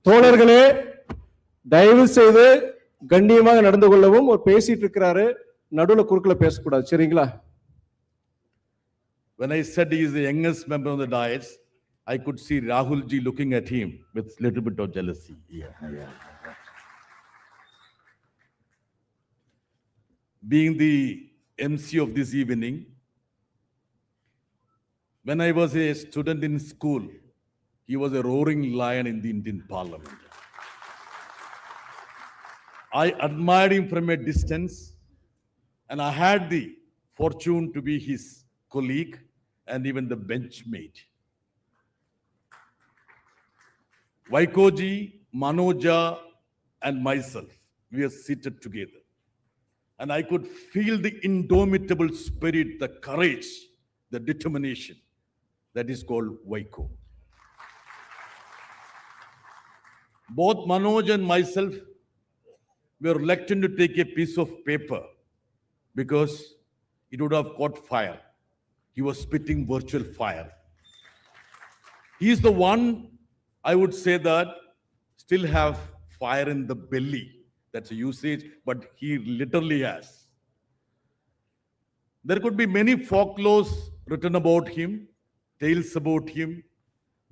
தோழர்களே, தயவு செய்து கண்ணியமாக நடந்து கொள்ளவும். ஒரு பேசிட்டு இருக்கிறாரு, நடுவுல குறுக்குல பேசக்கூடாது, சரிங்களா? When I said he is the youngest member of the dais, I could see Rahul ji looking at him with a little bit of jealousy. Yeah. Being the MC of this evening, when I was a student in school, he was a roaring lion in the Indian Parliament. I admired him from a distance, and I had the fortune to be his colleague and even the benchmate. Vaiko ji, Manoja, and myself, we are seated together. And I could feel the indomitable spirit, the courage, the determination that is called Vaiko. Both Manoj and myself were reluctant to take a piece of paper because it would have caught fire. He was spitting virtual fire. He is the one, I would say, that still have fire in the belly. That's a usage, but he literally has. There could be many folklores written about him, tales about him,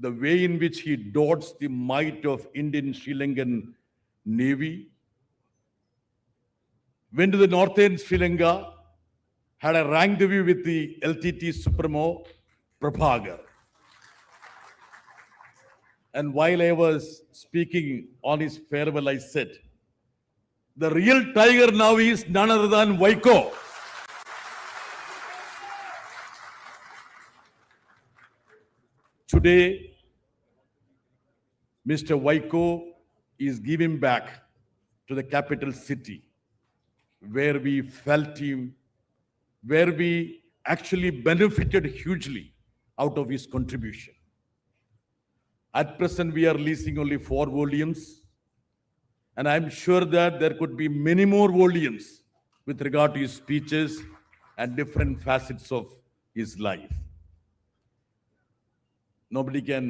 the way in which he doubts the might of Indian Sri Lankan Navy, went to the northern Sri Lanka, had a rendezvous with the LTT Supremo, Prabhakar. And while I was speaking on his farewell, I said, the real tiger now is none other than Vaiko. Today, Mr. Vaiko is giving back to the capital city, where we felt him, where we actually benefited hugely out of his contribution. At present, we are releasing only 4 volumes, and I'm sure that there could be many more volumes with regard to his speeches and different facets of his life. Nobody can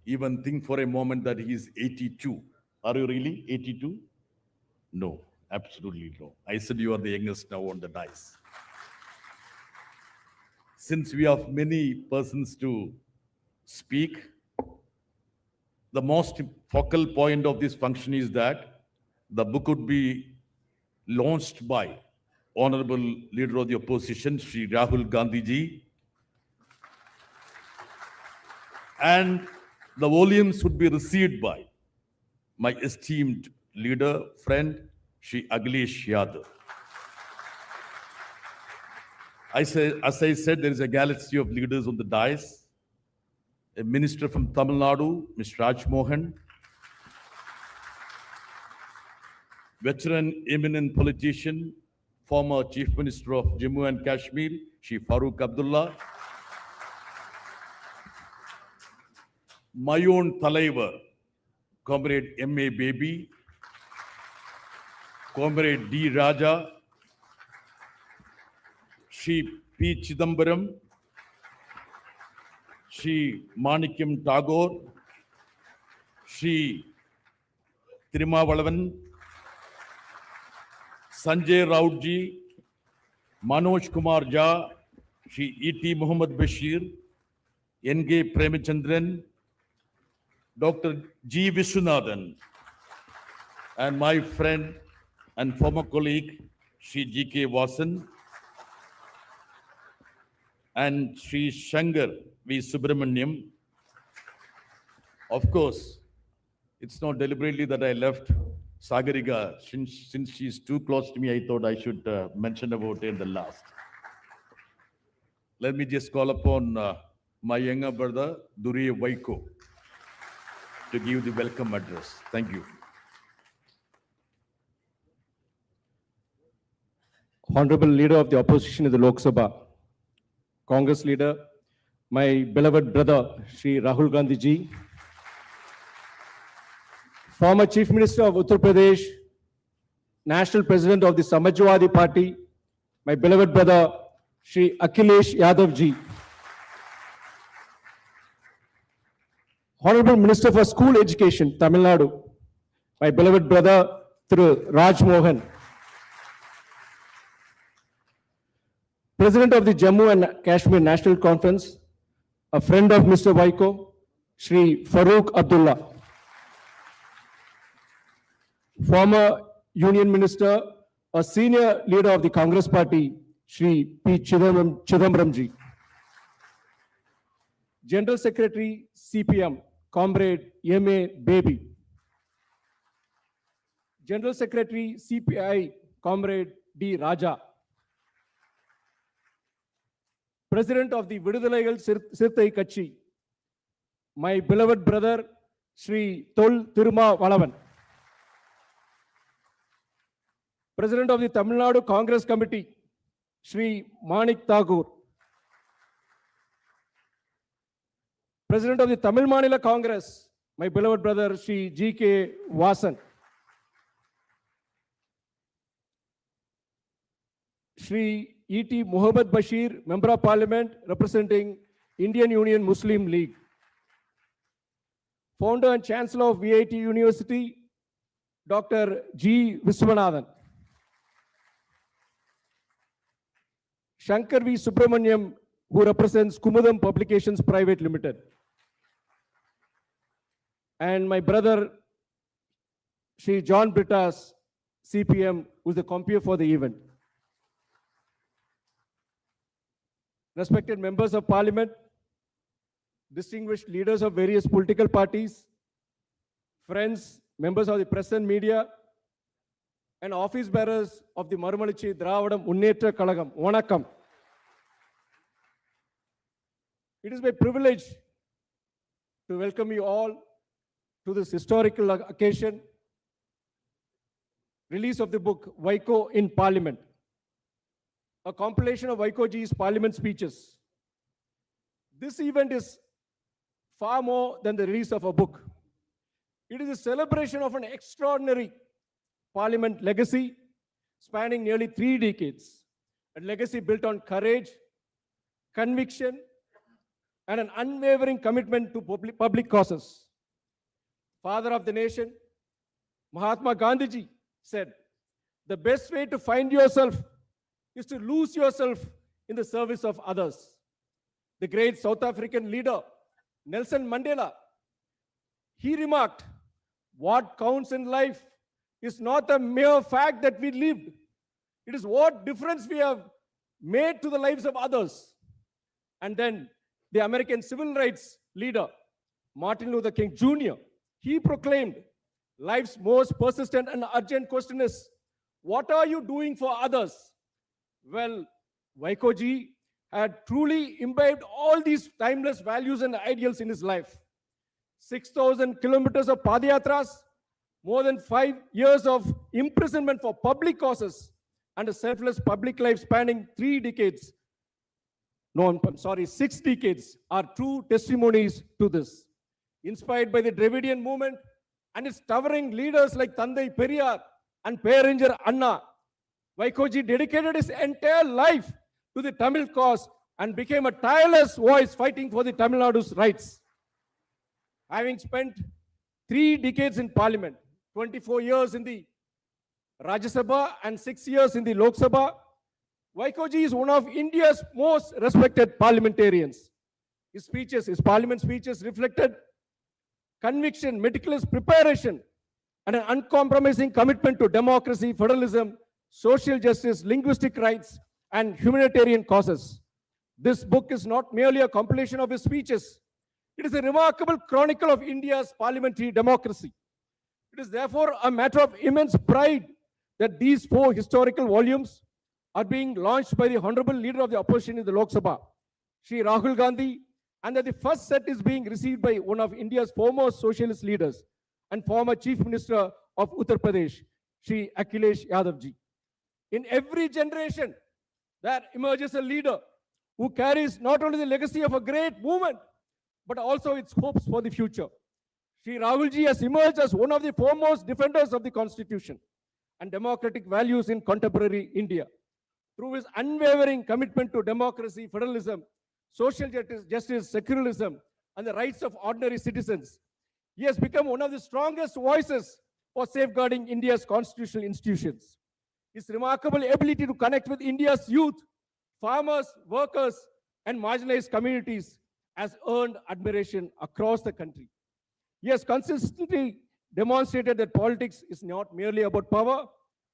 even think for a moment that he is 82. Are you really 82? No, absolutely no. I said you are the youngest now on the dais. Since we have many persons to speak, the most focal point of this function is that the book would be launched by Honorable Leader of the Opposition, Shri Rahul Gandhi ji, and the volumes would be received by my esteemed leader, friend, Shri Akhilesh Yadav. As I said, there is a galaxy of leaders on the dais. A minister from Tamil Nadu, Mr. Raj Mohan, veteran eminent politician, former Chief Minister of Jammu and Kashmir, Shri Farooq Abdullah, my own Talaivar, Comrade M.A. Baby, Comrade D. Raja, Shri P. Chidambaram, Shri Manikyam Tagore, Shri Tirumavalavan, Sanjay Rautji, Manoj Kumar Jha, Shri E.T. Muhammad Bashir, N.K. Premachandran, Dr. G. Vishwanathan, and my friend and former colleague, Shri G.K. Vasan, and Shri Shankar V. Subramaniam. Of course, it's not deliberately that I left Sagarika. Since she's too close to me, I thought I should mention about her in the last. Let me just call upon my younger brother, Duriya Vaiko, to give the welcome address. Thank you. Honorable Leader of the Opposition in the Lok Sabha, Congress Leader, my beloved brother, Shri Rahul Gandhi ji, former Chief Minister of Uttar Pradesh, National President of the Samajwadi Party, my beloved brother, Shri Akhilesh Yadav ji, Honorable Minister for School Education, Tamil Nadu, my beloved brother, through Raj Mohan. President of the Jammu and Kashmir National Conference, a friend of Mr. Vaiko, Shri Farooq Abdullah. Former Union Minister, a senior leader of the Congress Party, Shri P. Chidambaramji. General Secretary, CPM, Comrade M.A. Baby. General Secretary, CPI, Comrade D. Raja. President of the Vidudalaigal Sirthai Kachi, my beloved brother, Shri Tol Thiruma Valavan. President of the Tamil Nadu Congress Committee, Shri Manik Thakur. President of the Tamil Manila Congress, my beloved brother, Shri G.K. Vasan. Shri E.T. Muhammad Bashir, Member of Parliament, representing Indian Union Muslim League. Founder and Chancellor of VIT University, Dr. G. Viswanathan. Shankar V. Subramaniam, who represents Kumudam Publications Private Limited. And my brother, Shri John Brittas, CPM, who is the compeer for the event. Respected members of Parliament, distinguished leaders of various political parties, friends, members of the press and media, and office bearers of the Marumalichi Dravadam Munnetra Kalagam, Vanakkam. It is my privilege to welcome you all to this historical occasion, release of the book Vaiko in Parliament, a compilation of Vaiko ji's Parliament speeches. This event is far more than the release of a book. It is a celebration of an extraordinary Parliament legacy spanning nearly 3 decades, a legacy built on courage, conviction, and an unwavering commitment to public causes. Father of the nation, Mahatma Gandhi ji said, the best way to find yourself is to lose yourself in the service of others. The great South African leader, Nelson Mandela, he remarked, what counts in life is not the mere fact that we lived. It is what difference we have made to the lives of others. And then the American civil rights leader, Martin Luther King Jr., he proclaimed, life's most persistent and urgent question is, what are you doing for others? Well, Vaiko ji had truly imbibed all these timeless values and ideals in his life. 6,000 kilometers of padayatras, more than 5 years of imprisonment for public causes, and a selfless public life spanning 3 decades. No, I'm sorry, 6 decades are true testimonies to this. Inspired by the Dravidian movement and its towering leaders like Tandai Periyar and Peranger Anna, Vaiko ji dedicated his entire life to the Tamil cause and became a tireless voice fighting for the Tamil Nadu's rights. Having spent 3 decades in Parliament, 24 years in the Rajya Sabha and 6 years in the Lok Sabha, Vaiko ji is one of India's most respected parliamentarians. His speeches, his Parliament speeches reflected conviction, meticulous preparation, and an uncompromising commitment to democracy, federalism, social justice, linguistic rights, and humanitarian causes. This book is not merely a compilation of his speeches. It is a remarkable chronicle of India's parliamentary democracy. It is therefore a matter of immense pride that these 4 historical volumes are being launched by the Honorable Leader of the Opposition in the Lok Sabha, Shri Rahul Gandhi, and that the first set is being received by one of India's foremost socialist leaders and former Chief Minister of Uttar Pradesh, Shri Akhilesh Yadav ji. In every generation, there emerges a leader who carries not only the legacy of a great movement, but also its hopes for the future. Shri Rahul ji has emerged as one of the foremost defenders of the Constitution and democratic values in contemporary India. Through his unwavering commitment to democracy, federalism, social justice, secularism, and the rights of ordinary citizens. He has become one of the strongest voices for safeguarding India's constitutional institutions. His remarkable ability to connect with India's youth, farmers, workers, and marginalized communities has earned admiration across the country. He has consistently demonstrated that politics is not merely about power,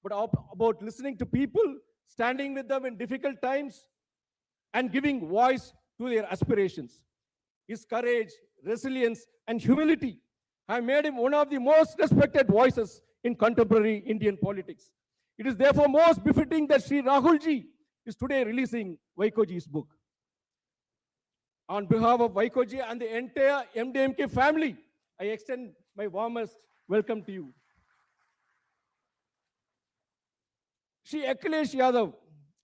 but about listening to people, standing with them in difficult times, and giving voice to their aspirations. His courage, resilience, and humility have made him one of the most respected voices in contemporary Indian politics. It is therefore most befitting that Sri Rahul Ji is today releasing Vaiko Ji's book. On behalf of Vaiko Ji and the entire MDMK family, I extend my warmest welcome to you. Shri Akhilesh Yadav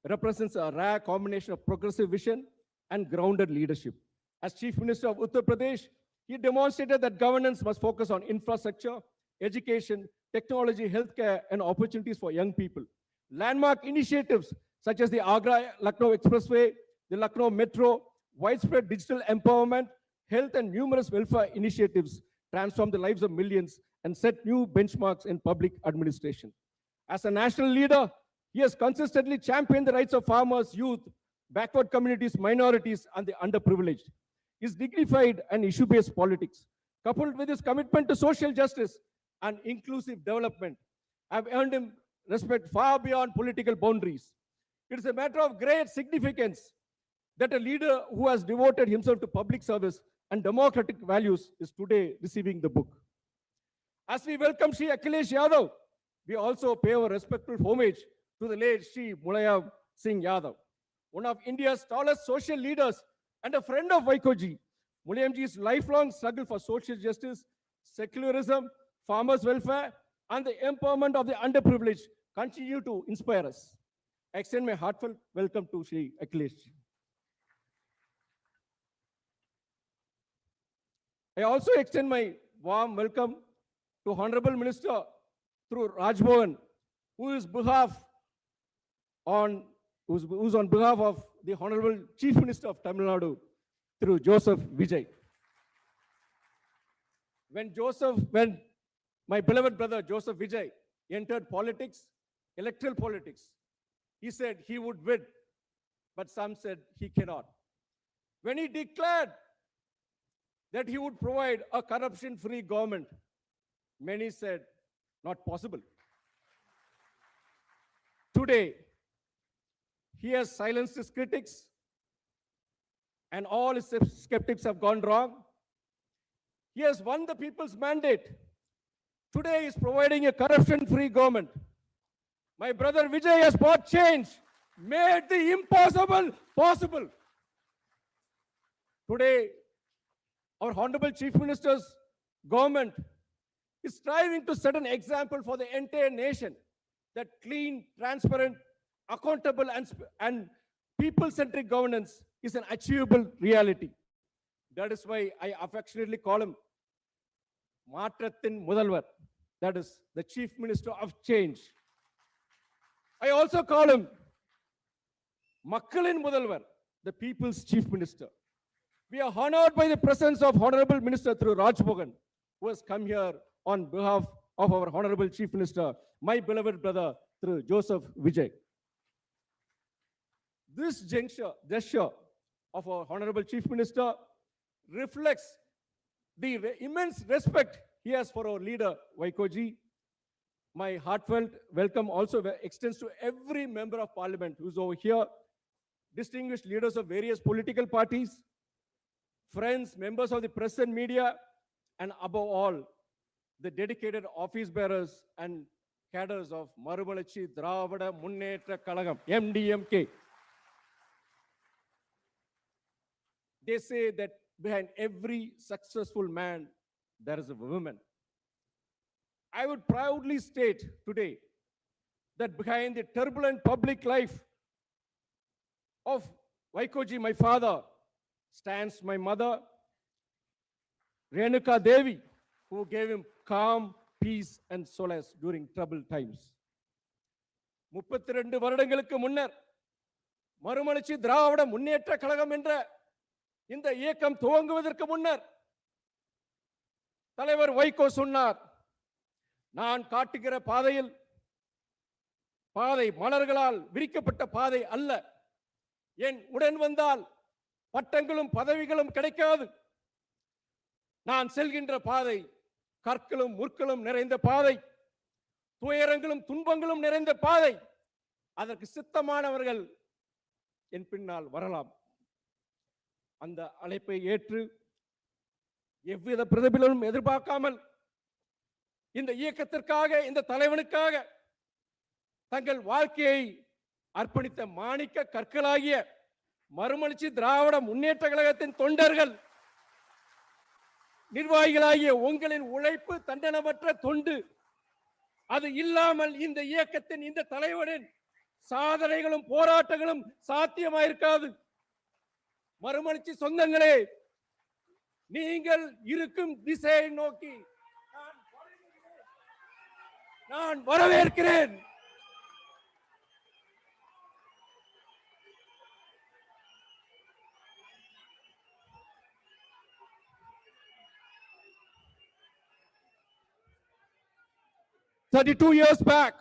represents a rare combination of progressive vision and grounded leadership. As Chief Minister of Uttar Pradesh, he demonstrated that governance must focus on infrastructure, education, technology, healthcare, and opportunities for young people. Landmark initiatives such as the Agra-Lucknow Expressway, the Lucknow Metro, widespread digital empowerment, health, and numerous welfare initiatives transformed the lives of millions and set new benchmarks in public administration. As a national leader, he has consistently championed the rights of farmers, youth, backward communities, minorities, and the underprivileged. His dignified and issue-based politics, coupled with his commitment to social justice and inclusive development, have earned him respect far beyond political boundaries. It is a matter of great significance that a leader who has devoted himself to public service and democratic values is today receiving the book. As we welcome Shri Akhilesh Yadav, we also pay our respectful homage to the late Shri Mulayam Singh Yadav, one of India's tallest social leaders and a friend of Vaiko Ji. Mulayam Ji's lifelong struggle for social justice, secularism, farmers' welfare, and the empowerment of the underprivileged continue to inspire us. I extend my heartfelt welcome to Shri Akhilesh Ji. I also extend my warm welcome to Honorable Minister through Raj Bhavan, who's on behalf of the Honorable Chief Minister of Tamil Nadu through Joseph Vijay. When my beloved brother Joseph Vijay entered politics, electoral politics, he said he would win, but some said he cannot. When he declared that he would provide a corruption-free government, many said, not possible. Today, he has silenced his critics, and all his skeptics have gone wrong. He has won the people's mandate. Today, he is providing a corruption-free government. My brother Vijay has brought change, made the impossible possible. Today, our Honorable Chief Minister's government is striving to set an example for the entire nation that clean, transparent, accountable, and people-centric governance is an achievable reality. That is why I affectionately call him Matrathin Mudalvar, that is the Chief Minister of Change. I also call him Makkalin Mudalvar, the People's Chief Minister. We are honored by the presence of Honorable Minister through Raj Bhavan, who has come here on behalf of our Honorable Chief Minister, my beloved brother through Joseph Vijay. This gesture of our Honorable Chief Minister reflects the immense respect he has for our leader, Vaiko Ji. My heartfelt welcome also extends to every member of Parliament who's over here, distinguished leaders of various political parties, friends, members of the press and media, and above all, the dedicated office bearers and cadres of Marumalachi Dravada Munnetra Kalagam, MDMK. They say that behind every successful man, there is a woman. I would proudly state today that behind the turbulent public life of Vaiko Ji, my father, stands my mother, Renuka Devi, who gave him calm, peace, and solace during troubled times. 32 வருடங்களுக்கு முன்னர் மறுமலர்ச்சி திராவிட முன்னேற்ற கழகம் என்ற இந்த இயக்கம் துவங்குவதற்கு முன்னர் தலைவர் வைகோ சொன்னார், நான் காட்டுகிற பாதையில் பாதை மலர்களால் விரிக்கப்பட்ட பாதை அல்ல. என் உடன் வந்தால் பட்டங்களும் பதவிகளும் கிடைக்காது. நான் செல்கின்ற பாதை கற்களும் முற்களும் நிறைந்த பாதை, துயரங்களும் துன்பங்களும் நிறைந்த பாதை. அதற்கு சித்தமானவர்கள் என் பின்னால் வரலாம். அந்த அழைப்பை ஏற்று எவ்வித பிரதிபலனும் எதிர்பார்க்காமல் இந்த இயக்கத்திற்காக, இந்த தலைவனுக்காக தங்கள் வாழ்க்கையை அர்ப்பணித்த மாணிக்க கற்களாகிய மறுமலர்ச்சி திராவிட முன்னேற்ற கழகத்தின் தொண்டர்கள், நிர்வாகிகளாகிய உங்களின் உழைப்பு, தண்டனமற்ற தொண்டு, அது இல்லாமல் இந்த இயக்கத்தின், இந்த தலைவனின் சாதனைகளும் போராட்டங்களும் சாத்தியமாயிருக்காது. மறுமலர்ச்சி சொந்தங்களே, நீங்கள் இருக்கும் திசையை நோக்கி நான் வரவேற்கிறேன். "32 years back,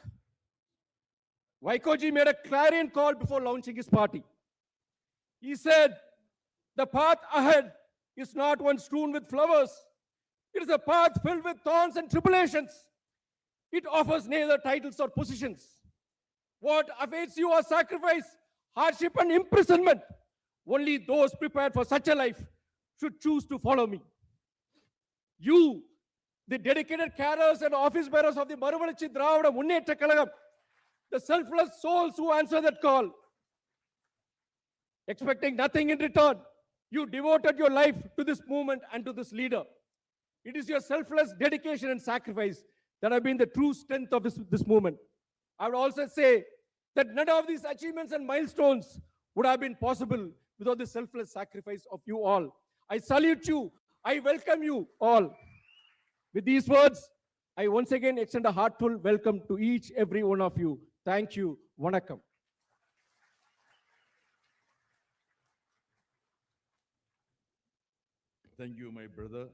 Vaiko ji made a clarion call before launching his party. He said, the path ahead is not one strewn with flowers. It is a path filled with thorns and tribulations. It offers neither titles or positions. What awaits you are sacrifice, hardship, and imprisonment. Only those prepared for such a life should choose to follow me. You, the dedicated carers and office bearers of the Maruvalachi Dravida Munneta Kalagam, the selfless souls who answer that call, expecting nothing in return, you devoted your life to this movement and to this leader. It is your selfless dedication and sacrifice that have been the true strength of this movement. I would also say that none of these achievements and milestones would have been possible without the selfless sacrifice of you all. I salute you. I welcome you all. With these words, I once again extend a heartfelt welcome to each, every one of you. Thank you. Vanakkam. Thank you, my brother.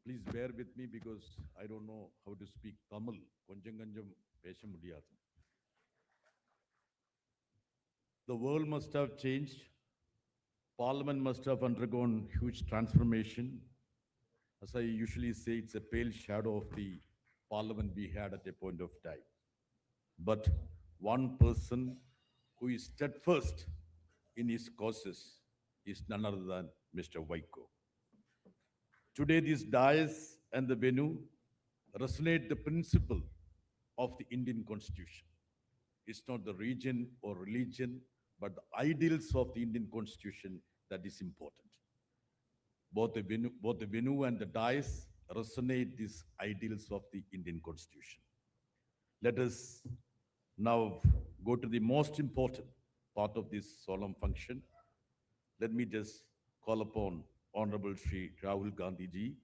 Please bear with me because I don't know how to speak Tamil. Konjam konjam pesha mudiyadhu. The world must have changed. Parliament must have undergone huge transformation. As I usually say, it's a pale shadow of the Parliament we had at a point of time. But one person who is steadfast in his causes is none other than Mr. Vaiko. Today, this dais and the venue resonate the principle of the Indian Constitution. It's not the region or religion, but the ideals of the Indian Constitution that is important. Both the venue and the dais resonate these ideals of the Indian Constitution. Let us now go to the most important part of this solemn function. Let me just call upon Honorable Shri Rahul Gandhi ji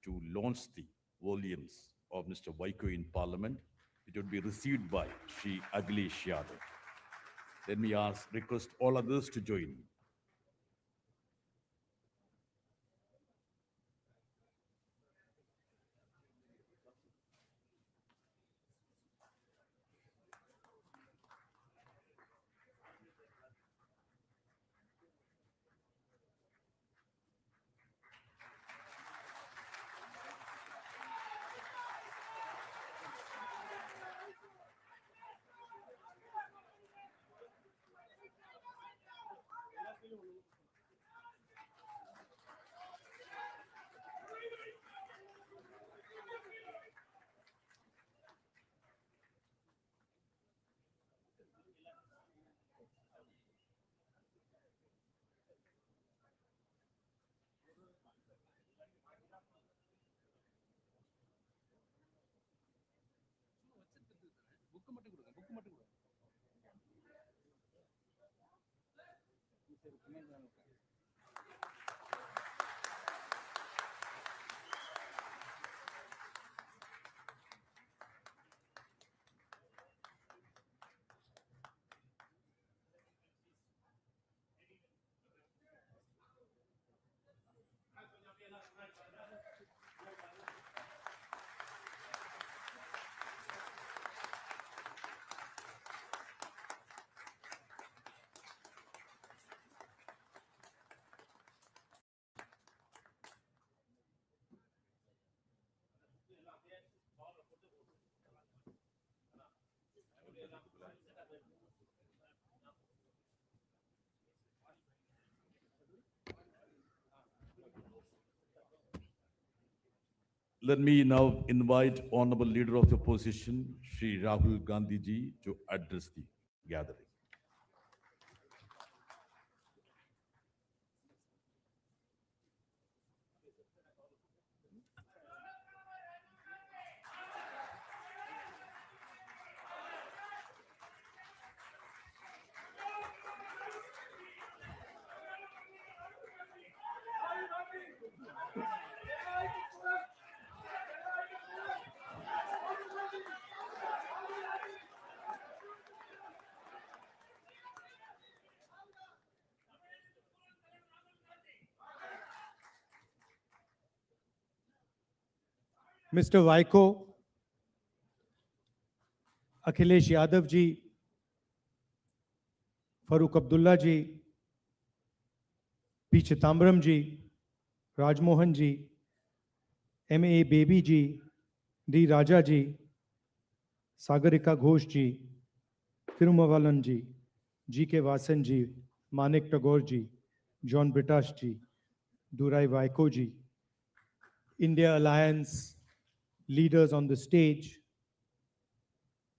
to launch the volumes of Mr. Vaiko in Parliament. It would be received by Shri Akhilesh Yadav. Let me request all others to join me. Let me now invite Honorable Leader of the Opposition, Shri Rahul Gandhi ji, to address the gathering. Mr. Vaiko, Akhilesh Yadav ji, Farooq Abdullah ji, P. Chitambram ji, Rajmohan ji, M.A. Baby ji, D. Raja ji, Sagarika Ghosh ji, Tirumavalan ji, G.K. Vasan ji, Manik Tagore ji, John Britash ji, Durai Vaiko ji, India Alliance leaders on the stage,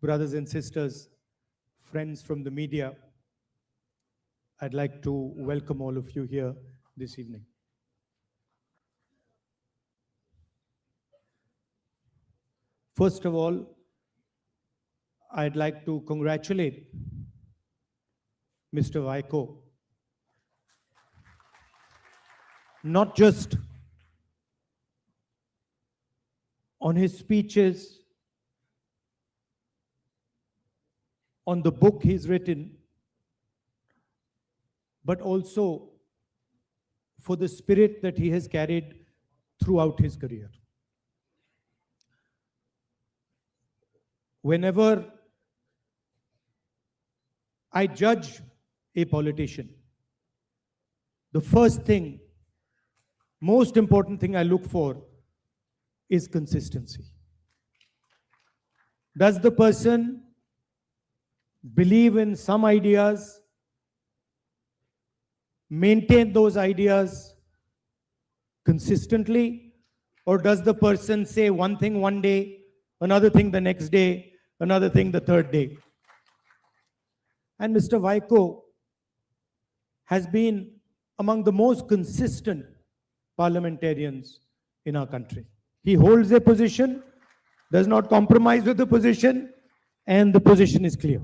brothers and sisters, friends from the media, I'd like to welcome all of you here this evening. First of all, I'd like to congratulate Mr. Vaiko, not just on his speeches, on the book he's written, but also for the spirit that he has carried throughout his career. Whenever I judge a politician, the first thing, most important thing I look for is consistency. Does the person believe in some ideas, maintain those ideas consistently, or does the person say one thing one day, another thing the next day, another thing the third day? And Mr. Vaiko has been among the most consistent parliamentarians in our country. He holds a position, does not compromise with the position, and the position is clear.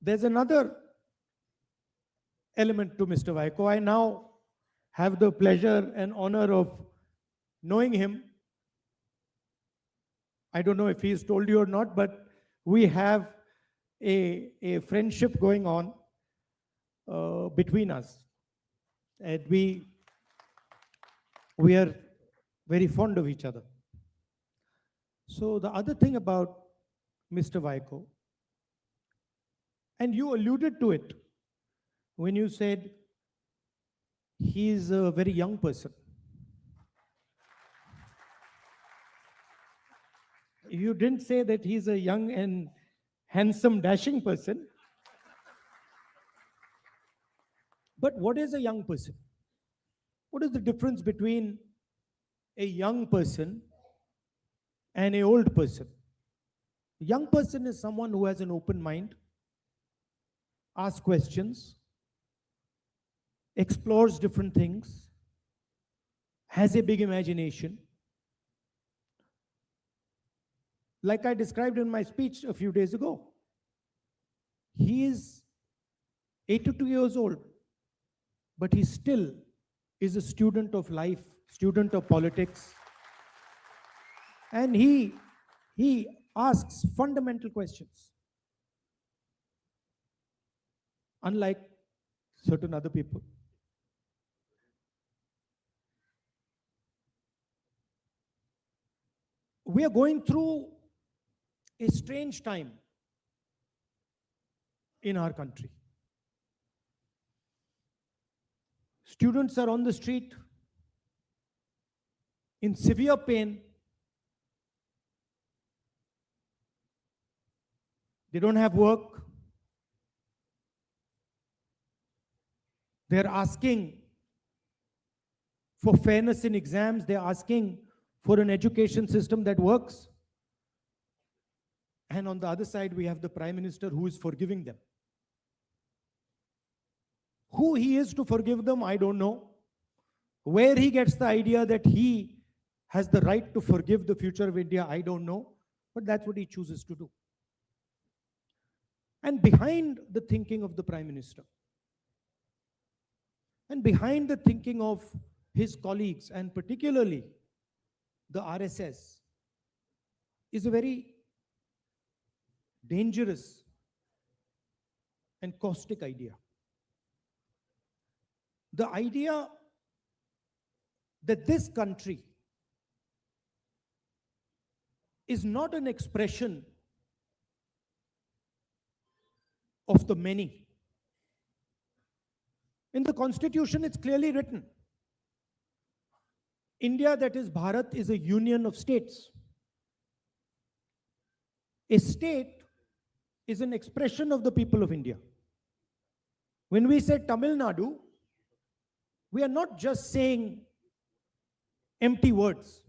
There's another element to Mr. Vaiko. I now have the pleasure and honor of knowing him. I don't know if he's told you or not, but we have a friendship going on between us. And we are very fond of each other. So the other thing about Mr. Vaiko, and you alluded to it when you said he's a very young person. You didn't say that he's a young and handsome, dashing person. But what is a young person? What is the difference between a young person and an old person? A young person is someone who has an open mind, asks questions, explores different things, has a big imagination. Like I described in my speech a few days ago, he is 82 years old, but he still is a student of life, student of politics. And he asks fundamental questions, unlike certain other people. We are going through a strange time in our country. Students are on the street in severe pain. They don't have work. They're asking for fairness in exams. They're asking for an education system that works. And on the other side, we have the Prime Minister who is forgiving them. Who he is to forgive them, I don't know. Where he gets the idea that he has the right to forgive the future of India, I don't know. But that's what he chooses to do. And behind the thinking of the Prime Minister, and behind the thinking of his colleagues, and particularly the RSS, is a very dangerous and caustic idea. The idea that this country is not an expression of the many. In the Constitution, it's clearly written. India, that is Bharat, is a union of states. A state is an expression of the people of India. When we say Tamil Nadu, we are not just saying empty words.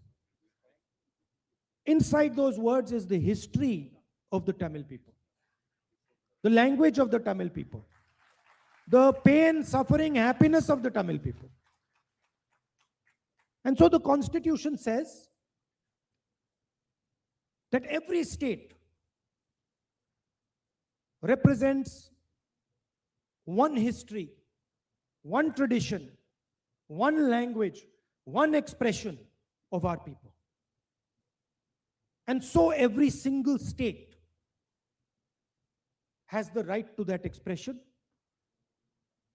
Inside those words is the history of the Tamil people, the language of the Tamil people, the pain, suffering, happiness of the Tamil people. And so the Constitution says that every state represents one history, one tradition, one language, one expression of our people. And so every single state has the right to that expression.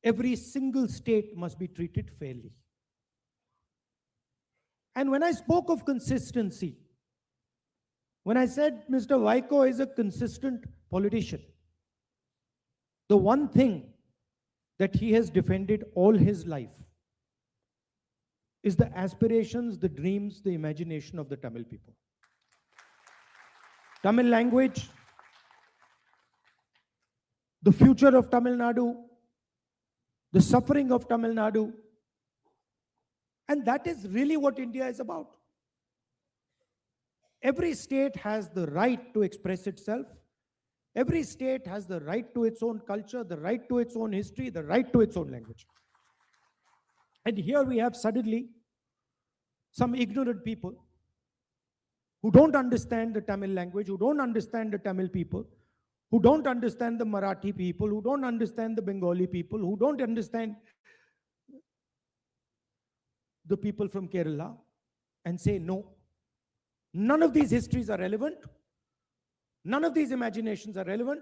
Every single state must be treated fairly. And when I spoke of consistency, when I said Mr. Vaiko is a consistent politician, the one thing that he has defended all his life is the aspirations, the dreams, the imagination of the Tamil people. Tamil language, the future of Tamil Nadu, the suffering of Tamil Nadu. And that is really what India is about. Every state has the right to express itself. Every state has the right to its own culture, the right to its own history, the right to its own language. And here we have suddenly some ignorant people who don't understand the Tamil language, who don't understand the Tamil people, who don't understand the Marathi people, who don't understand the Bengali people, who don't understand the people from Kerala, and say, no, none of these histories are relevant. None of these imaginations are relevant.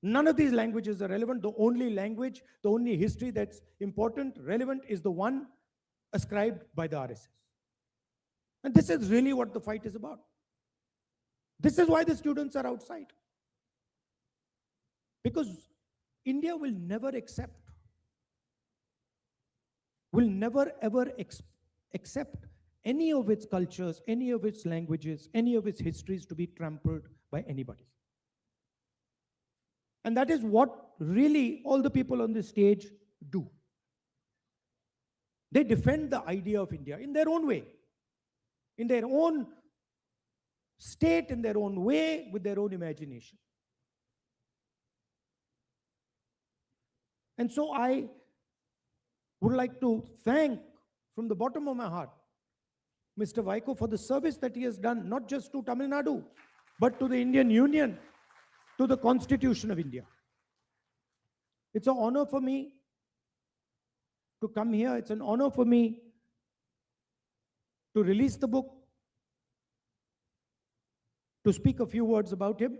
None of these languages are relevant. The only language, the only history that's important, relevant, is the one ascribed by the RSS. And this is really what the fight is about. This is why the students are outside. Because India will never accept, will never ever accept any of its cultures, any of its languages, any of its histories to be trampled by anybody. And that is what really all the people on this stage do. They defend the idea of India in their own way, in their own state, in their own way, with their own imagination. And so I would like to thank from the bottom of my heart Mr. Vaiko for the service that he has done, not just to Tamil Nadu, but to the Indian Union, to the Constitution of India. It's an honor for me to come here. It's an honor for me to release the book, to speak a few words about him.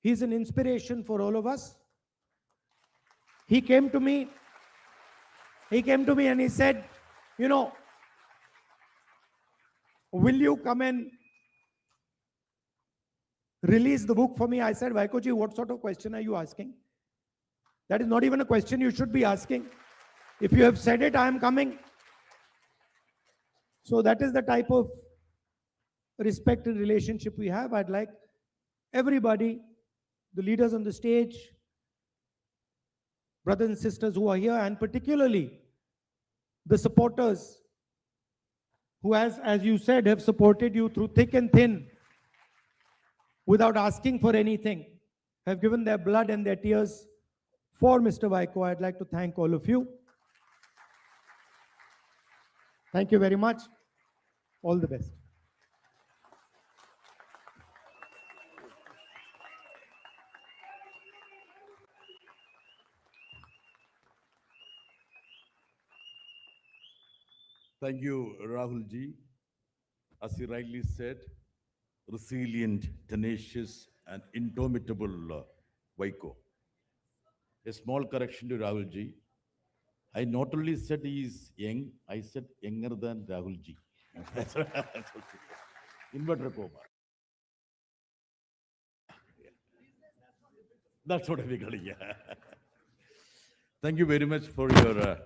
He's an inspiration for all of us. He came to me and he said, you know, will you come and release the book for me? I said, Vaiko ji, what sort of question are you asking? That is not even a question you should be asking. If you have said it, I am coming. So that is the type of respect and relationship we have. I'd like everybody, the leaders on the stage, brothers and sisters who are here, and particularly the supporters who has, as you said, have supported you through thick and thin without asking for anything, have given their blood and their tears for Mr. Vaiko. I'd like to thank all of you. Thank you very much. All the best. Thank you, Rahul ji. As he rightly said, resilient, tenacious, and indomitable Vaiko. A small correction to Rahul ji. I not only said he is young, I said younger than Rahul ji. That's okay. Inverter coma. That's what I'm calling. Yeah. Thank you very much for your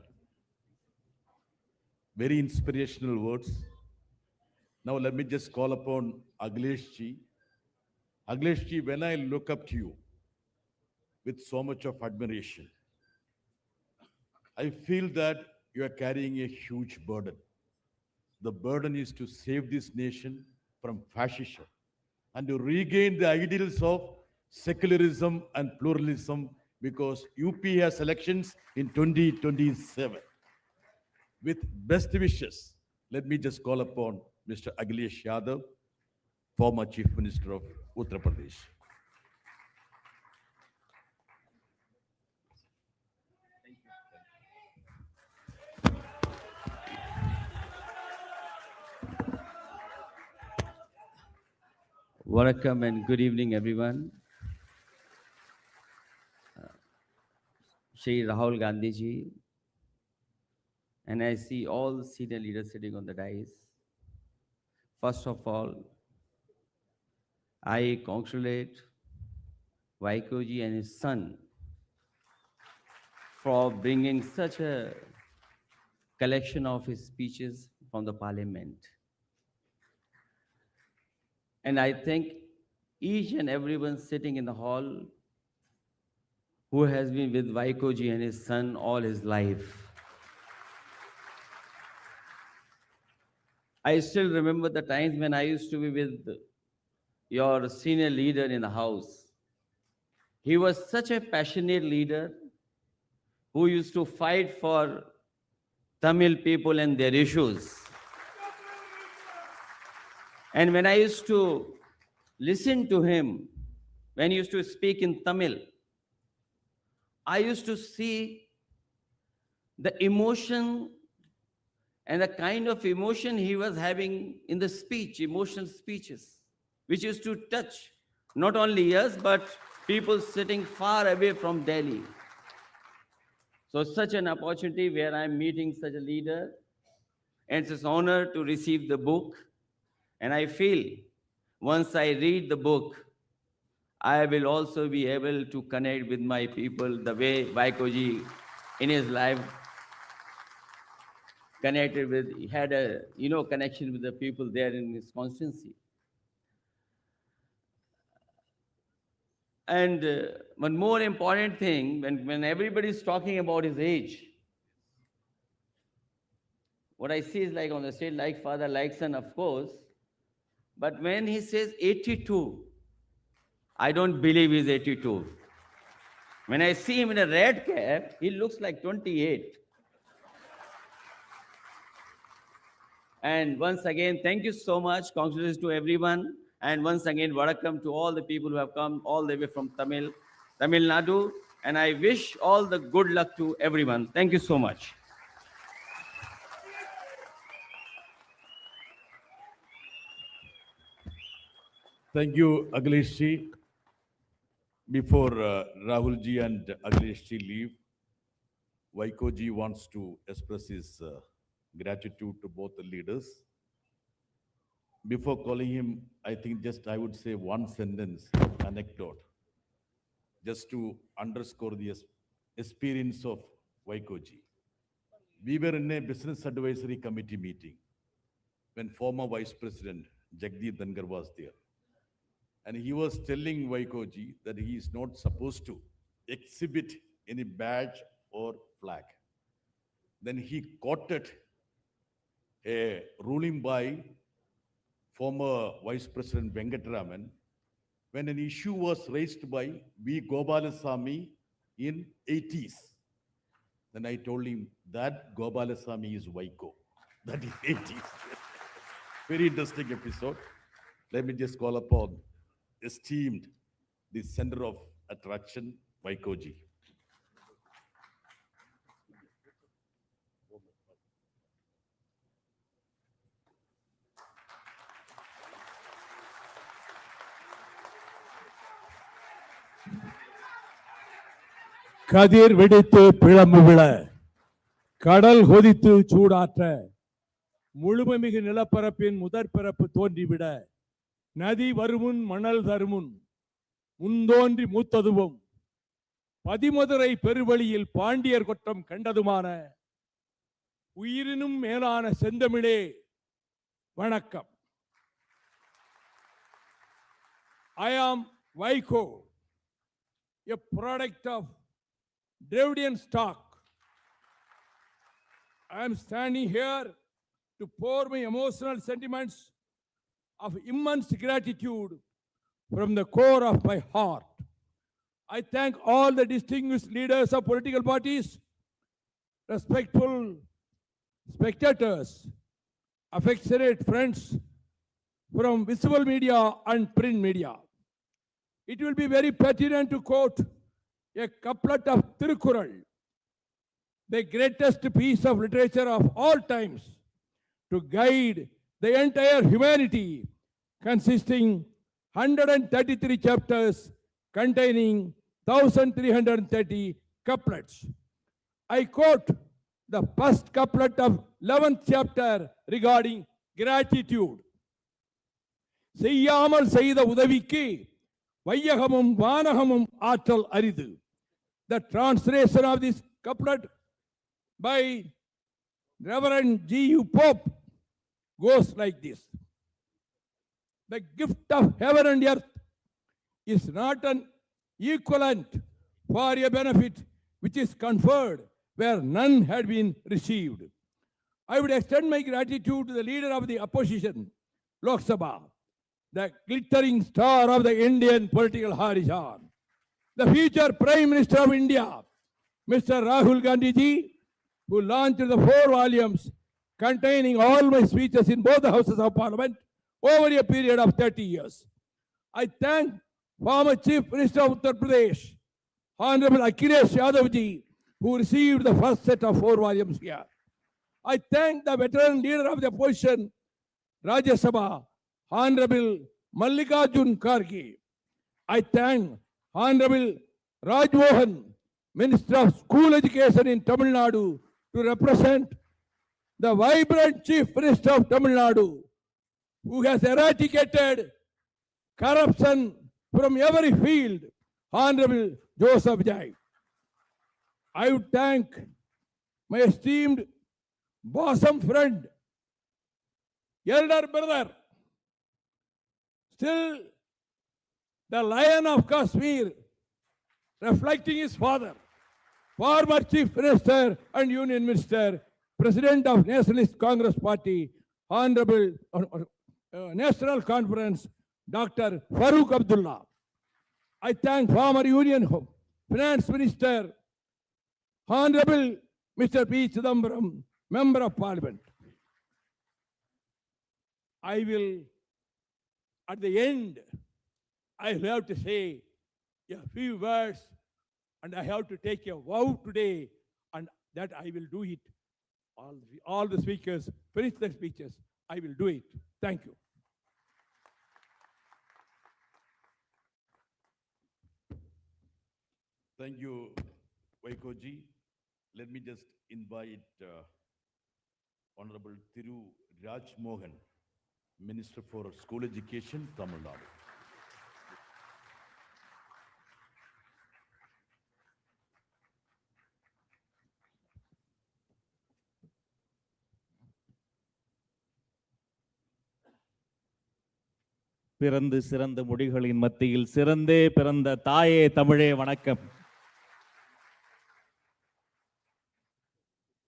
very inspirational words. Now let me just call upon Aglesh ji. Aglesh ji, when I look up to you with so much of admiration, I feel that you are carrying a huge burden. The burden is to save this nation from fascism and to regain the ideals of secularism and pluralism because UP has elections in 2027. With best wishes, let me just call upon Mr. Akhilesh Yadav, former Chief Minister of Uttar Pradesh. Welcome and good evening, everyone. Shri Rahul Gandhi ji, and I see all the senior leaders sitting on the dais. First of all, I congratulate Vaiko ji and his son for bringing such a collection of his speeches from the Parliament. And I think each and everyone sitting in the hall who has been with Vaiko ji and his son all his life. I still remember the times when I used to be with your senior leader in the house. He was such a passionate leader who used to fight for Tamil people and their issues. And when I used to listen to him, when he used to speak in Tamil, I used to see the emotion and the kind of emotion he was having in the speech, emotional speeches, which used to touch not only us, but people sitting far away from Delhi. So such an opportunity where I'm meeting such a leader, and it's an honor to receive the book. And I feel once I read the book, I will also be able to connect with my people the way Vaiko ji in his life connected with, he had a connection with the people there in his constituency. And one more important thing, when everybody is talking about his age, what I see is like on the stage, like father, like son, of course. But when he says 82, I don't believe he's 82. When I see him in a red cap, he looks like 28. And once again, thank you so much. Congratulations to everyone. And once again, welcome to all the people who have come all the way from Tamil Nadu. And I wish all the good luck to everyone. Thank you so much. Thank you, Akhilesh ji. Before Rahul ji and Akhilesh ji leave, Vaiko ji wants to express his gratitude to both the leaders. Before calling him, I think just I would say one sentence, anecdote, just to underscore the experience of Vaiko ji. We were in a business advisory committee meeting when former Vice President Jagdeep Dhangar was there. And he was telling Vaiko ji that he is not supposed to exhibit any badge or flag. Then he quoted a ruling by former Vice President Venkatraman when an issue was raised by V. Gopalasamy in 80s. Then I told him that Gopalasamy is Vaiko. That is 80s. Very interesting episode. Let me just call upon esteemed the center of attraction, Vaiko ji. கதிர் வெடித்து பிளம்பு விழ கடல் கொதித்து சூடாற்ற முழுமைமிகு நிலப்பரப்பின் முதற்பிறப்பு தோன்றிவிட நதி வருமுன் மணல் தருமுன் முந்தோன்றி மூத்ததுவும் பதிமதுரை பெருவழியில் பாண்டியர் கொட்டம் கண்டதுமான உயிரினும் மேலான செந்தமிழே வணக்கம். I am Vaiko, a product of Dravidian stock. I am standing here to pour my emotional sentiments of immense gratitude from the core of my heart. I thank all the distinguished leaders of political parties, respectful spectators, affectionate friends from visible media and print media. It will be very pertinent to quote a couplet of Tirukkural, the greatest piece of literature of all times, to guide the entire humanity, consisting 133 chapters containing 1330 couplets. I quote the first couplet of 11th chapter regarding gratitude. செய்யாமல் செய்த உதவிக்கு வையகமும் வானகமும் ஆற்றல் அரிது. The translation of this couplet by Reverend G.U. Pope goes like this. The gift of heaven and earth is not an equivalent for a benefit which is conferred where none had been received. I would extend my gratitude to the leader of the opposition, Lok Sabha, the glittering star of the Indian political horizon, the future Prime Minister of India, Mr. Rahul Gandhi ji, who launched the 4 volumes containing all my speeches in both the houses of Parliament over a period of 30 years. I thank former Chief Minister of Uttar Pradesh, Honorable Akhilesh Yadav ji, who received the first set of 4 volumes here. I thank the veteran leader of the opposition, Rajya Sabha, Honorable Mallikarjun Kharge. I thank Honorable Raj Mohan, Minister of School Education in Tamil Nadu, to represent the vibrant Chief Minister of Tamil Nadu, who has eradicated corruption from every field, Honorable Joseph Vijay. I would thank my esteemed bosom friend, elder brother, still the Lion of Kashmir, reflecting his father, former Chief Minister and Union Minister, President of Nationalist Congress Party, Honorable National Conference, Dr. Farooq Abdullah. I thank former Union Finance Minister, Honorable Mr. P. Chidambaram, Member of Parliament. I will, at the end, I have to say a few words, and I have to take a vow today, and that I will do it. All the speakers finish their speeches. I will do it. Thank you. Thank you, Vaiko ji. Let me just invite Honorable Thiru Raj Mohan, Minister for School Education, Tamil Nadu. பிறந்து சிறந்த மொழிகளின் மத்தியில் சிறந்தே பிறந்த தாயே தமிழே வணக்கம்.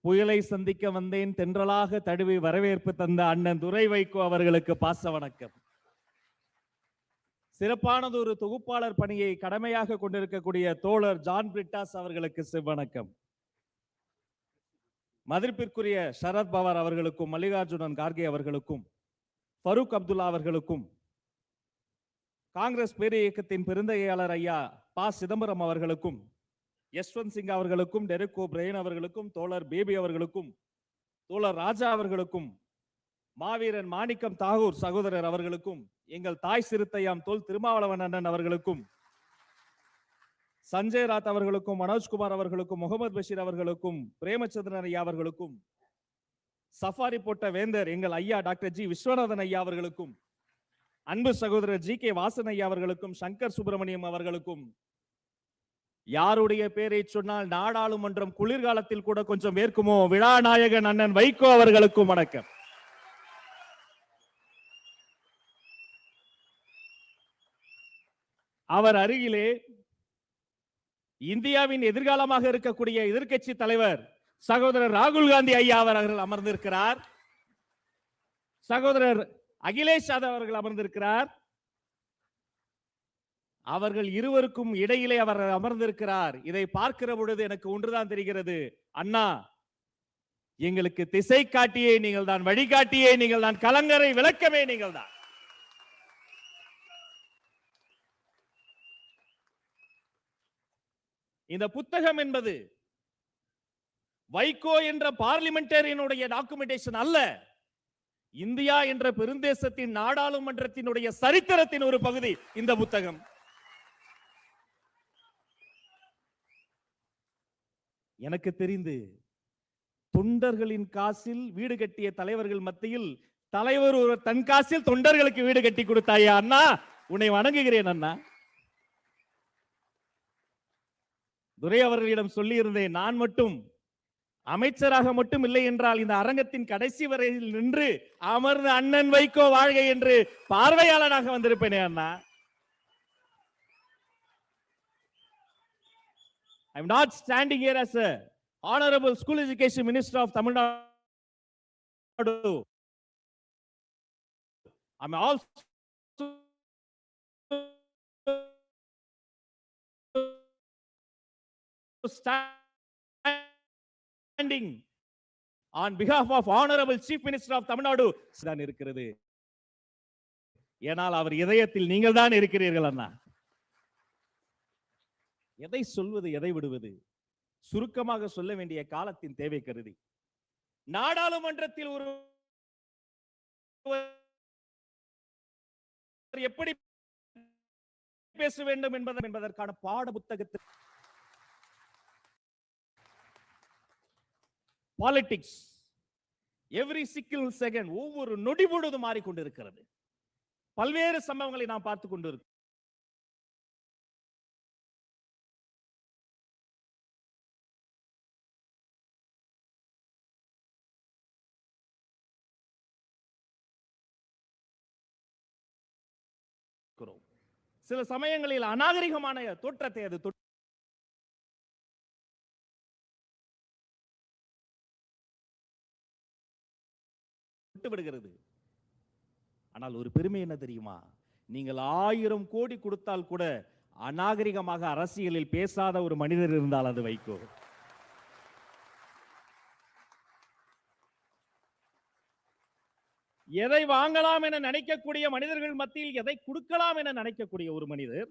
புயலை சந்திக்க வந்தேன் தென்றலாக தழுவி வரவேற்பு தந்த அண்ணன் துரை வைகோ அவர்களுக்கு பாச வணக்கம். சிறப்பானது ஒரு தொகுப்பாளர் பணியை கடமையாக கொண்டிருக்கக்கூடிய தோழர் ஜான் பிரிட்டாஸ் அவர்களுக்கு வணக்கம். மதிப்பிற்குரிய சரத் பவார் அவர்களுக்கும் மல்லிகார்ஜுனன் கார்கே அவர்களுக்கும் ஃபரூக் அப்துல்லா அவர்களுக்கும் காங்கிரஸ் பேர் இயக்கத்தின் பெருந்தகையாளர் ஐயா ப சிதம்பரம் அவர்களுக்கும் யஸ்வந்த் சிங் அவர்களுக்கும் டெரிக் ஓபிரையன் அவர்களுக்கும் தோழர் பேபி அவர்களுக்கும் தோழர் ராஜா அவர்களுக்கும் மாவீரன் மாணிக்கம் தாகூர் சகோதரர் அவர்களுக்கும் எங்கள் தாய் சிறுத்தையாம் தோல் திருமாவளவன் அண்ணன் அவர்களுக்கும் சஞ்சய் ராத் அவர்களுக்கும் மனோஜ்குமார் அவர்களுக்கும் முகமது பஷீர் அவர்களுக்கும் பிரேமச்சந்திரன் ஐயா அவர்களுக்கும் சஃபாரி போட்ட வேந்தர் எங்கள் ஐயா டாக்டர் ஜி விஸ்வநாதன் ஐயா அவர்களுக்கும் அன்பு சகோதரர் ஜி கே வாசன் ஐயா அவர்களுக்கும் சங்கர் சுப்பிரமணியம் அவர்களுக்கும் யாருடைய பேரை சொன்னால் நாடாளுமன்றம் குளிர்காலத்தில் கூட கொஞ்சம் வேர்க்குமோ விழாநாயகன் அண்ணன் வைகோ அவர்களுக்கும் வணக்கம். அவர் அருகிலே இந்தியாவின் எதிர்காலமாக இருக்கக்கூடிய எதிர்க்கட்சி தலைவர் சகோதரர் ராகுல் காந்தி ஐயா அவர்கள் அமர்ந்திருக்கிறார். சகோதரர் அகிலேஷ் யாதவ் அவர்கள் அமர்ந்திருக்கிறார். அவர்கள் இருவருக்கும் இடையிலே அவர் அமர்ந்திருக்கிறார். இதை பார்க்கிற பொழுது எனக்கு ஒன்றுதான் தெரிகிறது, அண்ணா எங்களுக்கு திசை காட்டியே நீங்கள் தான், வழிகாட்டியே நீங்கள் தான், கலங்கரை விளக்கமே நீங்கள் தான். இந்த புத்தகம் என்பது வைகோ என்ற பார்லிமெண்டேரியனுடைய டாக்குமெண்டேஷன் அல்ல, இந்தியா என்ற பெருந்தேசத்தின் நாடாளுமன்றத்தினுடைய சரித்திரத்தின் ஒரு பகுதி இந்த புத்தகம். எனக்கு தெரிந்து தொண்டர்களின் காசில் வீடு கட்டிய தலைவர்கள் மத்தியில் தலைவர் ஒரு தன் காசில் தொண்டர்களுக்கு வீடு கட்டி கொடுத்தாயா அண்ணா, உன்னை வணங்குகிறேன் அண்ணா. துரை அவர்களிடம் சொல்லி இருந்தேன், நான் மட்டும் அமைச்சராக மட்டும் இல்லை என்றால் இந்த அரங்கத்தின் கடைசி வரையில் நின்று அமர்ந்து அண்ணன் வைகோ வாழ்க என்று பார்வையாளனாக வந்திருப்பேனே அண்ணா. I am not standing here as a honorable school education minister of Tamil Nadu. I am also standing on behalf of honorable chief minister of Tamil Nadu. தான் இருக்கிறது. ஏனால் அவர் இதயத்தில் நீங்கள் தான் இருக்கிறீர்கள் அண்ணா. எதை சொல்வது எதை விடுவது, சுருக்கமாக சொல்ல வேண்டிய காலத்தின் தேவை கருதி நாடாளுமன்றத்தில் ஒரு எப்படி பேச வேண்டும் என்பதற்கான பாட புத்தகத்தில் பாலிடிக்ஸ் எவ்ரி சிங்கிள் செகண்ட், ஒவ்வொரு நொடி பொழுது மாறிக்கொண்டிருக்கிறது. பல்வேறு சம்பவங்களை நாம் பார்த்துக் கொண்டிருக்கிறோம். சில சமயங்களில் அநாகரிகமான தோற்றத்தை அது தொட்டு விடுகிறது. ஆனால் ஒரு பெருமை என்ன தெரியுமா, நீங்கள் 1000 கோடி கொடுத்தால் கூட அநாகரிகமாக அரசியலில் பேசாத ஒரு மனிதர் இருந்தால் அது வைகோ. எதை வாங்கலாம் என நினைக்கக்கூடிய மனிதர்கள் மத்தியில் எதை கொடுக்கலாம் என நினைக்கக்கூடிய ஒரு மனிதர்.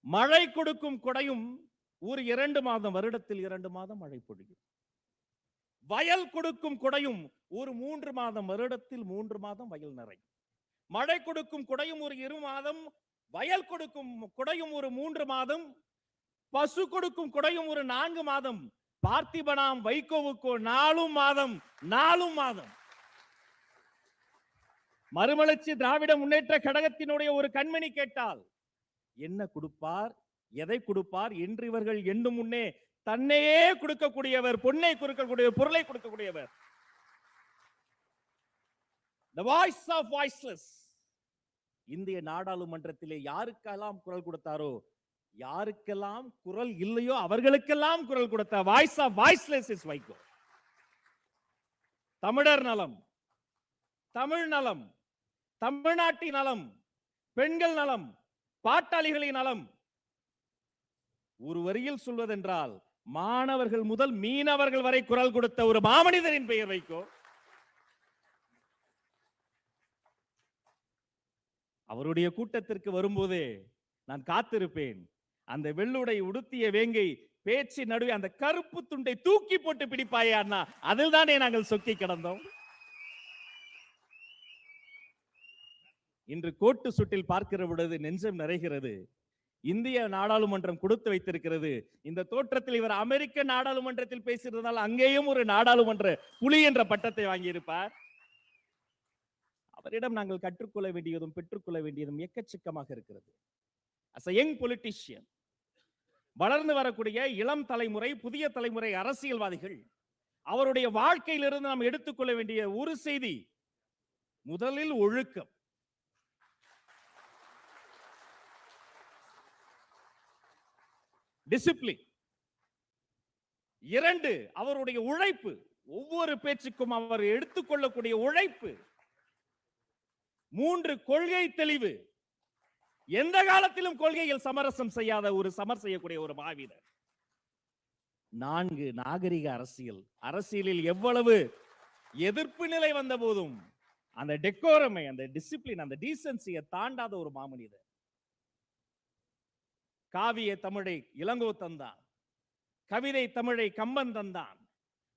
மழை கொடுக்கும் கொடையும் ஒரு 2 மாதம், வருடத்தில் 2 மாதம் மழை பொழியும். வயல் கொடுக்கும் கொடையும் ஒரு 3 மாதம், வருடத்தில் 3 மாதம் வயல் நிறையும். மழை கொடுக்கும் கொடையும் ஒரு 2 மாதம், வயல் கொடுக்கும் கொடையும் ஒரு 3 மாதம், பசு கொடுக்கும் கொடையும் ஒரு 4 மாதம். பார்த்திபனாம் வைகோவுக்கோ 4 மாதம், 4 மாதம். மறுமலர்ச்சி திராவிட முன்னேற்ற கழகத்தினுடைய ஒரு கண்மணி கேட்டால் என்ன கொடுப்பார், எதை கொடுப்பார் என்று இவர்கள் எண்ணும் முன்னே தன்னையே கொடுக்கக்கூடியவர், பொன்னை கொடுக்கக்கூடியவர், பொருளை கொடுக்கக்கூடியவர். The voice of voiceless. இந்திய நாடாளுமன்றத்திலே யாருக்கெல்லாம் குரல் கொடுத்தாரோ யாருக்கெல்லாம் குரல் இல்லையோ அவர்களுக்கெல்லாம் குரல் கொடுத்த voice of voiceless is Vaiko. தமிழர் நலம், தமிழ் நலம், தமிழ்நாட்டின் நலம், பெண்கள் நலம், பாட்டாளிகளின் நலம். ஒரு வரியில் சொல்வதென்றால் மாணவர்கள் முதல் மீனவர்கள் வரை குரல் கொடுத்த ஒரு மாமனிதரின் பெயர் வைகோ. அவருடைய கூட்டத்திற்கு வரும்போதே நான் காத்திருப்பேன். அந்த வெள்ளுடை உடுத்திய வேங்கை பேச்சு நடுவே அந்த கருப்பு துண்டை தூக்கி போட்டு பிடிப்பாயே அண்ணா, அதில் தானே நாங்கள் சொக்கி கிடந்தோம். இன்று கோட்டு சுட்டில் பார்க்கிற பொழுது நெஞ்சம் நிறைகிறது. இந்திய நாடாளுமன்றம் கொடுத்து வைத்திருக்கிறது. இந்த தோற்றத்தில் இவர் அமெரிக்க நாடாளுமன்றத்தில் பேசியிருந்தால் அங்கேயும் ஒரு நாடாளுமன்ற புலி என்ற பட்டத்தை வாங்கியிருப்பார். அவரிடம் நாங்கள் கற்றுக்கொள்ள வேண்டியதும் பெற்றுக்கொள்ள வேண்டியதும் எக்கச்சக்கமாக இருக்கிறது. as a young politician, வளர்ந்து வரக்கூடிய இளம் தலைமுறை, புதிய தலைமுறை அரசியல்வாதிகள் அவருடைய வாழ்க்கையிலிருந்து நாம் எடுத்துக்கொள்ள வேண்டிய ஒரு செய்தி, முதலில் ஒழுக்கம். டிசிப்ளின். 2, அவருடைய உழைப்பு. ஒவ்வொரு பேச்சுக்கும் அவர் எடுத்துக்கொள்ளக்கூடிய உழைப்பு. 3, கொள்கை தெளிவு. எந்த காலத்திலும் கொள்கையில் சமரசம் செய்யாத சமர் செய்யக்கூடிய ஒரு மாவீரர். 4, நாகரிக அரசியல். அரசியலில் எவ்வளவு எதிர்ப்பு நிலை வந்த போதும் அந்த டெக்கோரமை, அந்த டிசிப்ளின், அந்த டீசன்சியை தாண்டாத ஒரு மாமனிதர். காவிய தமிழை இளங்கோ தந்தான், கவிதை தமிழை கம்பன் தந்தான்,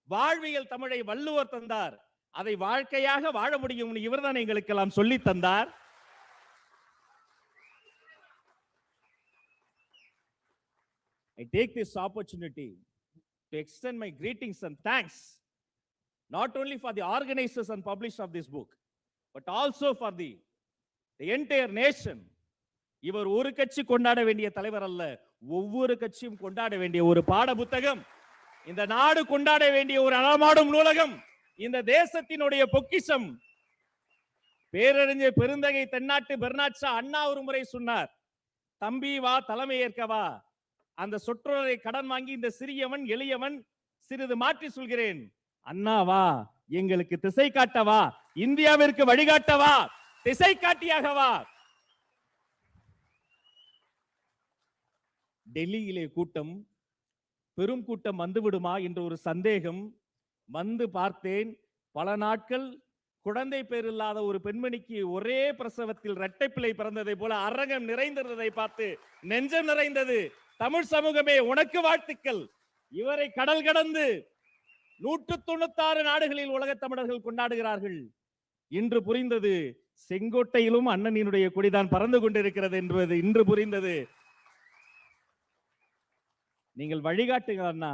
வாழ்வியல் தமிழை வள்ளுவர் தந்தார். அதை வாழ்க்கையாக வாழ முடியும் இவர்தான் எங்களுக்கெல்லாம் சொல்லி தந்தார். I take this opportunity to extend my greetings and thanks not only for the organizers and publishers of this book, but also for the entire nation. இவர் ஒரு கட்சி கொண்டாட வேண்டிய தலைவர் அல்ல, ஒவ்வொரு கட்சியும் கொண்டாட வேண்டிய ஒரு பாட புத்தகம், இந்த நாடு கொண்டாட வேண்டிய ஒரு நடமாடும் நூலகம், இந்த தேசத்தினுடைய பொக்கிஷம். பேரறிஞர் பெருந்தகை தென்னாட்டு பெர்னாட்ஷா அண்ணா ஒரு முறை சொன்னார், தம்பி வா தலைமை ஏற்கவா. அந்த சொற்றொடரை கடன் வாங்கி இந்த சிறியவன் எளியவன் சிறிது மாற்றி சொல்கிறேன், அண்ணா வா எங்களுக்கு திசை காட்டவா, இந்தியாவிற்கு வழிகாட்டவா, திசை காட்டியாகவா. டெல்லியிலே கூட்டம், பெரும் கூட்டம் வந்துவிடுமா என்ற ஒரு சந்தேகம். வந்து பார்த்தேன், பல நாட்கள் குழந்தை பேர் இல்லாத ஒரு பெண்மணிக்கு ஒரே பிரசவத்தில் இரட்டை பிள்ளை பிறந்ததை போல அரங்கம் நிறைந்திருந்ததை பார்த்து நெஞ்சம் நிறைந்தது. தமிழ் சமூகமே உனக்கு வாழ்த்துக்கள். இவரை கடல் கடந்து 196 நாடுகளில் உலக தமிழர்கள் கொண்டாடுகிறார்கள். இன்று புரிந்தது, செங்கோட்டையிலும் அண்ணனினுடைய கொடிதான் பறந்து கொண்டிருக்கிறது என்பது இன்று புரிந்தது. நீங்கள் வழிகாட்டுங்கள் அண்ணா.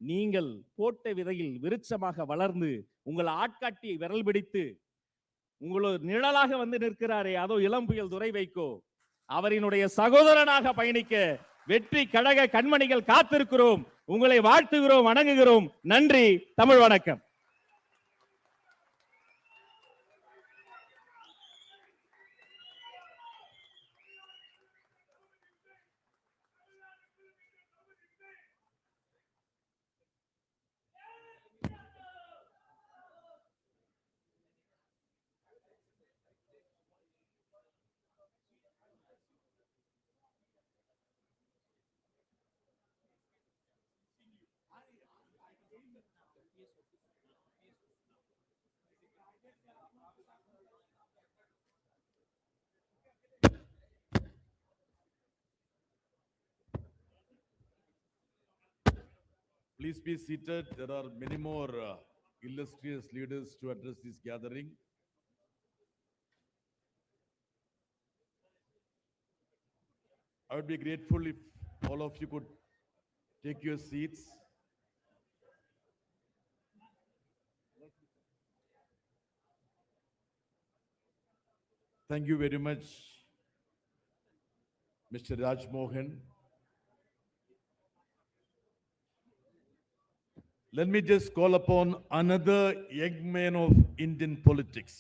நீங்கள் போட்ட விதையில் விருட்சமாக வளர்ந்து உங்கள் ஆட்காட்டியை விரல் பிடித்து உங்களோட நிழலாக வந்து நிற்கிறாரே, அதோ இளம் புயல் துரை வைகோ, அவரினுடைய சகோதரனாக பயணிக்க வெற்றி கழக கண்மணிகள் காத்திருக்கிறோம். உங்களை வாழ்த்துகிறோம், வணங்குகிறோம். நன்றி. தமிழ் வணக்கம். Please be seated. There are many more illustrious leaders to address this gathering. I would be grateful if all of you could take your seats. Thank you very much, Mr. Raj Mohan. Let me just call upon another young man of Indian politics.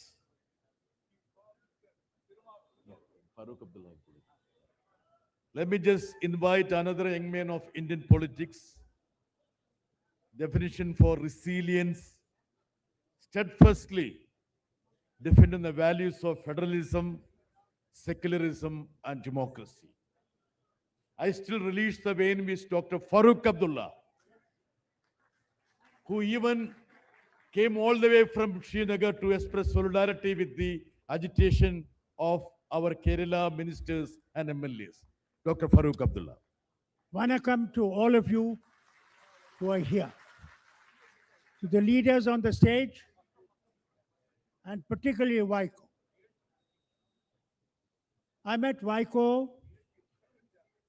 Farooq Abdullah. Let me just invite another young man of Indian politics. Definition for resilience, steadfastly defending the values of federalism, secularism, and democracy. I still relish the way in which Dr. Farooq Abdullah, who even came all the way from Srinagar to express solidarity with the agitation of our Kerala ministers and MLAs. Dr. Farooq Abdullah. Vanakkam to all of you who are here, to the leaders on the stage, and particularly Vaiko. I met Vaiko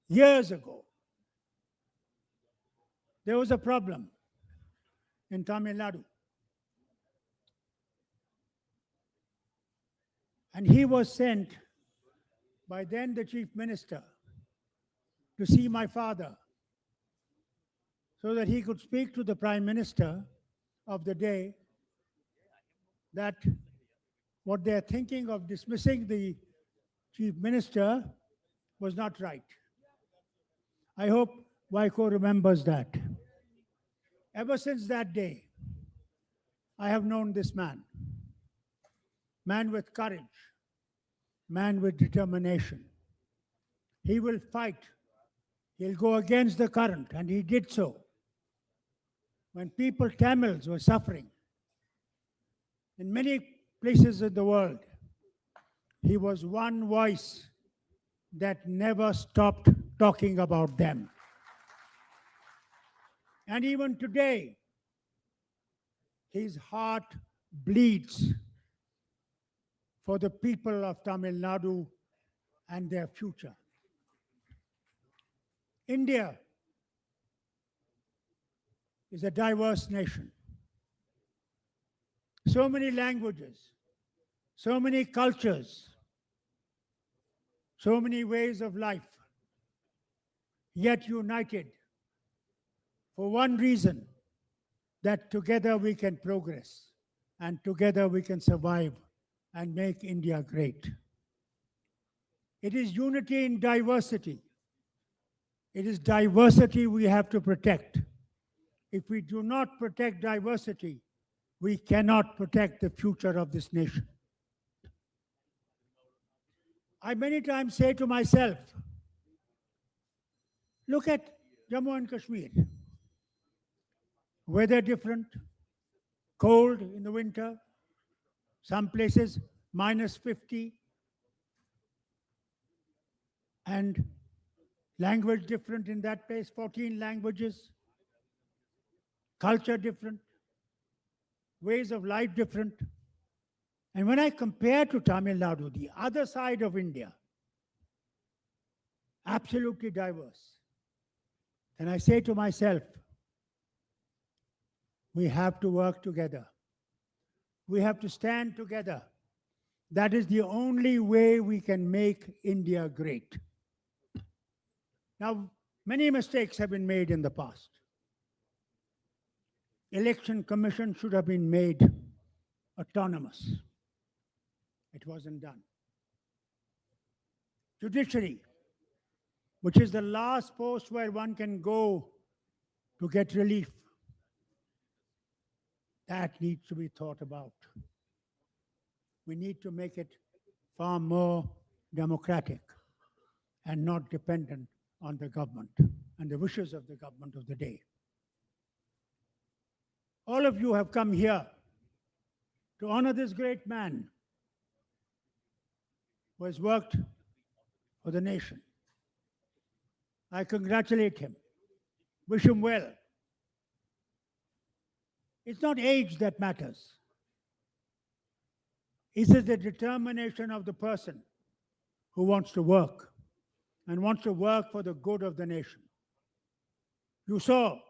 years ago. There was a problem in Tamil Nadu. And he was sent by then the chief minister to see my father so that he could speak to the prime minister of the day that what they're thinking of dismissing the chief minister was not right. I hope Vaiko remembers that. Ever since that day, I have known this man. Man with courage, man with determination. He will fight. He'll go against the current, and he did so. When people, Tamils, were suffering in many places in the world, he was one voice that never stopped talking about them. And even today, his heart bleeds for the people of Tamil Nadu and their future. India is a diverse nation. So many languages, so many cultures, so many ways of life, yet united for one reason, that together we can progress and together we can survive and make India great. It is unity in diversity. It is diversity we have to protect. If we do not protect diversity, we cannot protect the future of this nation. I many times say to myself, look at Jammu and Kashmir. Weather different, cold in the winter, some places -50, and language different in that place, 14 languages, culture different, ways of life different. And when I compare to Tamil Nadu, the other side of India, absolutely diverse, and I say to myself, we have to work together. We have to stand together. That is the only way we can make India great. Now, many mistakes have been made in the past. Election Commission should have been made autonomous. It wasn't done. Judiciary, which is the last post where one can go to get relief, that needs to be thought about. We need to make it far more democratic and not dependent on the government and the wishes of the government of the day. All of you have come here to honor this great man who has worked for the nation. I congratulate him, wish him well. It's not age that matters. It is the determination of the person who wants to work and wants to work for the good of the nation. You saw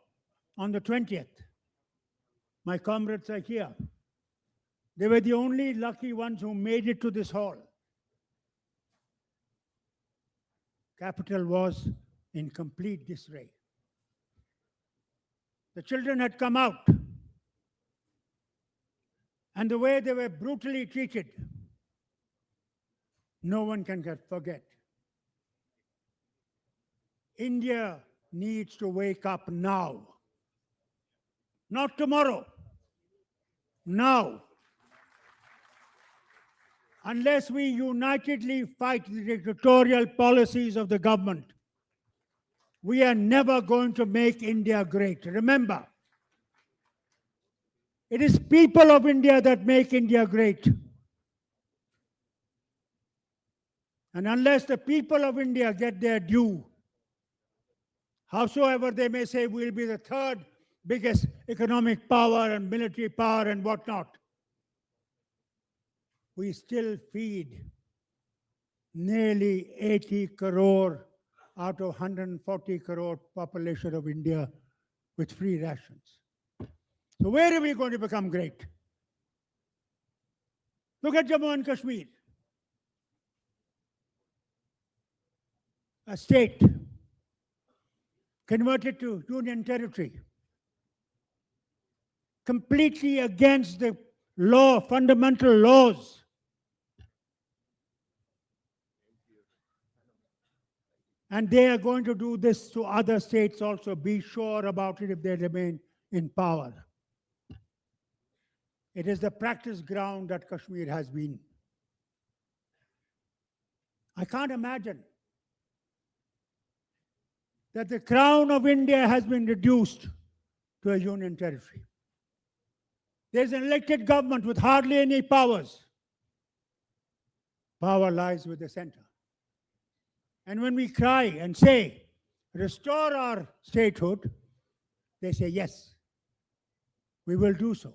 on the 20th, my comrades are here. They were the only lucky ones who made it to this hall. Capital was in complete disarray. The children had come out, and the way they were brutally treated, no one can forget. India needs to wake up now. Not tomorrow. Now. Unless we unitedly fight the dictatorial policies of the government, we are never going to make India great. Remember, it is people of India that make India great. And unless the people of India get their due, howsoever they may say we'll be the third biggest economic power and military power and whatnot, we still feed nearly 80 crore out of 140 crore population of India with free rations. So where are we going to become great? Look at Jammu and Kashmir, a state converted to union territory, completely against the law, fundamental laws. And they are going to do this to other states also. Be sure about it if they remain in power. It is the practice ground that Kashmir has been. I can't imagine that the crown of India has been reduced to a union territory. There's an elected government with hardly any powers. Power lies with the center. And when we cry and say, restore our statehood, they say, yes, we will do so.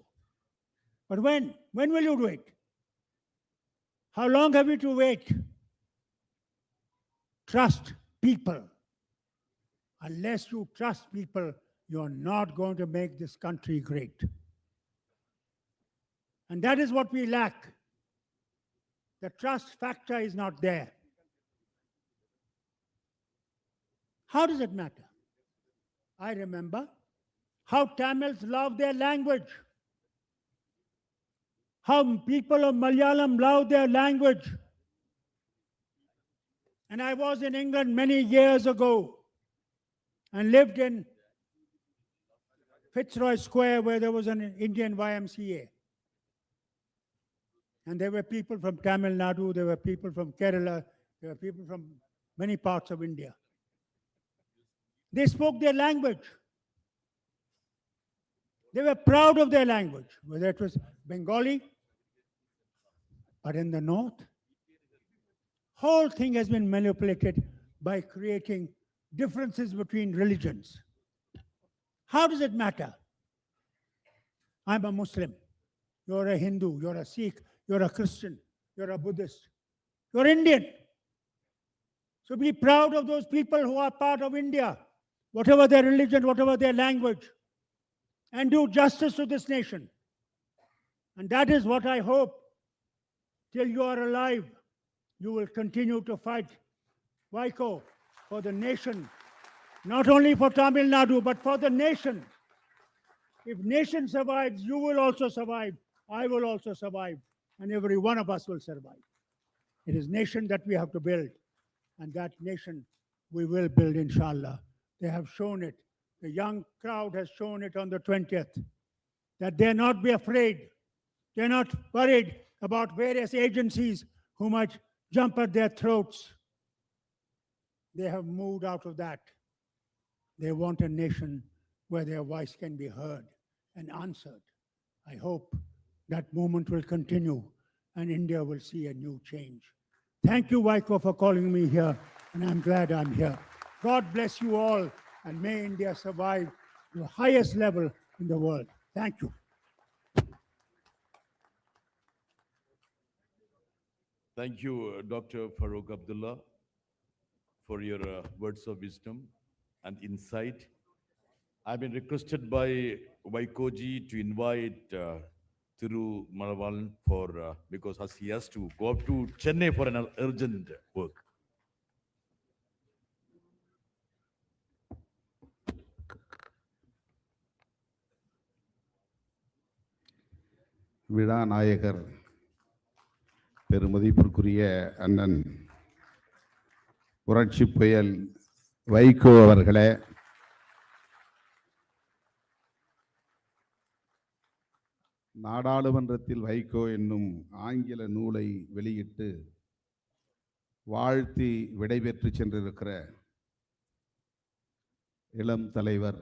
But when? When will you do it? How long have you to wait? Trust people. Unless you trust people, you're not going to make this country great. And that is what we lack. The trust factor is not there. How does it matter? I remember how Tamils love their language, how people of Malayalam love their language. And I was in England many years ago and lived in Fitzroy Square where there was an Indian YMCA. And there were people from Tamil Nadu, there were people from Kerala, there were people from many parts of India. They spoke their language. They were proud of their language, whether it was Bengali, but in the north, whole thing has been manipulated by creating differences between religions. How does it matter? I'm a Muslim. You're a Hindu. You're a Sikh. You're a Christian. You're a Buddhist. You're Indian. So be proud of those people who are part of India, whatever their religion, whatever their language, and do justice to this nation. And that is what I hope. Till you are alive, you will continue to fight, Vaiko, for the nation, not only for Tamil Nadu, but for the nation. If nation survives, you will also survive. I will also survive. And every one of us will survive. It is nation that we have to build. And that nation we will build, inshallah. They have shown it. The young crowd has shown it on the 20th. That they're not be afraid. They're not worried about various agencies who might jump at their throats. They have moved out of that. They want a nation where their voice can be heard and answered. I hope that movement will continue and India will see a new change. Thank you, Vaiko, for calling me here, and I'm glad I'm here. God bless you all, and may India survive to the highest level in the world. Thank you. Thank you, Dr. Farooq Abdullah, for your words of wisdom and insight. I've been requested by Vaiko ji to invite Thiru Malavalan for because as he has to go up to Chennai for an urgent work. விழாநாயகர் பெருமதிப்பிற்குரிய அண்ணன் புரட்சி புயல் வைகோ அவர்களே, நாடாளுமன்றத்தில் வைகோ என்னும் ஆங்கில நூலை வெளியிட்டு வாழ்த்தி விடைபெற்று சென்றிருக்கிற இளம் தலைவர்,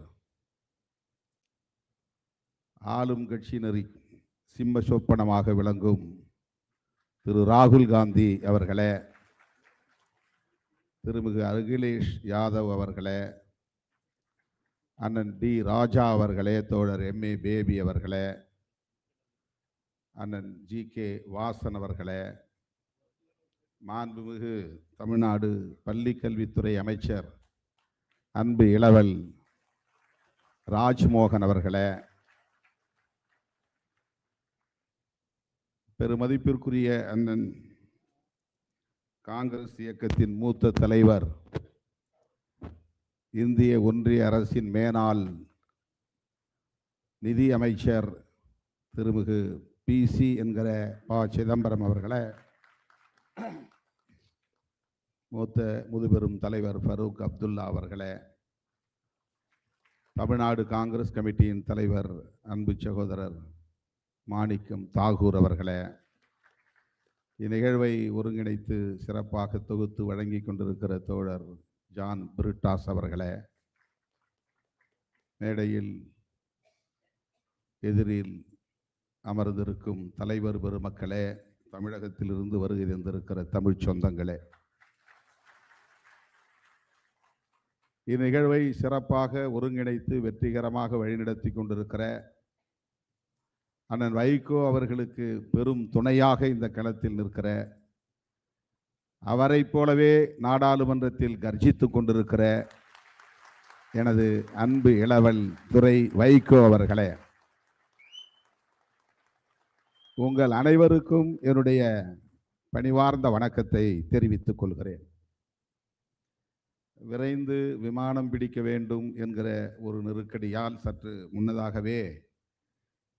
ஆளும் கட்சியினரை சிம்ம சொப்பனமாக விளங்கும் திரு ராகுல் காந்தி அவர்களே, திருமிகு அகிலேஷ் யாதவ் அவர்களே, அண்ணன் டி ராஜா அவர்களே, தோழர் MA பேபி அவர்களே, அண்ணன் GK வாசன் அவர்களே, மாண்புமிகு தமிழ்நாடு பள்ளிக்கல்வித்துறை அமைச்சர் அன்பு இளவல் ராஜ்மோகன் அவர்களே, பெருமதிப்பிற்குரிய அண்ணன் காங்கிரஸ் இயக்கத்தின் மூத்த தலைவர், இந்திய ஒன்றிய அரசின் மேனாள் நிதி அமைச்சர் திருமிகு PC என்கிற ப. சிதம்பரம் அவர்களே, மூத்த முதுபெரும் தலைவர் ஃபரூக் அப்துல்லா அவர்களே, தமிழ்நாடு காங்கிரஸ் கமிட்டியின் தலைவர் அன்பு சகோதரர் மாணிக்கம் தாகூர் அவர்களே, இந்நிகழ்வை ஒருங்கிணைத்து சிறப்பாக தொகுத்து வழங்கி கொண்டிருக்கிற தோழர் ஜான் பிரிட்டாஸ் அவர்களே, மேடையில் எதிரில் அமர்ந்திருக்கும் தலைவர் பெருமக்களே, தமிழகத்திலிருந்து வருகை தந்திருக்கிற தமிழ் சொந்தங்களே, இந்நிகழ்வை சிறப்பாக ஒருங்கிணைத்து வெற்றிகரமாக வழிநடத்தி கொண்டிருக்கிற அண்ணன் வைகோ அவர்களுக்கு பெரும் துணையாக இந்த களத்தில் நிற்கிற, அவரை போலவே நாடாளுமன்றத்தில் கர்ஜித்து கொண்டிருக்கிற எனது அன்பு இளவல் துரை வைகோ அவர்களே, உங்கள் அனைவருக்கும் என்னுடைய பணிவார்ந்த வணக்கத்தை தெரிவித்துக் கொள்கிறேன். விரைந்து விமானம் பிடிக்க வேண்டும் என்கிற ஒரு நெருக்கடியால் சற்று முன்னதாகவே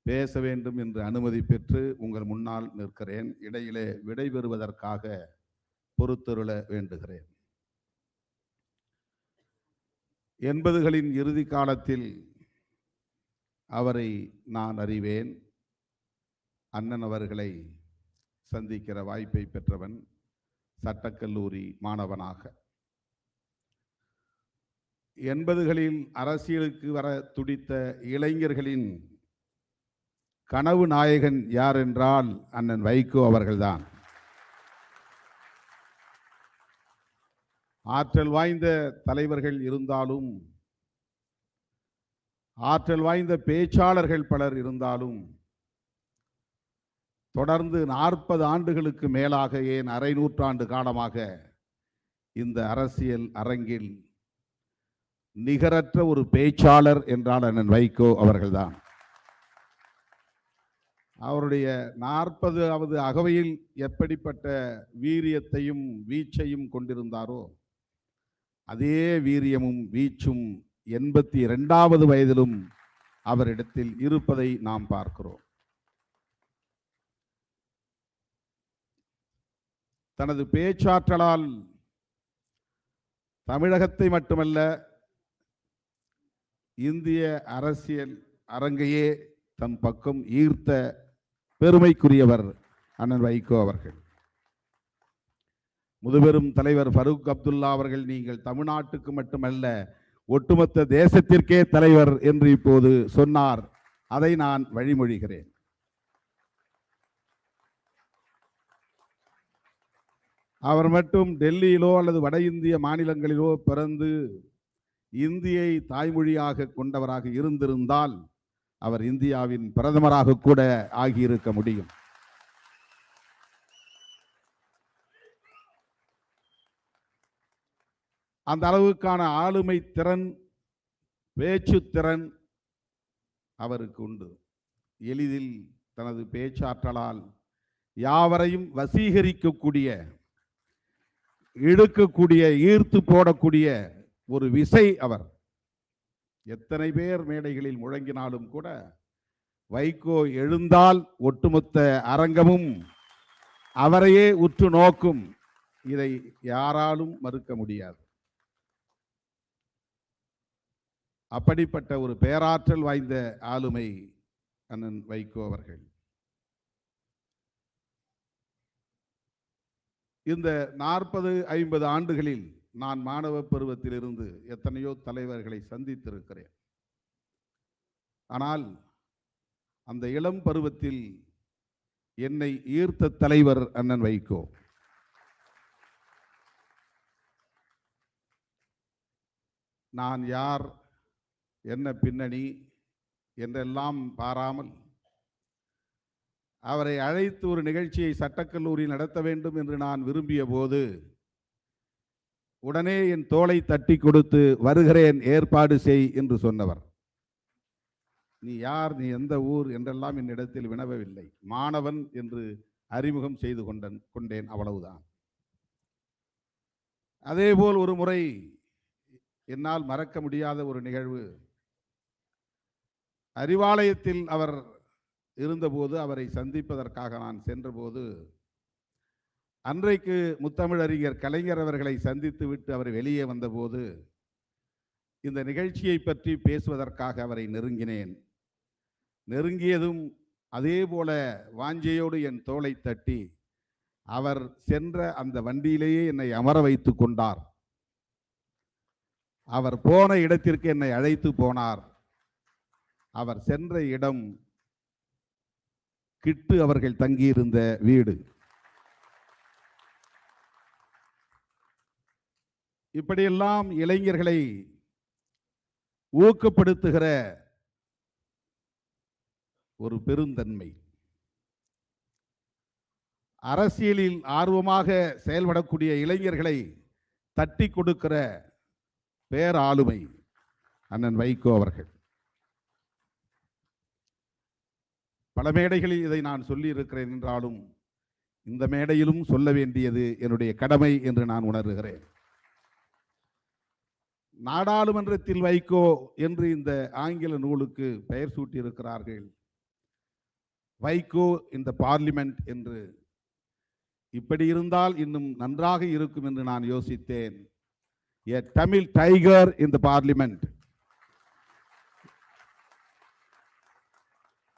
பேச வேண்டும் என்று அனுமதி பெற்று உங்கள் முன்னால் நிற்கிறேன். இடையிலே விடைபெறுவதற்காக பொறுத்தருள வேண்டுகிறேன். 80களின் இறுதி காலத்தில் அவரை நான் அறிவேன். அண்ணன் அவர்களை சந்திக்கிற வாய்ப்பை பெற்றவன் சட்டக்கல்லூரி மாணவனாக. 80களில் அரசியலுக்கு வர துடித்த இளைஞர்களின் கனவு நாயகன் யார் என்றால் அண்ணன் வைகோ அவர்கள்தான். ஆற்றல் வாய்ந்த தலைவர்கள் இருந்தாலும், ஆற்றல் வாய்ந்த பேச்சாளர்கள் பலர் இருந்தாலும், தொடர்ந்து 40 ஆண்டுகளுக்கு மேலாக, ஏன் அரை நூற்றாண்டு காலமாக இந்த அரசியல் அரங்கில் நிகரற்ற ஒரு பேச்சாளர் என்றால் அண்ணன் வைகோ அவர்கள்தான். அவருடைய 40வது அகவையில் எப்படிப்பட்ட வீரியத்தையும் வீச்சையும் கொண்டிருந்தாரோ, அதே வீரியமும் வீச்சும் 82வது வயதிலும் அவரிடத்தில் இருப்பதை நாம் பார்க்கிறோம். தனது பேச்சாற்றலால் தமிழகத்தை மட்டுமல்ல, இந்திய அரசியல் அரங்கையே தன் பக்கம் ஈர்த்த பெருமைக்குரியவர் அண்ணன் வைகோ அவர்கள். முதுபெரும் தலைவர் ஃபரூக் அப்துல்லா அவர்கள், நீங்கள் தமிழ்நாட்டுக்கு மட்டுமல்ல ஒட்டுமொத்த தேசத்திற்கே தலைவர் என்று இப்போது சொன்னார். அதை நான் வழிமொழிகிறேன். அவர் மட்டும் டெல்லியிலோ அல்லது வட இந்திய மாநிலங்களிலோ பிறந்து இந்தியை தாய்மொழியாக கொண்டவராக இருந்திருந்தால் அவர் இந்தியாவின் பிரதமராக கூட ஆகியிருக்க முடியும். அந்த அளவுக்கான ஆளுமை திறன், பேச்சு திறன் அவருக்கு உண்டு. எளிதில் தனது பேச்சாற்றலால் யாவரையும் வசீகரிக்கக்கூடிய, இழுக்கக்கூடிய, ஈர்த்து போடக்கூடிய ஒரு விசை அவர். எத்தனை பேர் மேடைகளில் முழங்கினாலும் கூட வைகோ எழுந்தால் ஒட்டுமொத்த அரங்கமும் அவரையே உற்று நோக்கும். இதை யாராலும் மறுக்க முடியாது. அப்படிப்பட்ட ஒரு பேராற்றல் வாய்ந்த ஆளுமை அண்ணன் வைகோ அவர்கள். இந்த 40-50 ஆண்டுகளில் நான் மாணவ பருவத்திலிருந்து எத்தனையோ தலைவர்களை சந்தித்திருக்கிறேன். ஆனால் அந்த இளம் பருவத்தில் என்னை ஈர்த்த தலைவர் அண்ணன் வைகோ. நான் யார், என்ன பின்னணி என்றெல்லாம் பாராமல் அவரை அழைத்து ஒரு நிகழ்ச்சியை சட்டக்கல்லூரி நடத்த வேண்டும் என்று நான் விரும்பிய போது உடனே என் தோளை தட்டி கொடுத்து வருகிறேன், ஏற்பாடு செய் என்று சொன்னவர். நீ யார், நீ எந்த ஊர் என்றெல்லாம் என்னிடத்தில் வினவவில்லை. மாணவன் என்று அறிமுகம் செய்து கொண்டேன், அவ்வளவுதான். அதேபோல் ஒரு முறை என்னால் மறக்க முடியாத ஒரு நிகழ்வு. அறிவாலயத்தில் அவர் இருந்தபோது அவரை சந்திப்பதற்காக நான் சென்றபோது அன்றைக்கு முத்தமிழறிஞர் கலைஞர் அவர்களை சந்தித்து விட்டு அவர் வெளியே வந்தபோது இந்த நிகழ்ச்சியை பற்றி பேசுவதற்காக அவரை நெருங்கினேன். நெருங்கியதும் அதே போல வாஞ்சையோடு என் தோளை தட்டி அவர் சென்ற அந்த வண்டியிலேயே என்னை அமர வைத்து கொண்டார். அவர் போன இடத்திற்கு என்னை அழைத்து போனார். அவர் சென்ற இடம் கிட்டு அவர்கள் தங்கியிருந்த வீடு. இப்படியெல்லாம் இளைஞர்களை ஊக்கப்படுத்துகிற ஒரு பெருந்தன்மை, அரசியலில் ஆர்வமாக செயல்படக்கூடிய இளைஞர்களை தட்டி கொடுக்கிற பேராளுமை அண்ணன் வைகோ அவர்கள். பல மேடைகளில் இதை நான் சொல்லி இருக்கிறேன் என்றாலும் இந்த மேடையிலும் சொல்ல வேண்டியது என்னுடைய கடமை என்று நான் உணர்கிறேன். நாடாளுமன்றத்தில் வைகோ என்று இந்த ஆங்கில நூலுக்கு பெயர் சூட்டியிருக்கிறார்கள். வைகோ இந்த பார்லிமெண்ட் என்று. இப்படி இருந்தால் இன்னும் நன்றாக இருக்கும் என்று நான் யோசித்தேன். A Tamil tiger in the parliament.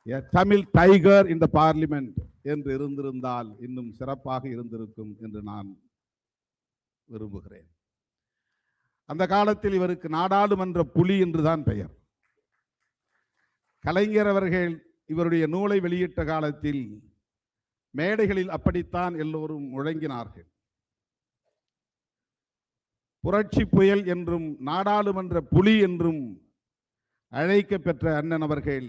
A Tamil tiger in the parliament என்று இருந்திருந்தால் இன்னும் சிறப்பாக இருந்திருக்கும் என்று நான் விரும்புகிறேன். அந்த காலத்தில் இவருக்கு நாடாளுமன்ற புலி என்றுதான் பெயர். கலைஞர் அவர்கள் இவருடைய நூலை வெளியிட்ட காலத்தில் மேடைகளில் அப்படித்தான் எல்லோரும் முழங்கினார்கள். புரட்சி புயல் என்றும் நாடாளுமன்ற புலி என்றும் அழைக்க பெற்ற அண்ணன் அவர்கள்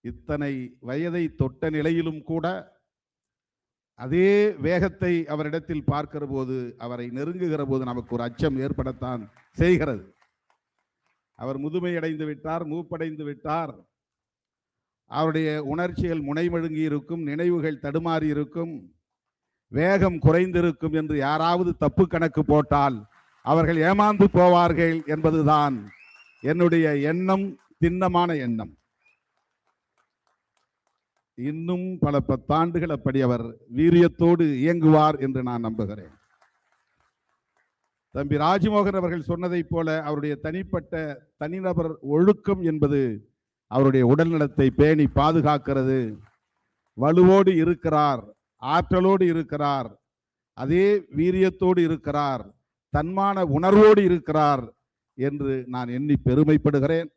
இத்தனை வயதை தொட்ட நிலையிலும் கூட அதே வேகத்தை அவரிடத்தில் பார்க்கிற போது, அவரை நெருங்குகிற போது நமக்கு ஒரு அச்சம் ஏற்படத்தான் செய்கிறது. அவர் முதுமையடைந்து விட்டார், மூப்படைந்து விட்டார். அவருடைய உணர்ச்சிகள் முனைமழுங்கி இருக்கும், நினைவுகள் தடுமாறி இருக்கும், வேகம் குறைந்திருக்கும் என்று யாராவது தப்பு கணக்கு போட்டால் அவர்கள் ஏமாந்து போவார்கள் என்பதுதான் என்னுடைய எண்ணம், திண்ணமான எண்ணம். இன்னும் பல 10 ஆண்டுகள் அப்படி அவர் வீரியத்தோடு இயங்குவார் என்று நான் நம்புகிறேன். தம்பி ராஜ்மோகன் அவர்கள் சொன்னதைப் போல அவருடைய தனிப்பட்ட தனிநபர் ஒழுக்கம் என்பது அவருடைய உடல்நலத்தை பேணி பாதுகாக்கிறது. வலுவோடு இருக்கிறார், ஆற்றலோடு இருக்கிறார், அதே வீரியத்தோடு இருக்கிறார், தன்மான உணர்வோடு இருக்கிறார் என்று நான் எண்ணி பெருமைப்படுகிறேன்.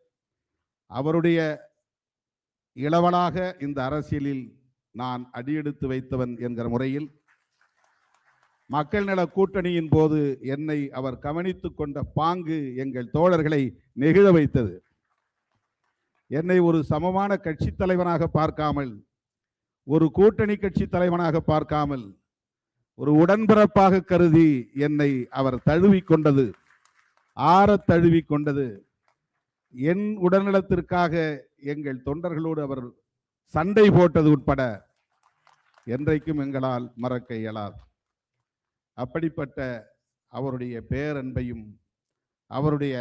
அவருடைய இளவலாக இந்த அரசியலில் நான் அடியெடுத்து வைத்தவன் என்கிற முறையில் மக்கள் நல கூட்டணியின் போது என்னை அவர் கவனித்து கொண்ட பாங்கு எங்கள் தோழர்களை நெகிழ வைத்தது. என்னை ஒரு சமமான கட்சி தலைவனாக பார்க்காமல், ஒரு கூட்டணி கட்சி தலைவனாக பார்க்காமல், ஒரு உடன்பிறப்பாக கருதி என்னை அவர் தழுவி கொண்டது, ஆற தழுவி கொண்டது. என் உடல்நலத்திற்காக எங்கள் தொண்டர்களோடு அவர் சண்டை போட்டது உட்பட என்றைக்கும் எங்களால் மறக்க இயலாது. அப்படிப்பட்ட அவருடைய பேரன்பையும் அவருடைய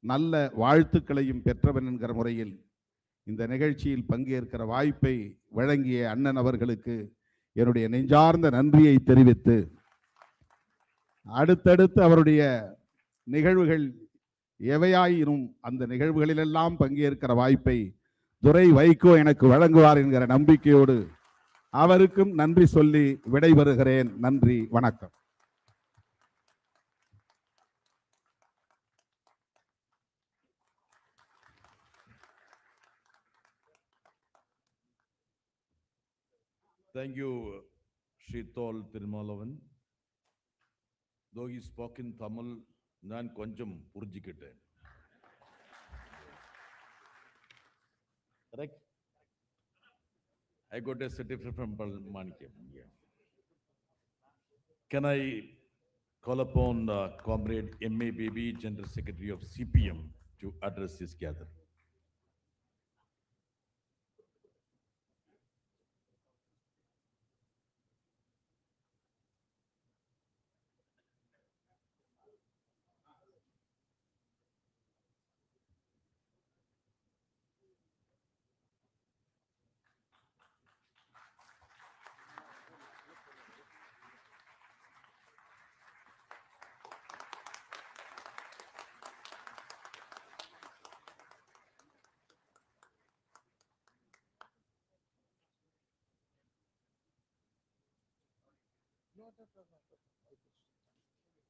நல்ல வாழ்த்துக்களையும் பெற்றவன் என்கிற முறையில் இந்த நிகழ்ச்சியில் பங்கேற்கிற வாய்ப்பை வழங்கிய அண்ணன் அவர்களுக்கு என்னுடைய நெஞ்சார்ந்த நன்றியை தெரிவித்து, அடுத்தடுத்து அவருடைய நிகழ்வுகள் எவையாயினும் அந்த நிகழ்வுகளிலெல்லாம் பங்கேற்கிற வாய்ப்பை துரை வைகோ எனக்கு வழங்குவார் என்கிற நம்பிக்கையோடு அவருக்கும் நன்றி சொல்லி விடைபெறுகிறேன். நன்றி, வணக்கம். Thank you, Shitol Tirumalavan. Though he spoke in Tamil, நான் கொஞ்சம் புரிஞ்சுக்கிட்டேன். Correct? I got a certificate from Parliment. Yeah. Can I call upon Comrade M.A. Baby, General Secretary of CPM, to address this gathering?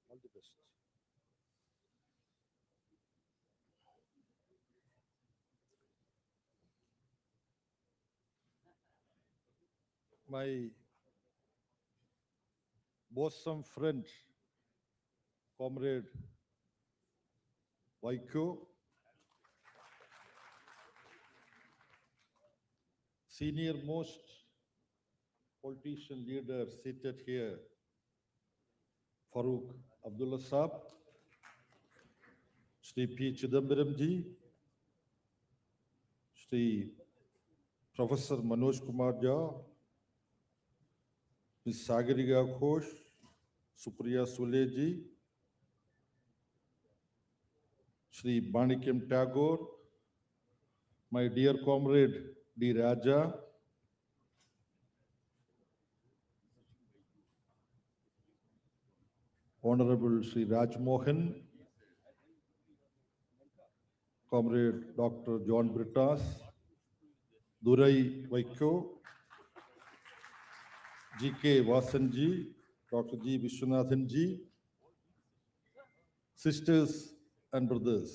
All the best. My bosom friend, Comrade Vaiko, senior most politician leader seated here, Farooq Abdullah Saab, Shri P. Chidambaram ji, Shri Professor Manoj Kumar Jha, Ms. Sagarika Ghosh, Supriya Sule ji, Shri Manikyam Tagore, my dear comrade D. Raja, Honorable Shri Raj Mohan, Comrade Dr. John Brittas, Durai Vaiko, G.K. Vasanji, Dr. G. Vishwanathan ji, sisters and brothers.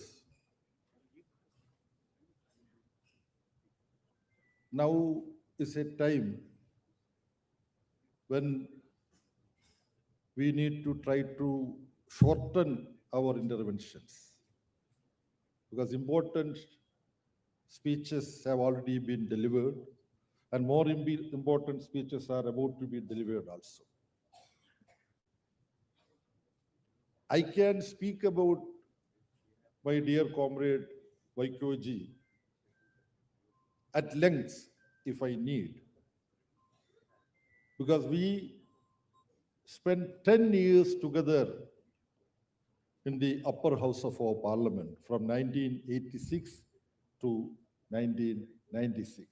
Now is a time when we need to try to shorten our interventions, because important speeches have already been delivered and more important speeches are about to be delivered also. I can speak about my dear comrade Vaiko ji at length if I need, because we spent 10 years together in the upper house of our parliament from 1986 to 1996.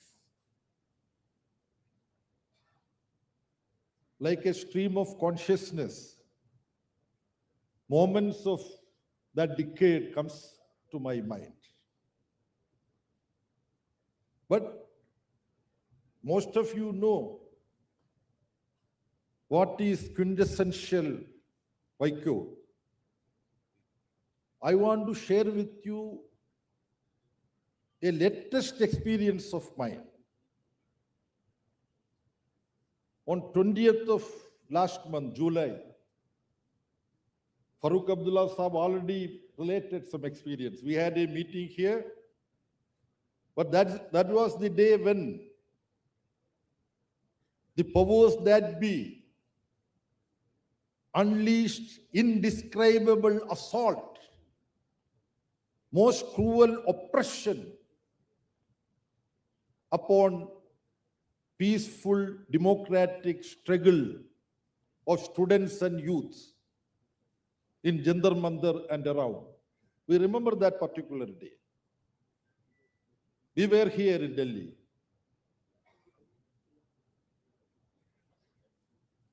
Like a stream of consciousness, moments of that decade comes to my mind. But most of you know what is quintessential Vaiko. I want to share with you a latest experience of mine. On 20th of last month, July, Farooq Abdullah Saab already related some experience. We had a meeting here, but that was the day when the powers that be unleashed indescribable assault, most cruel oppression upon peaceful democratic struggle of students and youths in Jantar Mandir and around. We remember that particular day. We were here in Delhi.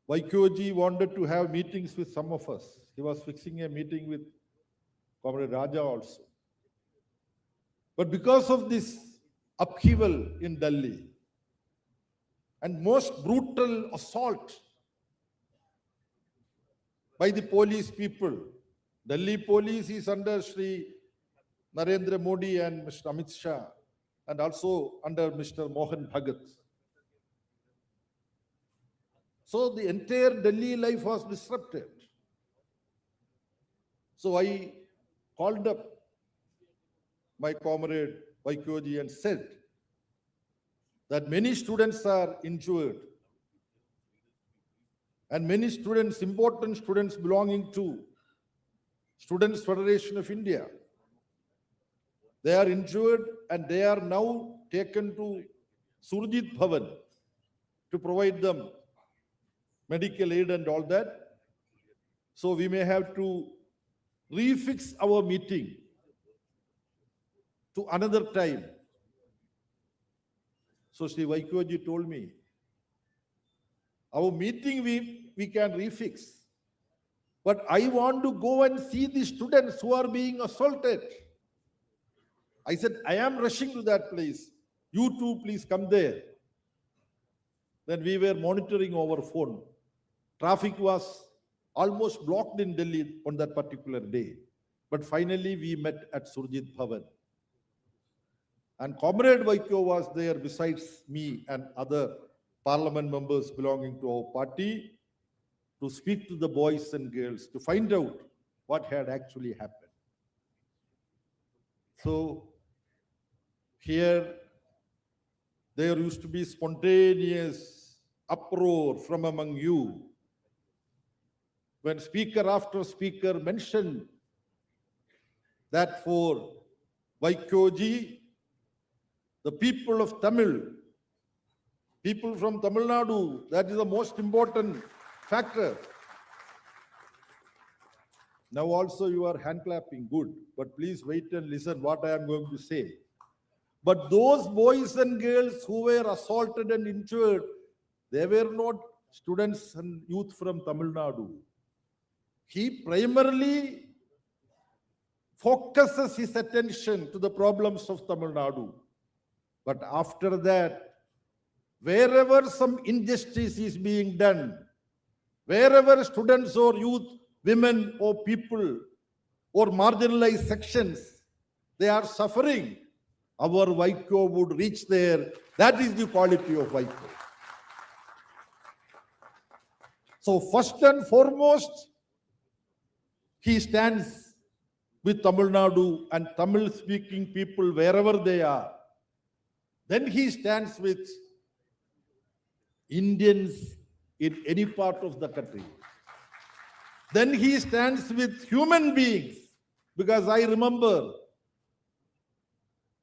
Vaiko ji wanted to have meetings with some of us. He was fixing a meeting with Comrade Raja also. But because of this upheaval in Delhi and most brutal assault by the police people, Delhi police is under Shri Narendra Modi and Mr. Amit Shah, and also under Mr. Mohan Bhagat. So the entire Delhi life was disrupted. So I called up my comrade Vaiko ji and said that many students are injured and many students, important students belonging to Students' Federation of India, they are injured and they are now taken to Surjit Bhavan to provide them medical aid and all that. So we may have to refix our meeting to another time. So Sri Vaiko ji told me, our meeting we can refix. But I want to go and see the students who are being assaulted. I said, I am rushing to that place. You too, please come there. Then we were monitoring our phone. Traffic was almost blocked in Delhi on that particular day. But finally, we met at Surjit Bhavan. And Comrade Vaiko was there besides me and other parliament members belonging to our party to speak to the boys and girls to find out what had actually happened. So here, there used to be spontaneous uproar from among you when speaker after speaker mentioned that for Vaiko ji, the people of Tamil, people from Tamil Nadu, that is the most important factor. Now also you are hand clapping, good, but please wait and listen what I am going to say. But those boys and girls who were assaulted and injured, they were not students and youth from Tamil Nadu. He primarily focuses his attention to the problems of Tamil Nadu. But after that, wherever some injustice is being done, wherever students or youth, women or people or marginalized sections, they are suffering, our Vaiko would reach there. That is the quality of Vaiko. So first and foremost, he stands with Tamil Nadu and Tamil speaking people wherever they are. Then he stands with Indians in any part of the country. Then he stands with human beings, because I remember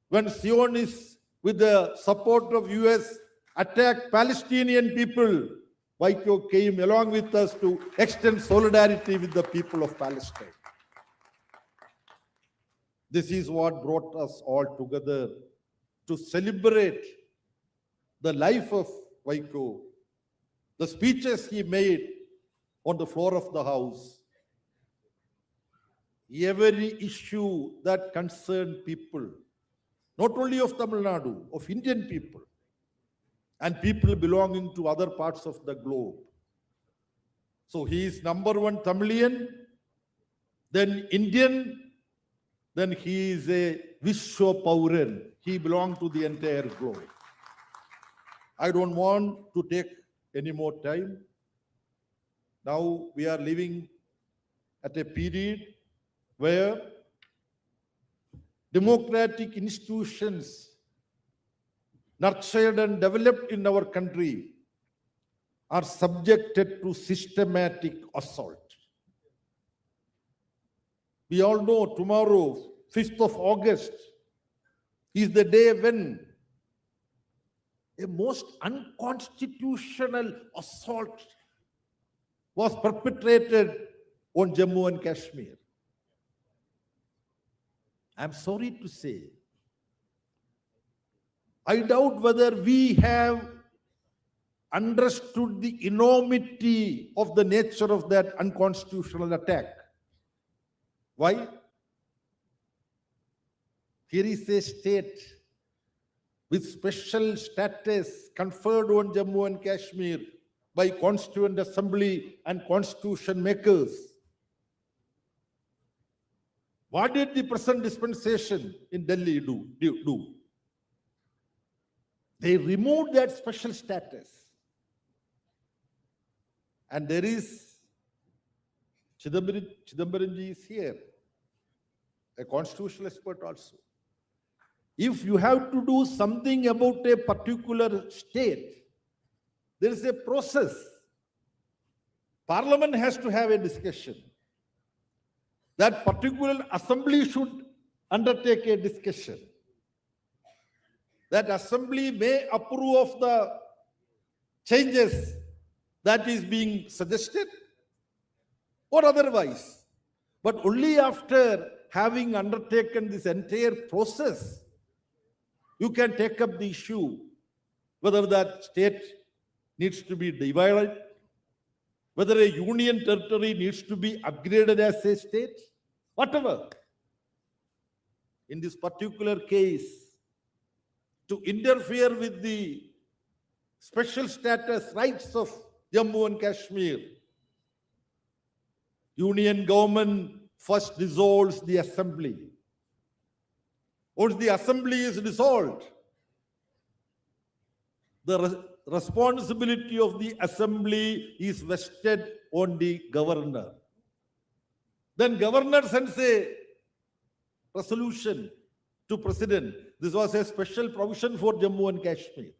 when Zionists, with the support of US, attacked Palestinian people, Vaiko came along with us to extend solidarity with the people of Palestine. This is what brought us all together to celebrate the life of Vaiko, the speeches he made on the floor of the House, every issue that concerned people, not only of Tamil Nadu, of Indian people, and people belonging to other parts of the globe. So he is number one Tamilian, then Indian, then he is a Vishwa Pauran. He belonged to the entire globe. I don't want to take any more time. Now we are living at a period where democratic institutions nurtured and developed in our country are subjected to systematic assault. We all know tomorrow, 5th of August, is the day when a most unconstitutional assault was perpetrated on Jammu and Kashmir. I'm sorry to say, I doubt whether we have understood the enormity of the nature of that unconstitutional attack. Why? Here is a state with special status conferred on Jammu and Kashmir by Constituent Assembly and constitution makers. What did the present dispensation in Delhi do? They removed that special status. And there is Chidambaramji is here, a constitutional expert also. If you have to do something about a particular state, there is a process. Parliament has to have a discussion. That particular assembly should undertake a discussion. That assembly may approve of the changes that is being suggested or otherwise. But only after having undertaken this entire process, you can take up the issue whether that state needs to be divided, whether a union territory needs to be upgraded as a state, whatever. In this particular case, to interfere with the special status rights of Jammu and Kashmir, union government first dissolves the assembly. Once the assembly is dissolved, the responsibility of the assembly is vested on the governor. Then governor sends a resolution to president. This was a special provision for Jammu and Kashmir.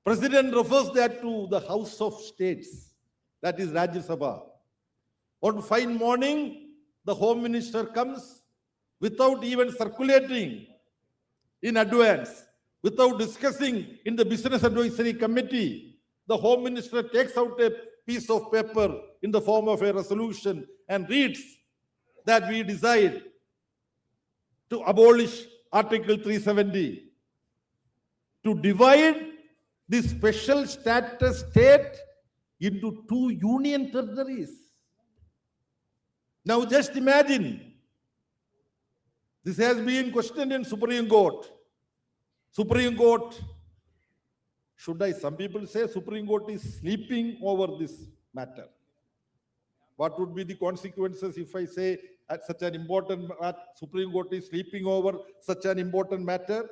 President refers that to the House of States, that is Rajya Sabha. On fine morning, the Home Minister comes without even circulating in advance, without discussing in the Business Advisory Committee. The Home Minister takes out a piece of paper in the form of a resolution and reads that we decide to abolish Article 370, to divide the special status state into two union territories. Now just imagine, this has been questioned in Supreme Court. Supreme Court, some people say Supreme Court is sleeping over this matter. What would be the consequences if I say at such an important matter, Supreme Court is sleeping over such an important matter?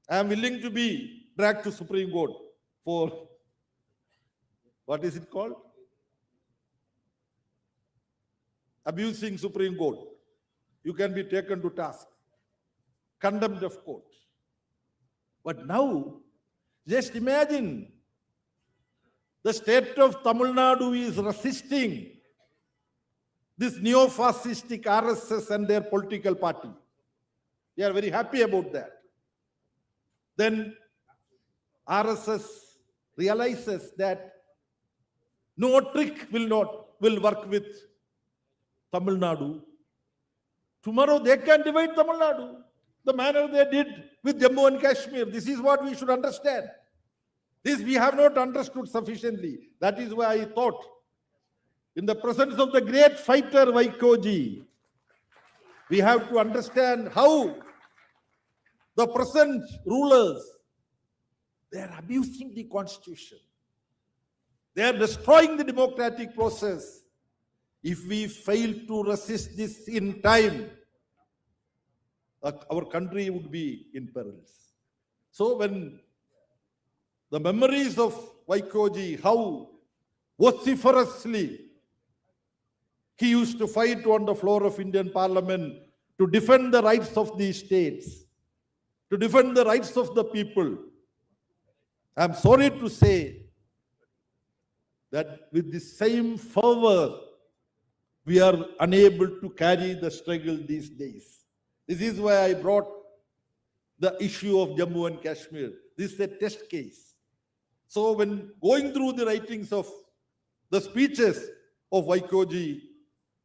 I am willing to be dragged to Supreme Court for, what is it called? Abusing Supreme Court. You can be taken to task. Contempt of court. But now, just imagine, the state of Tamil Nadu is resisting this neo-fascistic RSS and their political party. They are very happy about that. Then RSS realizes that no trick will work with Tamil Nadu. Tomorrow they can divide Tamil Nadu, the manner they did with Jammu and Kashmir. This is what we should understand. This we have not understood sufficiently. That is why I thought, in the presence of the great fighter Vaiko ji, we have to understand how the present rulers, they are abusing the constitution. They are destroying the democratic process. If we fail to resist this in time, our country would be in perils. So when the memories of Vaiko ji, how vociferously he used to fight on the floor of Indian Parliament to defend the rights of these states, to defend the rights of the people. I'm sorry to say that with the same fervor, we are unable to carry the struggle these days. This is why I brought the issue of Jammu and Kashmir. This is a test case. So when going through the writings of the speeches of Vaiko ji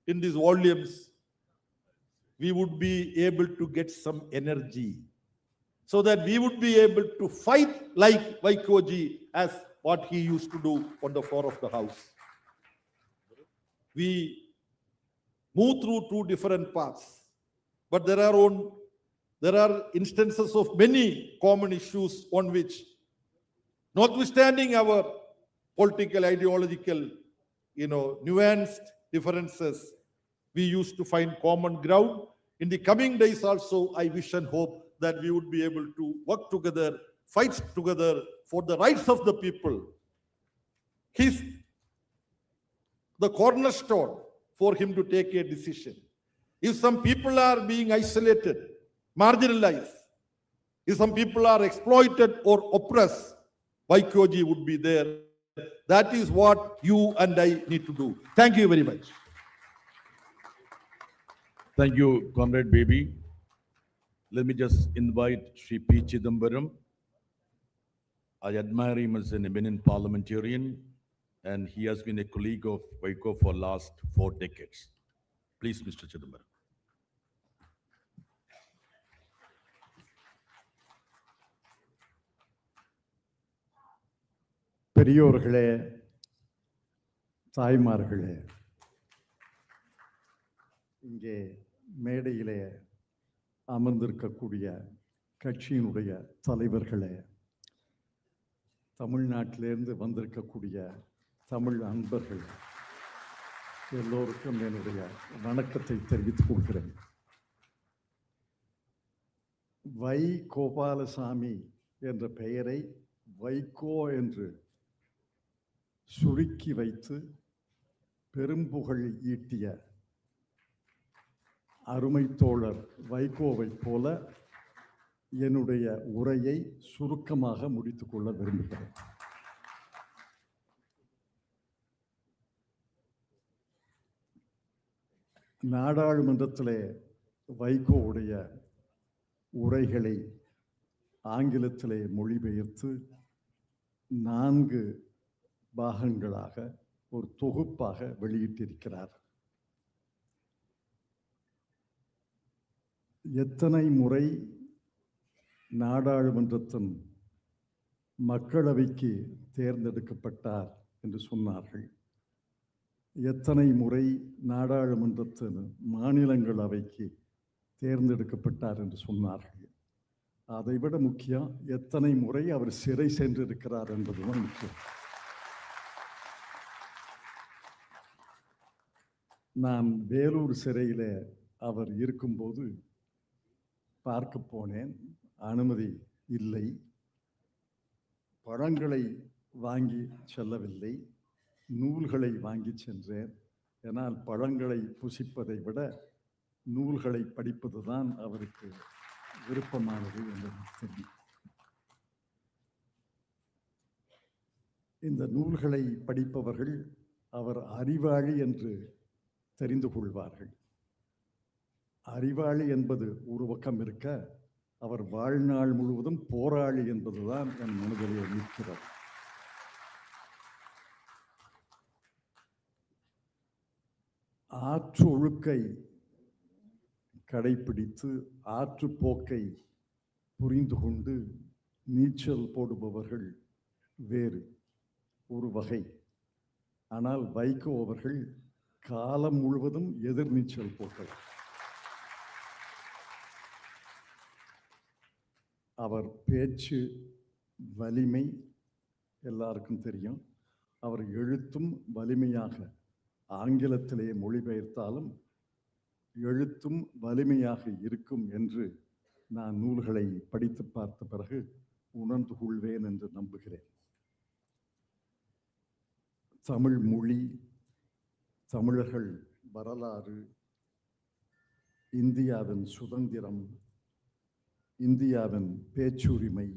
in these volumes, we would be able to get some energy so that we would be able to fight like Vaiko ji as what he used to do on the floor of the house. We move through two different paths. but there are instances of many common issues on which, notwithstanding our political, ideological, nuanced differences, we used to find common ground. In the coming days also, I wish and hope that we would be able to work together, fight together for the rights of the people. He's the cornerstone for him to take a decision. If some people are being isolated, marginalized, if some people are exploited or oppressed, Vaikoji would be there. That is what you and I need to do. Thank you very much. Thank you, Comrade Baby. Let me just invite Sri P. Chidambaram. I admire him as an eminent parliamentarian, and he has been a colleague of Vaiko for last 4 decades. Please, Mr. Chidambaram. பெரியோர்களே, தாய்மார்களே, இங்கே மேடையிலே அமர்ந்திருக்கக்கூடிய கட்சியினுடைய தலைவர்களே, தமிழ்நாட்டிலிருந்து வந்திருக்கக்கூடிய தமிழ் அன்பர்கள் எல்லோருக்கும் என்னுடைய வணக்கத்தை தெரிவித்துக் கொள்கிறேன். வை கோபாலசாமி என்ற பெயரை வைகோ என்று சுருக்கி வைத்து பெரும்புகழ் ஈட்டிய அருமை தோழர் வைகோவை போல என்னுடைய உரையை சுருக்கமாக முடித்துக் கொள்ள விரும்புகிறேன். நாடாளுமன்றத்திலே வைகோவுடைய உரைகளை ஆங்கிலத்திலே மொழிபெயர்த்து 4 பாகங்களாக ஒரு தொகுப்பாக வெளியிட்டிருக்கிறார். எத்தனை முறை நாடாளுமன்றத்தின் மக்களவைக்கு தேர்ந்தெடுக்கப்பட்டார் என்று சொன்னார்கள், எத்தனை முறை நாடாளுமன்றத்தின் மாநிலங்களவைக்கு தேர்ந்தெடுக்கப்பட்டார் என்று சொன்னார்கள். அதைவிட முக்கியம், எத்தனை முறை அவர் சிறை சென்றிருக்கிறார் என்பதுதான் முக்கியம். நான் வேலூர் சிறையில் அவர் இருக்கும்போது பார்க்க போனேன். அனுமதி இல்லை. பழங்களை வாங்கி செல்லவில்லை, நூல்களை வாங்கி சென்றேன். ஏனால் பழங்களை புசிப்பதை விட நூல்களை படிப்பது தான் அவருக்கு விருப்பமானது என்று தெரியும். இந்த நூல்களை படிப்பவர்கள் அவர் அறிவாளி என்று தெரிந்து கொள்வார்கள். அறிவாளி என்பது ஒரு பக்கம் இருக்க, அவர் வாழ்நாள் முழுவதும் போராளி என்பதுதான் என் மனதிலே நிற்கிறது. ஆற்று ஒழுக்கை கடைபிடித்து ஆற்றுப்போக்கை புரிந்து கொண்டு நீச்சல் போடுபவர்கள் வேறு ஒரு வகை. ஆனால் வைகோ அவர்கள் காலம் முழுவதும் எதிர்நீச்சல் போட்டவர். அவர் பேச்சு வலிமை எல்லாருக்கும் தெரியும். அவர் எழுத்தும் வலிமையாக, ஆங்கிலத்திலே மொழிபெயர்த்தாலும் எழுத்தும் வலிமையாக இருக்கும் என்று நான் நூல்களை படித்து பார்த்த பிறகு உணர்ந்து கொள்வேன் என்று நம்புகிறேன். தமிழ் மொழி, தமிழர்கள் வரலாறு, இந்தியாவின் சுதந்திரம், இந்தியாவின் பேச்சுரிமை,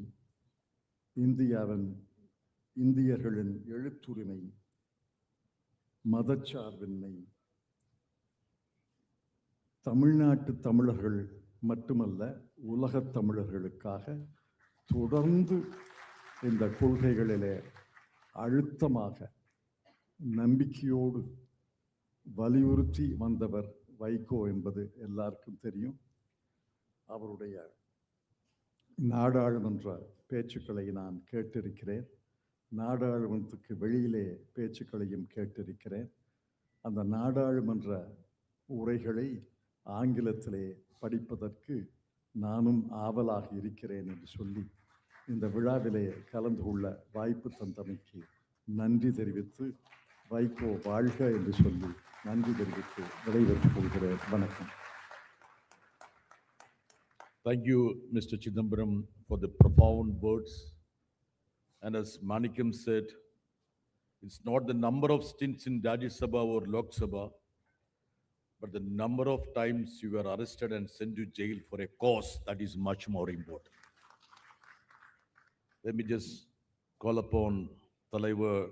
இந்தியர்களின் எழுத்துரிமை, மதச்சார்பின்மை, தமிழ்நாட்டு தமிழர்கள் மட்டுமல்ல உலகத் தமிழர்களுக்காக தொடர்ந்து இந்த கொள்கைகளிலே அழுத்தமாக நம்பிக்கையோடு வலியுறுத்தி வந்தவர் வைகோ என்பது எல்லாருக்கும் தெரியும். அவருடைய நாடாளுமன்ற பேச்சுக்களை நான் கேட்டிருக்கிறேன். நாடாளுமன்றத்துக்கு வெளியிலே பேச்சுக்களையும் கேட்டிருக்கிறேன். அந்த நாடாளுமன்ற உரைகளை ஆங்கிலத்திலே படிப்பதற்கு நானும் ஆவலாக இருக்கிறேன் என்று சொல்லி இந்த விழாவிலே கலந்து கொள்ள வாய்ப்பு தந்தமைக்கு நன்றி தெரிவித்து வைகோ வாழ்க என்று சொல்லி நன்றி தெரிவித்து விடைபெற்றுக் கொள்கிறேன். வணக்கம். Thank you, Mr. Chidambaram, for the profound words. And as Manikam said, it's not the number of stints in Rajya Sabha or Lok Sabha, but the number of times you were arrested and sent to jail for a cause that is much more important. Let me just call upon Talaivar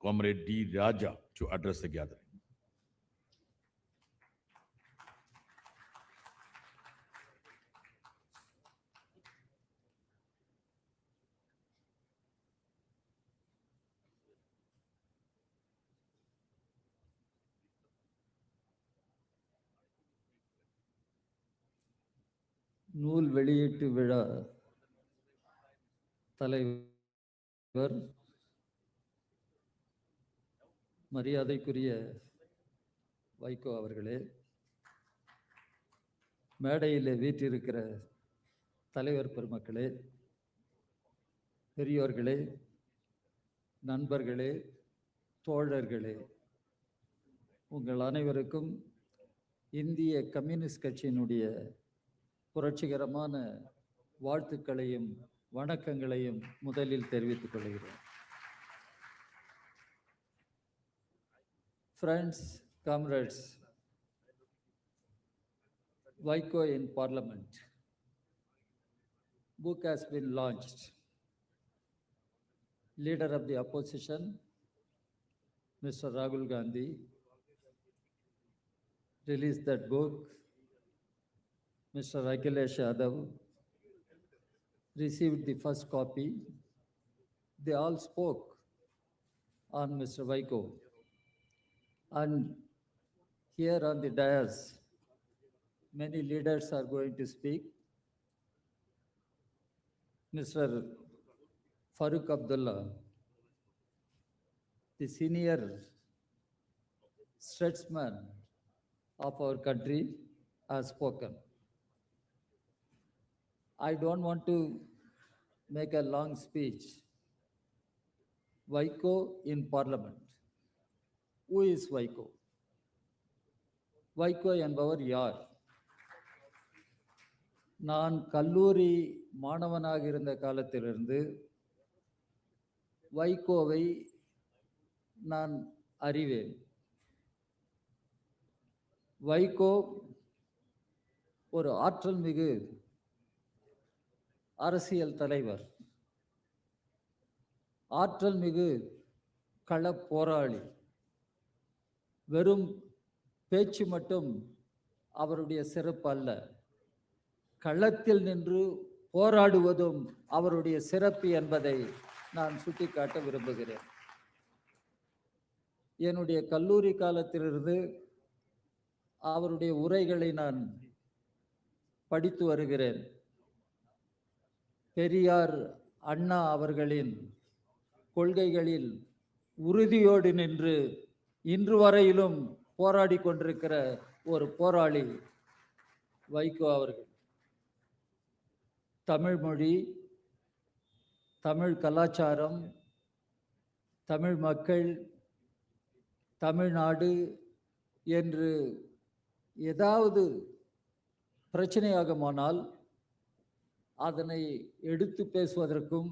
Comrade D. Raja to address the gathering. நூல் வெளியீட்டு விழா தலைவர் மரியாதைக்குரிய வைகோ அவர்களே, மேடையில் வீற்றிருக்கிற தலைவர் பெருமக்களே, பெரியோர்களே, நண்பர்களே, தோழர்களே, உங்கள் அனைவருக்கும் இந்திய கம்யூனிஸ்ட் கட்சியினுடைய புரட்சிகரமான வாழ்த்துக்களையும் வணக்கங்களையும் முதலில் தெரிவித்துக் கொள்கிறேன். Friends, comrades, Vaiko in Parliament. Book has been launched. Leader of the opposition, Mr. Rahul Gandhi, released that book. Mr. Akhilesh Yadav received the first copy. They all spoke on Mr. Vaiko. And here on the dais, many leaders are going to speak. Mr. Farooq Abdullah, the senior statesman of our country, has spoken. I don't want to make a long speech. Vaiko in Parliament. Who is Vaiko? Vaiko என்பவர் யார்? நான் கல்லூரி மாணவனாக இருந்த காலத்திலிருந்து வைகோவை நான் அறிவேன். வைகோ ஒரு ஆற்றல் மிகு அரசியல் தலைவர், ஆற்றல் மிகு களப் போராளி. வெறும் பேச்சு மட்டும் அவருடைய சிறப்பு அல்ல, களத்தில் நின்று போராடுவதும் அவருடைய சிறப்பு என்பதை நான் சுட்டிக்காட்ட விரும்புகிறேன். என்னுடைய கல்லூரி காலத்திலிருந்து அவருடைய உரைகளை நான் படித்து வருகிறேன். பெரியார் அண்ணா அவர்களின் கொள்கைகளில் உறுதியோடு நின்று இன்று வரையிலும் போராடி கொண்டிருக்கிற ஒரு போராளி வைகோ அவர்கள். தமிழ் மொழி, தமிழ் கலாச்சாரம், தமிழ் மக்கள், தமிழ்நாடு என்று ஏதாவது பிரச்சனையாகுமானால் அதனை எடுத்து பேசுவதற்கும்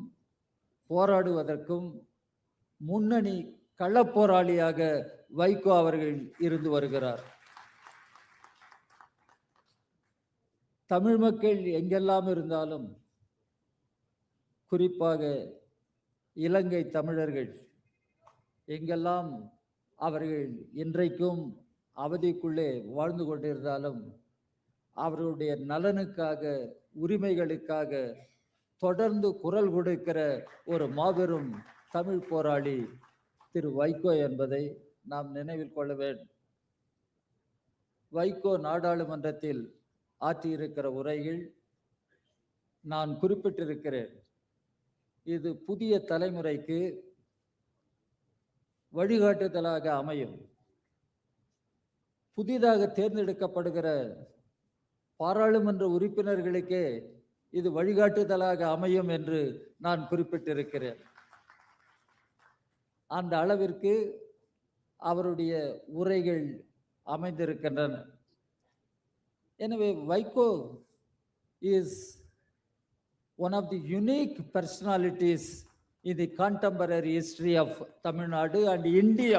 போராடுவதற்கும் முன்னணி களப்போராளியாக வைகோ அவர்கள் இருந்து வருகிறார். தமிழ் மக்கள் எங்கெல்லாம் இருந்தாலும், குறிப்பாக இலங்கை தமிழர்கள் எங்கெல்லாம் அவர்கள் இன்றைக்கும் அவதிக்குள்ளே வாழ்ந்து கொண்டிருந்தாலும், அவர்களுடைய நலனுக்காக, உரிமைகளுக்காக தொடர்ந்து குரல் கொடுக்கிற ஒரு மாபெரும் தமிழ் போராளி திரு வைகோ என்பதை நாம் நினைவில் கொள்ள வேண்டும். வைகோ நாடாளுமன்றத்தில் ஆற்றியிருக்கிற உரைகள் நான் குறிப்பிட்டிருக்கிறேன். இது புதிய தலைமுறைக்கு வழிகாட்டுதலாக அமையும். புதிதாக தேர்ந்தெடுக்கப்படுகிற பாராளுமன்ற உறுப்பினர்களுக்கே இது வழிகாட்டுதலாக அமையும் என்று நான் குறிப்பிட்டிருக்கிறேன். அந்த அளவிற்கு அவருடைய உரைகள் அமைந்திருக்கின்றன. எனவே Vaiko is one of the unique personalities in the contemporary history of Tamil Nadu and India.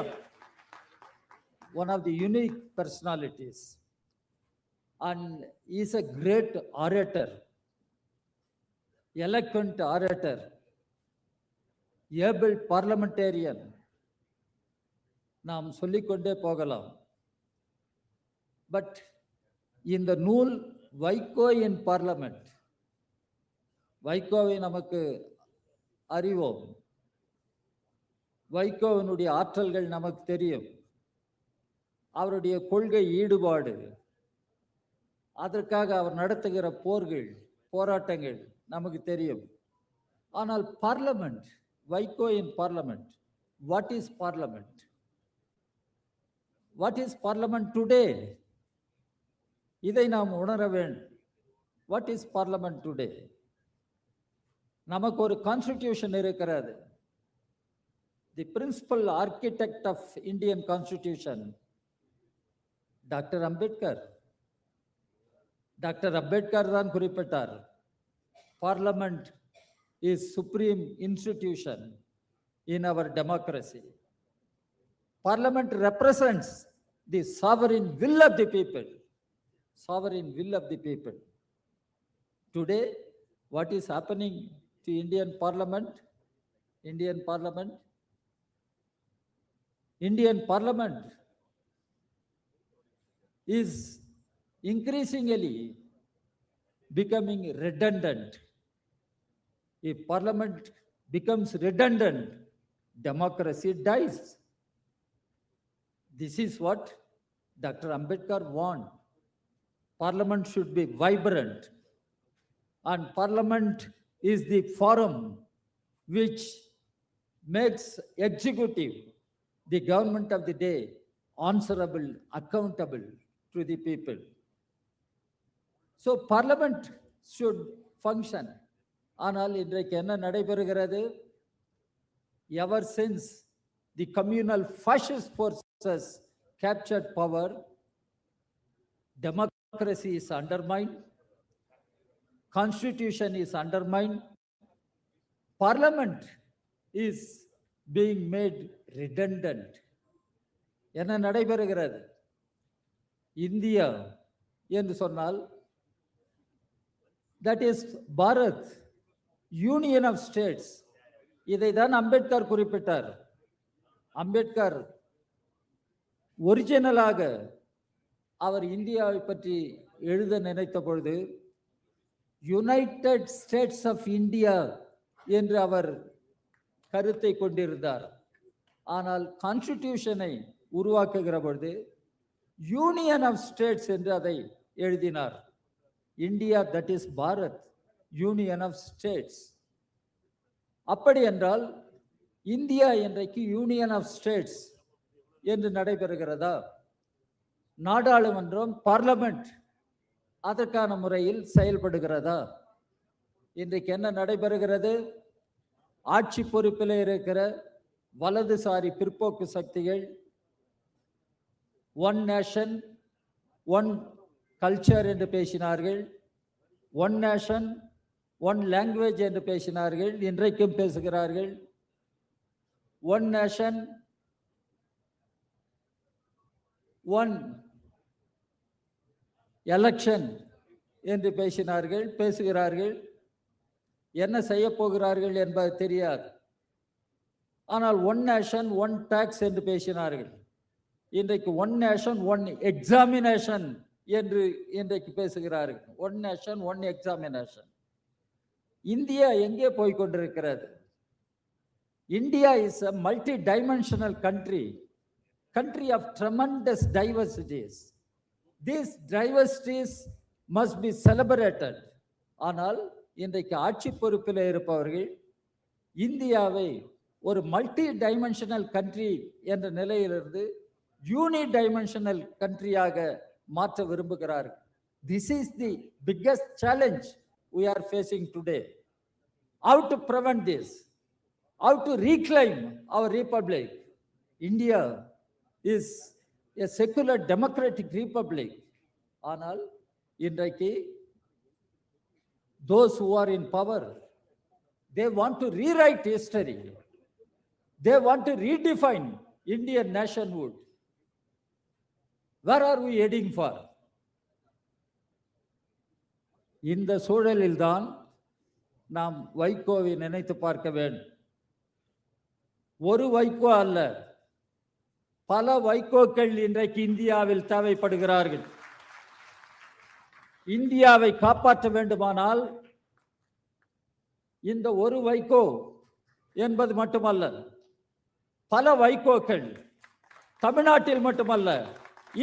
One of the unique personalities. And he is a great orator, eloquent orator, able parliamentarian. நாம் சொல்லிக்கொண்டே போகலாம். பட் இந்த நூல் Vaiko in parliament, வைகோவை நமக்கு அறிவோம், வைகோவினுடைய ஆற்றல்கள் நமக்கு தெரியும், அவருடைய கொள்கை ஈடுபாடு, அதற்காக அவர் நடத்துகிற போர்கள், போராட்டங்கள் நமக்கு தெரியும். ஆனால் parliament, Vaiko in parliament, what is parliament? What is parliament today? இதை நாம் உணர வேண்டும். What is parliament today? நமக்கு ஒரு கான்ஸ்டிடியூஷன் இருக்கிறது. The principal architect of Indian constitution doctor Ambedkar. Doctor Ambedkar தான் குறிப்பிட்டார், parliament is supreme institution in our democracy. Parliament represents the sovereign will of the people. Sovereign will of the people. Today, what is happening to Indian Parliament? Indian Parliament? Indian Parliament is increasingly becoming redundant. If Parliament becomes redundant, democracy dies. This is what Dr. Ambedkar wants. Parliament should be vibrant, and Parliament is the forum which makes executive, the government of the day, answerable, accountable to the people. So Parliament should function. ஆனால் இன்றைக்கு என்ன நடைபெறுகிறது? Ever since the communal fascist forces captured power, democracy is undermined, constitution is undermined, parliament is being made redundant. என்ன நடைபெறுகிறது? India என்று சொன்னால் that is Bharat, union of states. இதை தான் அம்பேத்கர் குறிப்பிட்டார். அம்பேத்கர் ஒரிஜினலாக அவர் இந்தியாவை பற்றி எழுத நினைத்த பொழுது யுனைடெட் ஸ்டேட்ஸ் ஆஃப் இந்தியா என்று அவர் கருத்தை கொண்டிருந்தார். ஆனால் கான்ஸ்டிடியூஷனை உருவாக்குகிற பொழுது யூனியன் ஆஃப் ஸ்டேட்ஸ் என்று அதை எழுதினார். India that is Bharat, union of states. அப்படி என்றால் இந்தியா இன்றைக்கு யூனியன் ஆஃப் ஸ்டேட்ஸ் என்று நடைபெறுகிறதா? நாடாளுமன்றம், பார்லமெண்ட் அதற்கான முறையில் செயல்படுகிறதா? இன்றைக்கு என்ன நடைபெறுகிறது? ஆட்சி பொறுப்பில் இருக்கிற வலதுசாரி பிற்போக்கு சக்திகள் ஒன் நேஷன் ஒன் கல்ச்சர் என்று பேசினார்கள், ஒன் நேஷன் ஒன் லாங்குவேஜ் என்று பேசினார்கள், இன்றைக்கும் பேசுகிறார்கள். ஒன் நேஷன் ஒன் எலெக்ஷன் என்று பேசினார்கள், பேசுகிறார்கள். என்ன செய்ய போகிறார்கள் என்பது தெரியாது. ஆனால் ஒன் நேஷன் ஒன் டாக்ஸ் என்று பேசினார்கள். இன்றைக்கு ஒன் நேஷன் ஒன் எக்ஸாமினேஷன் என்று இன்றைக்கு பேசுகிறார்கள். One nation one examination. India எங்கே போய் கொண்டிருக்கிறது? India is a multi-dimensional country of tremendous diversities. These diversities must be celebrated. ஆனால் இன்றைக்கு ஆட்சி பொறுப்பில் இருப்பவர்கள் இந்தியாவை ஒரு மல்டி டைமென்ஷனல் கண்ட்ரி என்ற நிலையிலிருந்து யூனிடைமென்ஷனல் கண்ட்ரியாக மாற்ற விரும்புகிறார்கள். This is the biggest challenge we are facing today. How to prevent this? How to reclaim our republic? India is a secular democratic republic. ஆனால் இன்றைக்கு those who are in power, they want to rewrite history. They want to redefine Indian nationhood. Where are we heading for? இந்த சூழலில்தான் நாம் வைகோவை நினைத்து பார்க்க வேண்டும். ஒரு வைகோ அல்ல, பல வைகோக்கள் இன்றைக்கு இந்தியாவில் தேவைப்படுகிறார்கள். இந்தியாவை காப்பாற்ற வேண்டுமானால் இந்த ஒரு வைகோ என்பது மட்டுமல்ல, பல வைகோக்கள் தமிழ்நாட்டில் மட்டுமல்ல,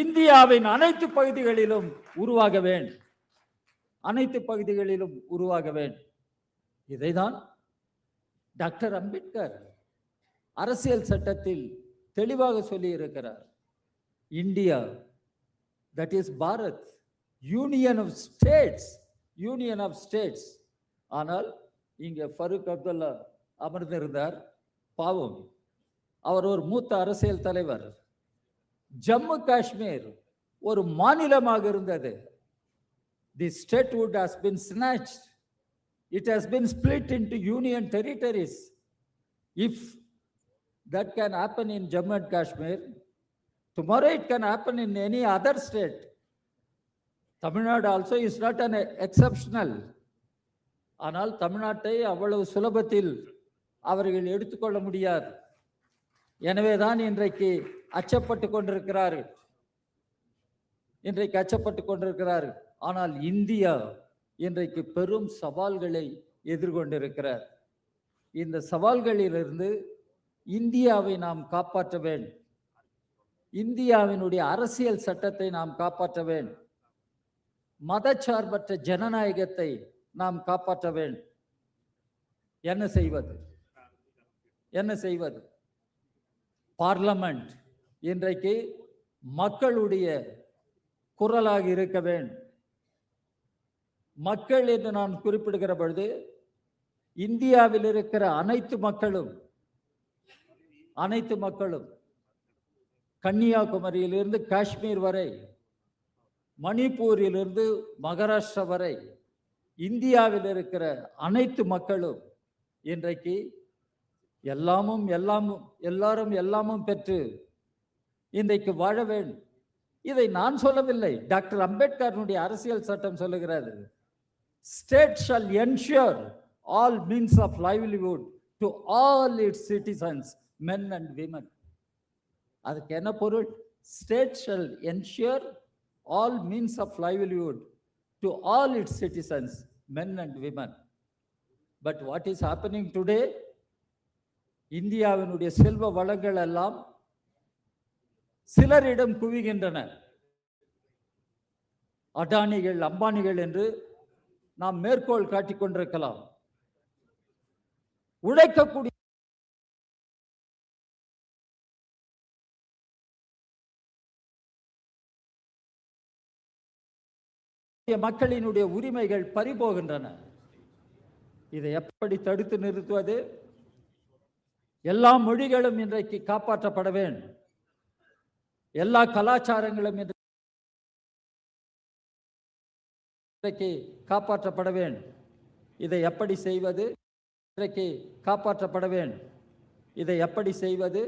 இந்தியாவின் அனைத்து பகுதிகளிலும் உருவாக வேண்டும். அனைத்து பகுதிகளிலும் உருவாக வேண்டும். இதைதான் டாக்டர் அம்பேத்கர் அரசியல் சட்டத்தில் தெளிவாக சொல்லி இருக்கிறார். India, that is Bharat, union of states, union of states. ஆனால் இங்கே ஃபருக் அப்துல்லா அமர்ந்திருந்தார். பாவம், அவர் ஒரு மூத்த அரசியல் தலைவர். ஜம்மு காஷ்மீர் ஒரு மாநிலமாக இருந்தது. The statehood has been snatched. It has been split into union territories. If that can happen in Jammu and Kashmir, tomorrow it can happen in any other state. Tamil Nadu also is not an exceptional. ஆனால் தமிழ்நாட்டை அவ்வளவு சுலபத்தில் அவர்கள் எடுத்துக்கொள்ள முடியாது. எனவேதான் இன்றைக்கு அச்சப்பட்டு கொண்டிருக்கிறார்கள். இன்றைக்கு அச்சப்பட்டு கொண்டிருக்கிறார்கள். ஆனால் இந்தியா இன்றைக்கு பெரும் சவால்களை எதிர்கொண்டிருக்கிறார். இந்த சவால்களிலிருந்து இந்தியாவை நாம் காப்பாற்ற வேண்டும். இந்தியாவினுடைய அரசியல் சட்டத்தை நாம் காப்பாற்ற வேண்டும். மதச்சார்பற்ற ஜனநாயகத்தை நாம் காப்பாற்ற வேண்டும். என்ன செய்வது? என்ன செய்வது? பார்லமெண்ட் இன்றைக்கு மக்களுடைய குரலாக இருக்க வேண்டும். மக்கள் என்று நான் குறிப்பிடுகிற பொழுது இந்தியாவில் இருக்கிற அனைத்து மக்களும் கன்னியாகுமரியிலிருந்து காஷ்மீர் வரை, மணிப்பூரிலிருந்து மகாராஷ்டிரா வரை, இந்தியாவில் இருக்கிற அனைத்து மக்களும் இன்றைக்கு எல்லாரும் பெற்று இன்றைக்கு வாழ வேண்டும். இதை நான் சொல்லவில்லை, டாக்டர் அம்பேத்கருடைய அரசியல் சட்டம் சொல்லுகிறது. State shall ensure all means of livelihood to all its citizens, men and women. அதுக்கு என்ன பொருள்? State shall ensure all means of livelihood to all its citizens, men and women. But what is happening today? இந்தியாவினுடைய செல்வ வளங்கள் எல்லாம் சிலரிடம் குவிகின்றன. அடானிகள், அம்பானிகள் என்று நாம் மேற்கோள் காட்டிக் கொண்டிருக்கலாம். உழைக்கக்கூடிய மக்களினுடைய உரிமைகள் பறிபோகின்றன. இதை எப்படி தடுத்து நிறுத்துவது? எல்லா மொழிகளும் இன்றைக்கு காப்பாற்றப்பட வேண்டும். எல்லா கலாச்சாரங்களும் இன்றைக்கு காப்பாற்றப்பட வேண்டும். இதை எப்படி செய்வது? இன்றைக்கு காப்பாற்றப்பட வேண்டும். இதை எப்படி செய்வது?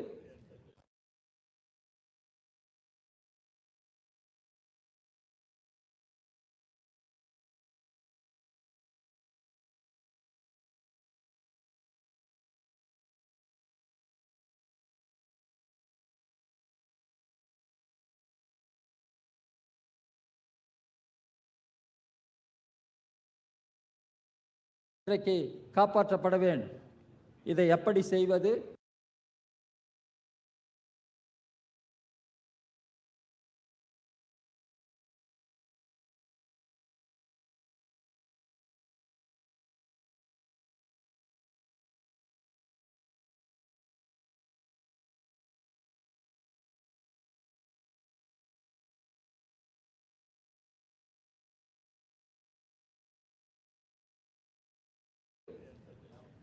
இன்றைக்கு காப்பாற்றப்பட வேண்டும். இதை எப்படி செய்வது?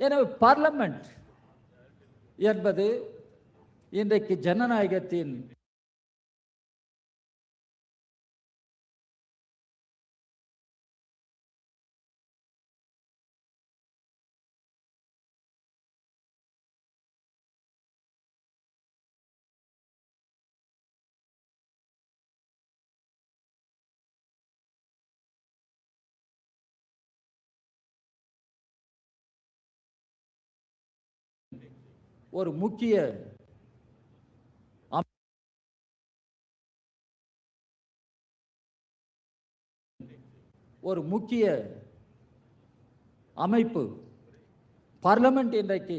எனவே பார்லமெண்ட் என்பது இன்றைக்கு ஜனநாயகத்தின் ஒரு முக்கிய அமைப்பு. பார்லமெண்ட் இன்றைக்கு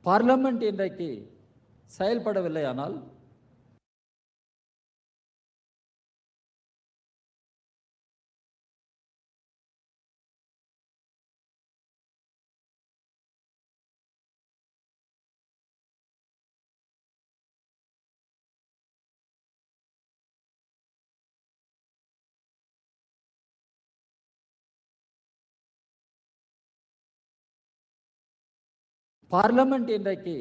பார்லமெண்ட் இன்றைக்கு செயல்படவில்லையானால் பார்லமெண்ட் இன்றைக்கு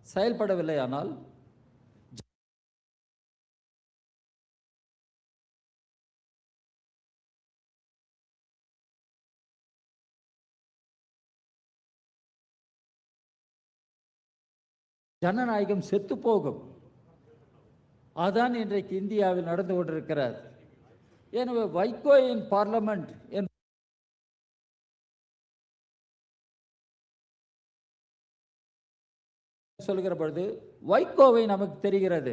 செயல்படவில்லையானால் ஜனநாயகம் செத்து போகும். அதான் இன்றைக்கு இந்தியாவில் நடந்து கொண்டிருக்கிறது. எனவே வைகோ இன் பார்லமெண்ட் சொல்கிற பொழுது வைகோவை நமக்கு தெரிகிறது.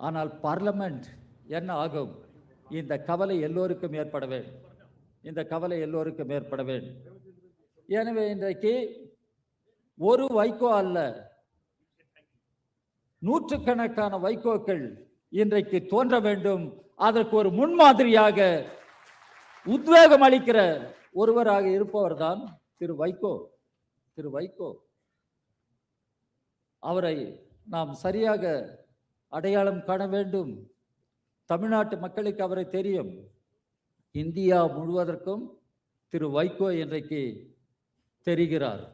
ஆனால் பார்லமெண்ட் என்ன ஆகும்? இந்த கவலை எல்லோருக்கும் ஏற்பட வேண்டும். இந்த கவலை எல்லோருக்கும் ஏற்பட வேண்டும். எனவே இன்றைக்கு ஒரு வைகோ அல்ல, நூற்றுக்கணக்கான வைகோக்கள் இன்றைக்கு தோன்ற வேண்டும். அதற்கு ஒரு முன்மாதிரியாக உத்வேகம் அளிக்கிற ஒருவராக இருப்பவர் தான் திரு வைகோ. திரு வைகோ அவரை நாம் சரியாக அடையாளம் காண வேண்டும். தமிழ்நாட்டு மக்களுக்கு அவரை தெரியும். இந்தியா முழுவதற்கும் திரு வைகோ இன்றைக்கு தெரிகிறார்.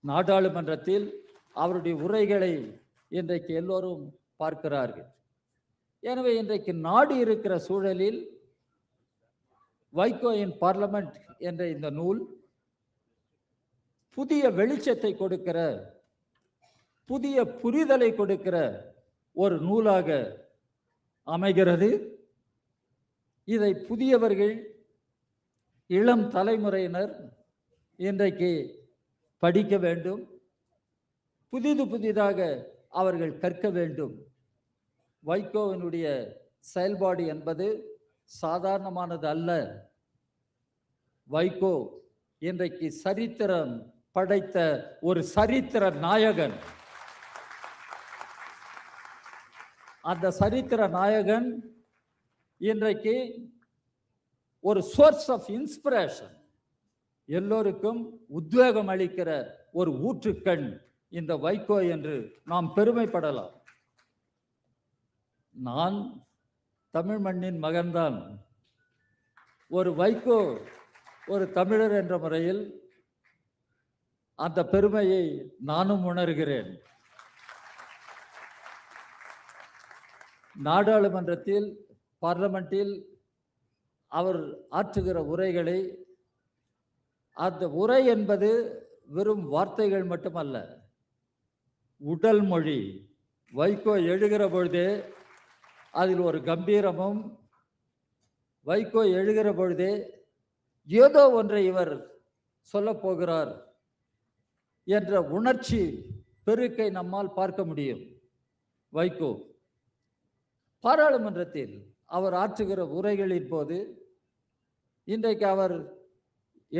நாடாளுமன்றத்தில் அவருடைய உரைகளை இன்றைக்கு எல்லோரும் பார்க்கிறார்கள். எனவே இன்றைக்கு நாடு இருக்கிற சூழலில் வைகோ இன் பார்லமெண்ட் என்ற இந்த நூல் புதிய வெளிச்சத்தை கொடுக்கிற, புதிய புரிதலை கொடுக்கிற ஒரு நூலாக அமைகிறது. இதை புதியவர்கள், இளம் தலைமுறையினர் இன்றைக்கு படிக்க வேண்டும். புதிதாக அவர்கள் கற்க வேண்டும். வைகோவினுடைய செயல்பாடு என்பது சாதாரணமானது அல்ல. வைகோ இன்றைக்கு சரித்திரம் படைத்த ஒரு சரித்திர நாயகன். அந்த சரித்திர நாயகன் இன்றைக்கு ஒரு சோர்ஸ் ஆஃப் இன்ஸ்பிரேஷன், எல்லோருக்கும் உத்வேகம் அளிக்கிற ஒரு ஊற்றுக்கண் இந்த வைகோ என்று நாம் பெருமைப்படலாம். நான் தமிழ் மண்ணின் மகன்தான். ஒரு வைகோ ஒரு தமிழர் என்ற முறையில் அந்த பெருமையை நானும் உணர்கிறேன். நாடாளுமன்றத்தில், பார்லமெண்டில் அவர் ஆற்றுகிற உரைகளை, அந்த உரை என்பது வெறும் வார்த்தைகள் மட்டுமல்ல, உடல் மொழி. வைகோ எழுகிற பொழுதே அதில் ஒரு கம்பீரமும், வைகோ எழுகிற பொழுதே ஏதோ ஒன்றை இவர் சொல்ல போகிறார் என்ற உணர்ச்சி பெருக்கை நம்மால் பார்க்க முடியும். வைகோ பாராளுமன்றத்தில் அவர் ஆற்றுகிற உரைகளின் போது, இன்றைக்கு அவர்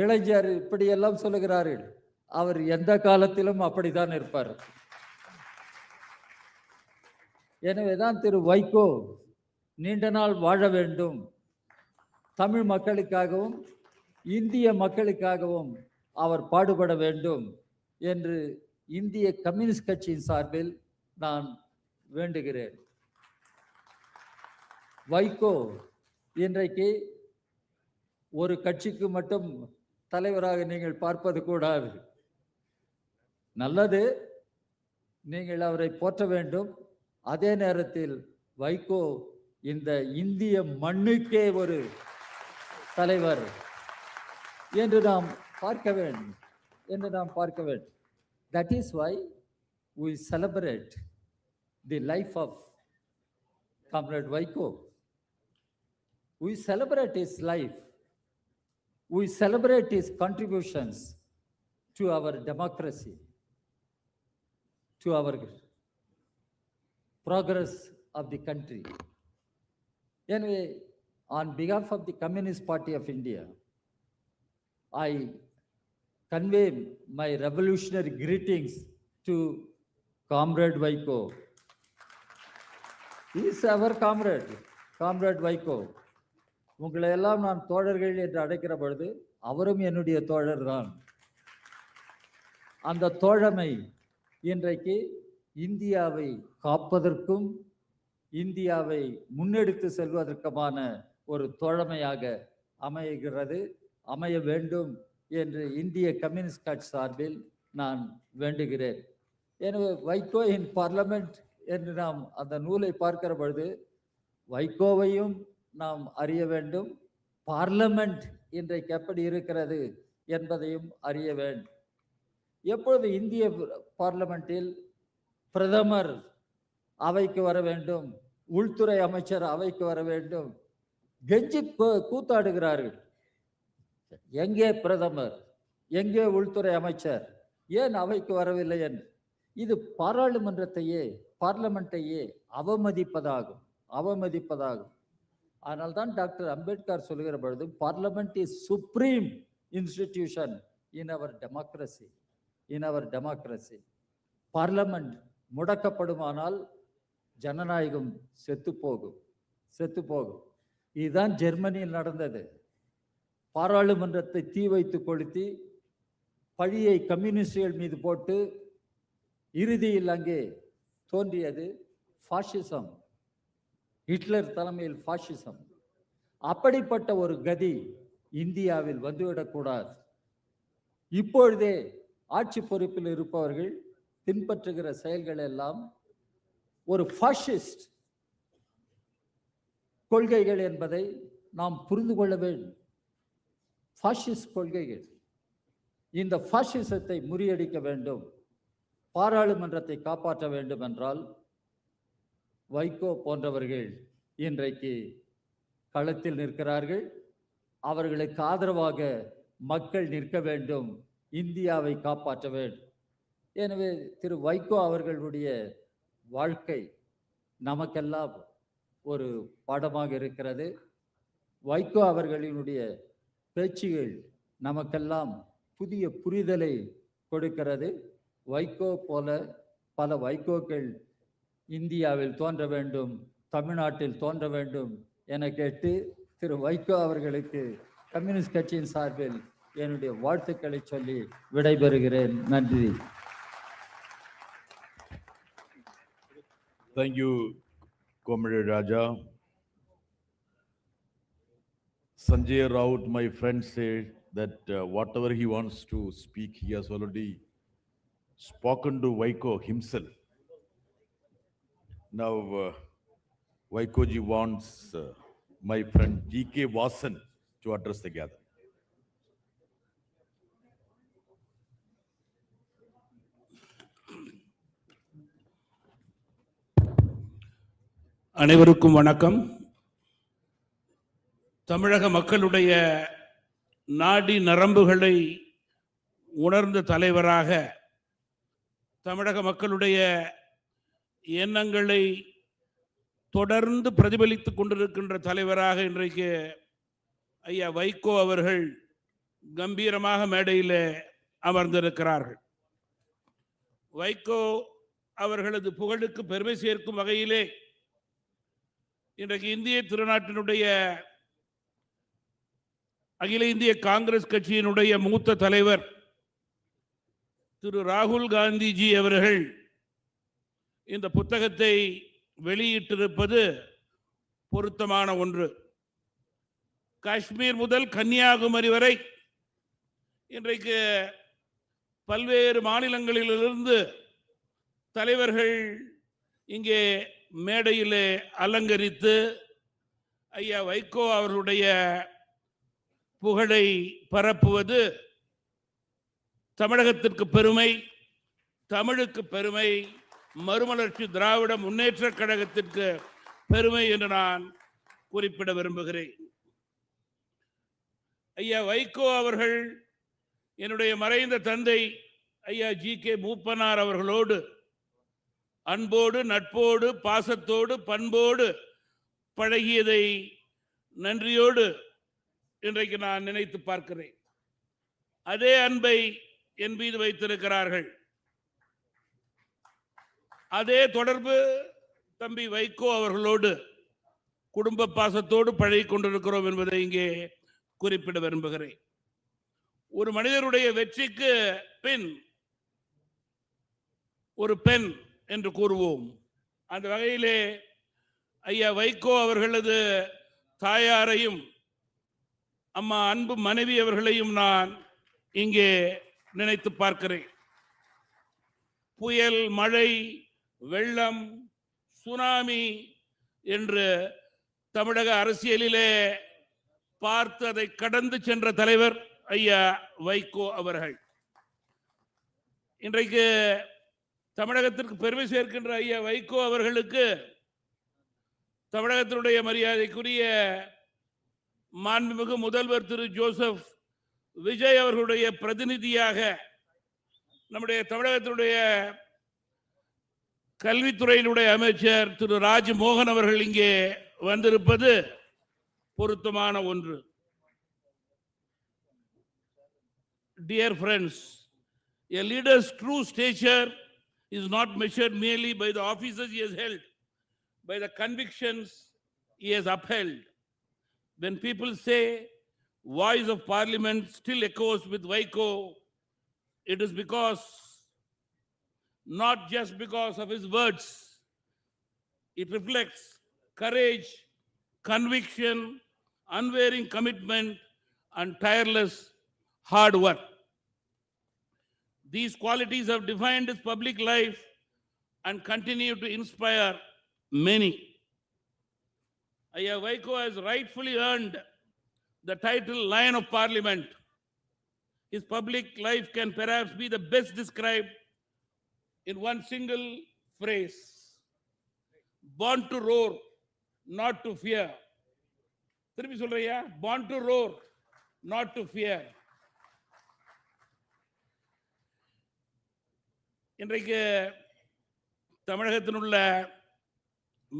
இளைஞர் இப்படியெல்லாம் சொல்லுகிறார்கள். அவர் எந்த காலத்திலும் அப்படித்தான் இருப்பார். எனவேதான் திரு வைகோ நீண்ட நாள் வாழ வேண்டும், தமிழ் மக்களுக்காகவும் இந்திய மக்களுக்காகவும் அவர் பாடுபட வேண்டும் என்று இந்திய கம்யூனிஸ்ட் கட்சியின் சார்பில் நான் வேண்டுகிறேன். வைகோ இன்றைக்கு ஒரு கட்சிக்கு மட்டும் தலைவராக நீங்கள் பார்ப்பது கூடாது. நல்லது, நீங்கள் அவரை போற்ற வேண்டும். அதே நேரத்தில் வைகோ இந்த இந்திய மண்ணுக்கே ஒரு தலைவர் என்று நாம் பார்க்க வேண்டும். That is why we celebrate the life of Comrade Vaiko. We celebrate his life. We celebrate his contributions to our democracy, to our progress of the country. Anyway, on behalf of the Communist Party of India, I convey my revolutionary greetings to Comrade Vaiko. He is our Comrade Vaiko. உங்களை எல்லாம் நான் தோழர்கள் என்று அழைக்கிற பொழுது அவரும் என்னுடைய தோழர் தான். அந்த தோழமை இன்றைக்கு இந்தியாவை காப்பதற்கும் இந்தியாவை முன்னெடுத்து செல்வதற்குமான ஒரு தோழமையாக அமைய வேண்டும் என்று இந்திய கம்யூனிஸ்ட் கட்சி சார்பில் நான் வேண்டுகிறேன். எனவே வைகோ இன் பார்லமெண்ட் என்று நாம் அந்த நூலை பார்க்கிற பொழுது வைகோவையும் நாம் அறிய வேண்டும், பார்லமெண்ட் இன்றைக்கு எப்படி இருக்கிறது என்பதையும் அறிய வேண்டும். எப்பொழுது இந்திய பார்லமெண்டில் பிரதமர் அவைக்கு வர வேண்டும், உள்துறை அமைச்சர் அவைக்கு வர வேண்டும், கெஞ்சி கூத்தாடுகிறார்கள். எங்கே பிரதமர், எங்கே உள்துறை அமைச்சர், ஏன் அவைக்கு வரவில்லை என்று. இது பார்லமெண்ட்டையே அவமதிப்பதாகும். அதனால்தான் டாக்டர் அம்பேத்கர் சொல்லுகிற பொழுது parliament is supreme institution in our democracy. Parliament முடக்கப்படுமானால் ஜனநாயகம் செத்து போகும். இதுதான் ஜெர்மனியில் நடந்தது. பாராளுமன்றத்தை தீ வைத்து கொளுத்தி பழியை கம்யூனிஸ்டுகள் மீது போட்டு இறுதியில் அங்கே தோன்றியது பாசிசம், ஹிட்லர் தலைமையில் பாசிசம். அப்படிப்பட்ட ஒரு கதி இந்தியாவில் வந்துவிடக்கூடாது. இப்பொழுதே ஆட்சி பொறுப்பில் இருப்பவர்கள் பின்பற்றுகிற செயல்கள் எல்லாம் ஒரு பாசிஸ்ட் கொள்கைகள் என்பதை நாம் புரிந்து கொள்ள வேண்டும். பாசிஸ்ட் கொள்கைகள். இந்த பாசிசத்தை முறியடிக்க வேண்டும், பாராளுமன்றத்தை காப்பாற்ற வேண்டும் என்றால் வைகோ போன்றவர்கள் இன்றைக்கு களத்தில் நிற்கிறார்கள். அவர்களுக்கு ஆதரவாக மக்கள் நிற்க வேண்டும், இந்தியாவை காப்பாற்ற வேண்டும். எனவே திரு வைகோ அவர்களுடைய வாழ்க்கை நமக்கெல்லாம் ஒரு பாடமாக இருக்கிறது. வைகோ அவர்களினுடைய பேச்சுகள் நமக்கெல்லாம் புதிய புரிதலை கொடுக்கிறது. வைகோ போல பல வைகோக்கள் இந்தியாவில் தோன்ற வேண்டும், தமிழ்நாட்டில் தோன்ற வேண்டும் என கேட்டு திரு வைகோ அவர்களுக்கு கம்யூனிஸ்ட் கட்சியின் சார்பில் என்னுடைய வாழ்த்துக்களை சொல்லி விடைபெறுகிறேன். நன்றி. Thank you, Comrade Raja. Sanjay Raut, my friend, said that whatever he wants to speak, he has already spoken to Vaiko himself. Now, Vaiko ji wants my friend G.K. Vasan to address the gathering. அனைவருக்கும் வணக்கம். தமிழக மக்களுடைய நாடி நரம்புகளை உணர்ந்த தலைவராக, தமிழக மக்களுடைய எண்ணங்களை தொடர்ந்து பிரதிபலித்துக் கொண்டிருக்கின்ற தலைவராக இன்றைக்கு ஐயா வைகோ அவர்கள் கம்பீரமாக மேடையில் அமர்ந்திருக்கிறார்கள். வைகோ அவர்களது புகழுக்கு பெருமை சேர்க்கும் வகையிலே இன்றைக்கு இந்திய திருநாட்டினுடைய அகில இந்திய காங்கிரஸ் கட்சியினுடைய மூத்த தலைவர் திரு ராகுல் காந்திஜி அவர்கள் இந்த புத்தகத்தை வெளியிட்டிருப்பது பொருத்தமான ஒன்று. காஷ்மீர் முதல் கன்னியாகுமரி வரை இன்றைக்கு பல்வேறு மாநிலங்களிலிருந்து தலைவர்கள் இங்கே மேடையிலே அலங்கரித்து ஐயா வைகோ அவர்களுடைய புகழை பரப்புவது தமிழகத்திற்கு பெருமை, தமிழுக்கு பெருமை, மறுமலர்ச்சி திராவிட முன்னேற்ற கழகத்திற்கு பெருமை என்று நான் குறிப்பிட விரும்புகிறேன். ஐயா வைகோ அவர்கள் என்னுடைய மறைந்த தந்தை ஐயா ஜி.கே. மூப்பனார் அவர்களோடு அன்போடு, நட்போடு, பாசத்தோடு, பண்போடு பழகியதை நன்றியோடு இன்றைக்கு நான் நினைத்து பார்க்கிறேன். அதே அன்பை என் மீது வைத்திருக்கிறார்கள். அதே தொடர்பு தம்பி வைகோ அவர்களோடு குடும்ப பாசத்தோடு பழகி கொண்டிருக்கிறோம் என்பதை இங்கே குறிப்பிட விரும்புகிறேன். ஒரு மனிதருடைய வெற்றிக்கு பின் ஒரு பெண் என்று கூறுவோம். அந்த வகையிலே ஐயா வைகோ அவர்களது தாயாரையும் அம்மா அன்பு மனைவி அவர்களையும் நான் இங்கே நினைத்து பார்க்கிறேன். புயல், மழை, வெள்ளம், சுனாமி என்று தமிழக அரசியலிலே பார்த்து அதை கடந்து சென்ற தலைவர் ஐயா வைகோ அவர்கள். இன்றைக்கு தமிழகத்திற்கு பெருமை சேர்க்கின்ற ஐயா வைகோ அவர்களுக்கு தமிழகத்தினுடைய மரியாதைக்குரிய மாண்புமிகு முதல்வர் திரு ஜோசப் விஜய் அவர்களுடைய பிரதிநிதியாக நம்முடைய தமிழகத்தினுடைய கல்வித்துறையினுடைய அமைச்சர் திரு ராஜ்மோகன் அவர்கள் இங்கே வந்திருப்பது பொருத்தமான ஒன்று. Dear friends, a leader's true stature is not measured merely by the offices he has held, by the convictions he has upheld. When people say voice of Parliament still echoes with Vaiko, it is because, not just because of his words, it reflects courage, conviction, unwavering commitment, and tireless hard work. These qualities have defined his public life and continue to inspire many. Ayya Vaiko has rightfully earned the title Lion of Parliament. His public life can perhaps be the best described in one single phrase: born to roar, not to fear. திருப்பி சொல்றியா? Born to roar, not to fear. இன்றைக்கு தமிழகத்தில் உள்ள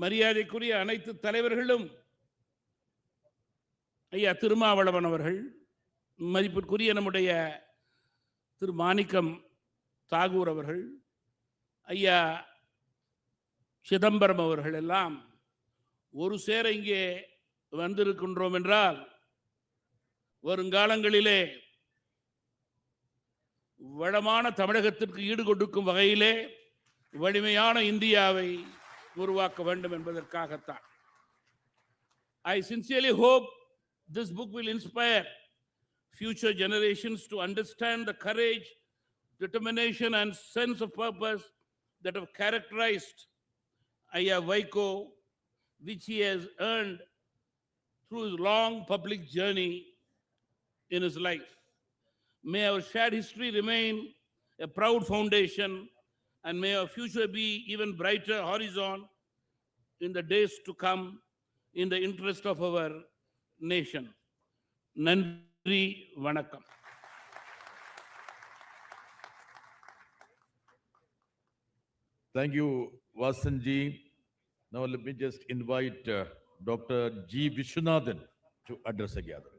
மரியாதைக்குரிய அனைத்து தலைவர்களும் ஐயா திருமாவளவன் அவர்கள், மதிப்பிற்குரிய நம்முடைய திரு மாணிக்கம் தாகூர் அவர்கள், ஐயா சிதம்பரம் அவர்கள் எல்லாம் ஒரு சேர இங்கே வந்திருக்கின்றோம் என்றால் வருங்காலங்களிலே வளமான தமிழகத்திற்கு ஈடு கொடுக்கும் வகையிலே வலிமையான இந்தியாவை உருவாக்க வேண்டும் என்பதற்காகத்தான். I sincerely hope this book will inspire future generations to understand the courage, determination, and sense of purpose that have characterized Ayya Vaiko, which he has earned through his long public journey in his life. May our shared history remain a proud foundation, and may our future be even brighter horizon in the days to come, in the interest of our nation. Nandri Vanakkam. Thank you, Vasanji. Now let me just invite Dr. G. Vishwanathan to address the gathering.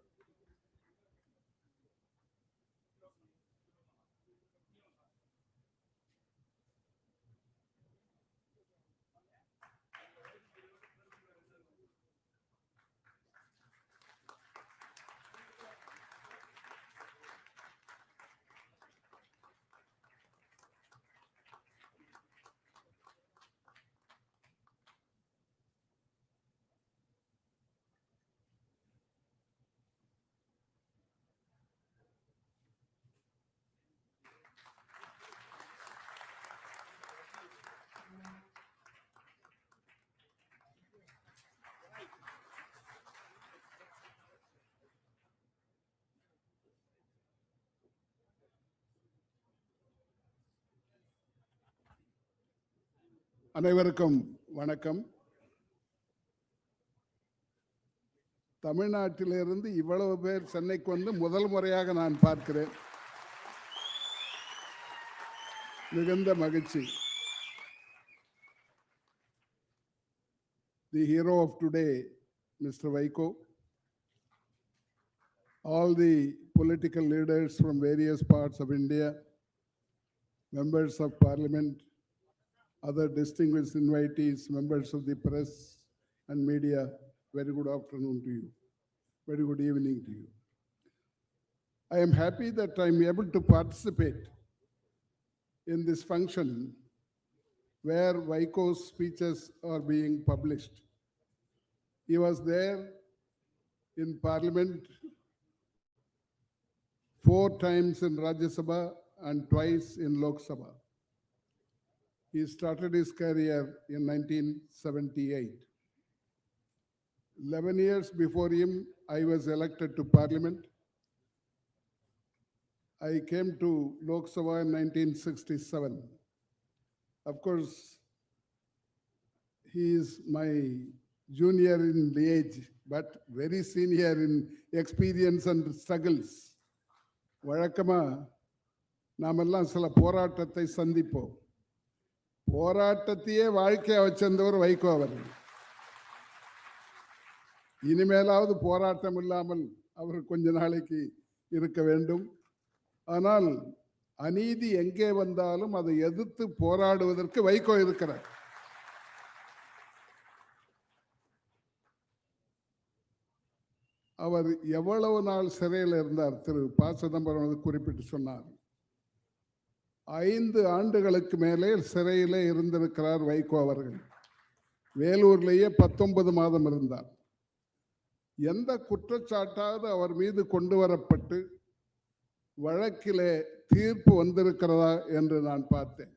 அனைவருக்கும் வணக்கம். தமிழ்நாட்டிலிருந்து இவ்வளவு பேர் சென்னைக்கு வந்து முதல் முறையாக நான் பார்க்கிறேன். மிகுந்த மகிழ்ச்சி. The hero of today, Mr. Vaiko, all the political leaders from various parts of India, members of Parliament, other distinguished invitees, members of the press and media, very good afternoon to you. Very good evening to you. I am happy that I am able to participate in this function where Vaiko's speeches are being published. He was there in Parliament 4 times in Rajya Sabha and twice in Lok Sabha. He started his career in 1978. 11 years before him, I was elected to Parliament. I came to Lok Sabha in 1967. Of course, he is my junior in age, but very senior in experience and struggles. வழக்கமா நாமெல்லாம் சில போராட்டத்தை சந்திப்போம். போராட்டத்தையே வாழ்க்கையா வச்சிருந்தவர் வைகோ அவர்கள். இனிமேலாவது போராட்டம் இல்லாமல் அவர் கொஞ்ச நாளைக்கு இருக்க வேண்டும். ஆனால் அநீதி எங்கே வந்தாலும் அதை எதிர்த்து போராடுவதற்கு வைகோ இருக்கிறார். அவர் எவ்வளவு நாள் சிறையில் இருந்தார்? திரு ப. சிதம்பரம் குறிப்பிட்டு சொன்னார். 5 ஆண்டுகளுக்கு மேலே சிறையிலே இருந்திருக்கிறார் வைகோ அவர்கள். வேலூர்லேயே 19 மாதம் இருந்தார். எந்த குற்றச்சாட்டாவது அவர் மீது கொண்டு வரப்பட்டு வழக்கிலே தீர்ப்பு வந்திருக்கிறதா என்று நான் பார்த்தேன்.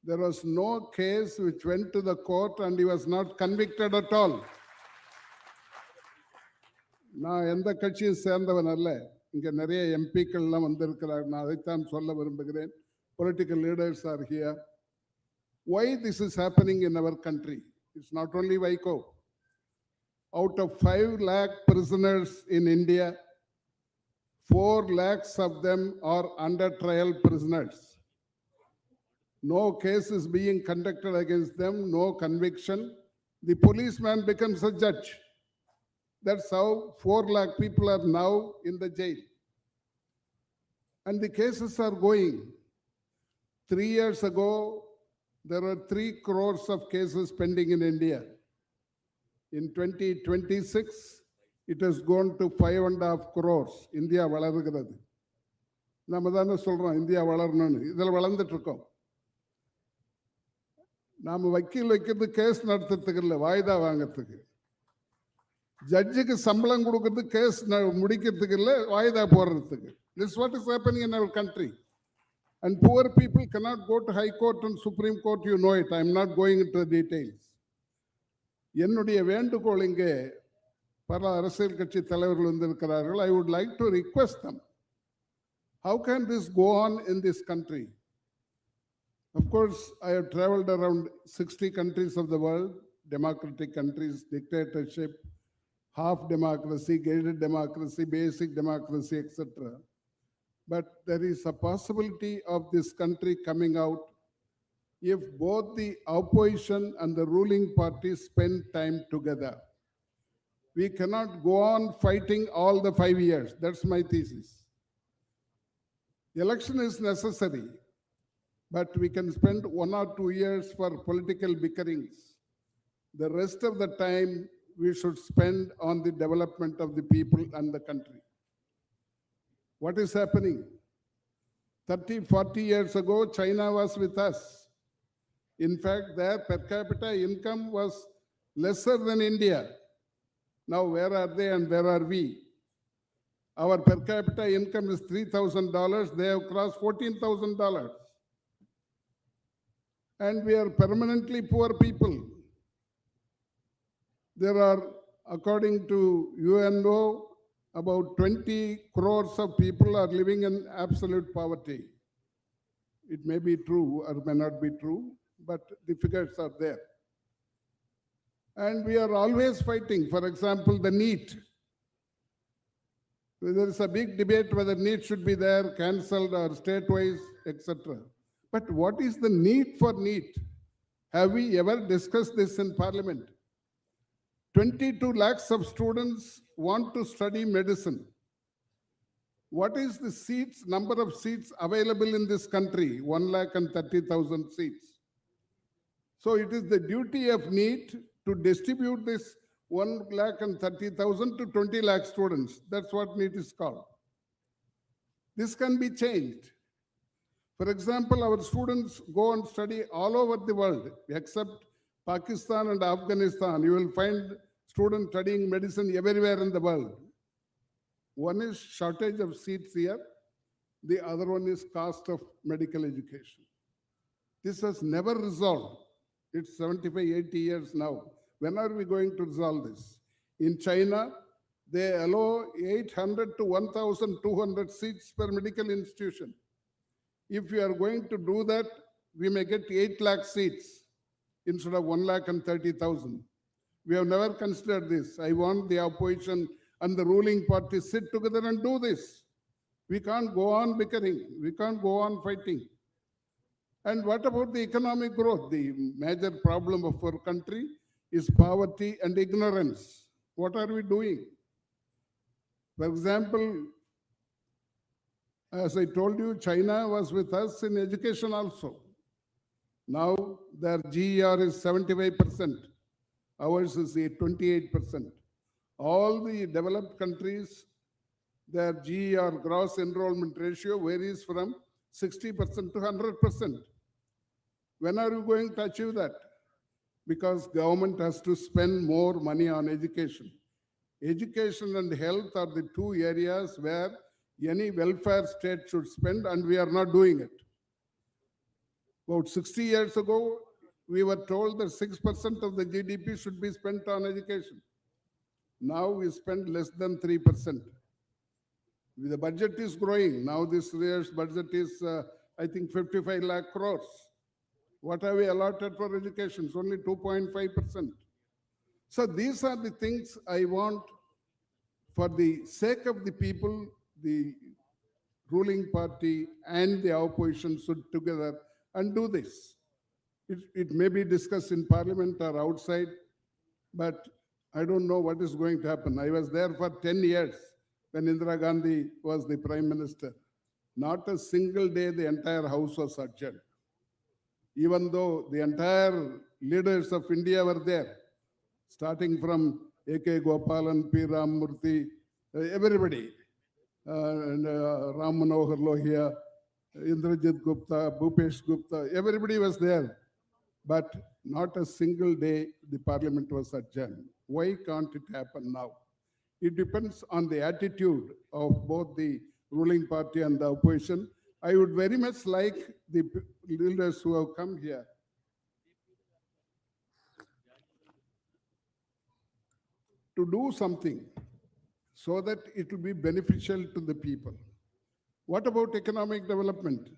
There was no case which went to the court and he was not convicted at all. நான் எந்த கட்சியும் சேர்ந்தவன் அல்ல. இங்கே நிறைய எம்பிக்கள்லாம் வந்திருக்கிறார். நான் அதைத்தான் சொல்ல விரும்புகிறேன். Political leaders are here. Why this is happening in our country? It's not only Vaiko. Out of 5 lakh prisoners in India, 4 lakhs of them are under trial prisoners. No case is being conducted against them, no conviction. The policeman becomes a judge. That's how 4 lakh people are now in the jail. And the cases are going. 3 years ago, there were 3 crores of cases pending in India. In 2026, it has gone to 5.5 crores. India வளருகிறது. நம்ம தானே சொல்றோம் India வளரணும்னு. இதில் வளர்ந்துட்டு இருக்கோம். நாம வக்கீல் வைக்கிறது case நடத்துறதுக்கு இல்லை, வாய்தா வாங்கிறதுக்கு. ஜட்ஜுக்கு சம்பளம் கொடுக்கறது கேஸ் முடிக்கிறதுக்கு இல்லை, வாய்தா போடுறதுக்கு. This is what is happening in our country. And poor people cannot go to High Court and Supreme Court, you know it. I am not going into the details. என்னுடைய வேண்டுகோள் இங்கே பல அரசியல் கட்சி தலைவர்கள் வந்திருக்கிறார்கள். I would like to request them. How can this go on in this country? Of course, I have traveled around 60 countries of the world, democratic countries, dictatorship, half democracy, gated democracy, basic democracy, etc. But there is a possibility of this country coming out if both the opposition and the ruling parties spend time together. We cannot go on fighting all the 5 years. That's my thesis. Election is necessary, but we can spend 1 or 2 years for political bickerings. The rest of the time, we should spend on the development of the people and the country. What is happening? 30, 40 years ago, China was with us. In fact, their per capita income was lesser than India. Now, where are they and where are we? Our per capita income is $3,000. They have crossed $14,000. And we are permanently poor people. There are, according to UNO, about 20 crores of people are living in absolute poverty. It may be true or may not be true, but the figures are there. And we are always fighting. For example, the NEET. There is a big debate whether NEET should be there, cancelled or state-wise, etc. But what is the need for NEET? Have we ever discussed this in Parliament? 22 lakhs of students want to study medicine. What is the seats, number of seats available in this country? 1,30,000 seats. So it is the duty of NEET to distribute this 1,30,000 to 20 lakh students. That's what NEET is called. This can be changed. For example, our students go and study all over the world, except Pakistan and Afghanistan. You will find students studying medicine everywhere in the world. One is shortage of seats here. The other one is cost of medical education. This has never resolved. It's 75, 80 years now. When are we going to resolve this? In China, they allow 800 to 1,200 seats per medical institution. If we are going to do that, we may get 8 lakh seats instead of 1,30,000. We have never considered this. I want the opposition and the ruling party sit together and do this. We can't go on bickering. We can't go on fighting. And what about the economic growth? The major problem of our country is poverty and ignorance. What are we doing? For example, as I told you, China was with us in education also. Now their GER is 75%. Ours is 28%. All the developed countries, their GER, gross enrollment ratio, varies from 60% to 100%. When are you going to achieve that? Because government has to spend more money on education. Education and health are the two areas where any welfare state should spend, and we are not doing it. About 60 years ago, we were told that 6% of the GDP should be spent on education. Now we spend less than 3%. The budget is growing. Now this year's budget is, I think, 55 lakh crores. What have we allotted for education? It's only 2.5%. So these are the things I want, for the sake of the people, the ruling party and the opposition should together and do this. It may be discussed in Parliament or outside, but I don't know what is going to happen. I was there for 10 years when Indira Gandhi was the Prime Minister. Not a single day the entire house was adjourned. Even though the entire leaders of India were there, starting from A.K. Gopalan, P. Ramamurthy, everybody, and Ram Manohar Lohia, Indrajit Gupta, Bhupesh Gupta, everybody was there. But not a single day the Parliament was adjourned. Why can't it happen now? It depends on the attitude of both the ruling party and the opposition. I would very much like the leaders who have come here to do something so that it will be beneficial to the people. What about economic development?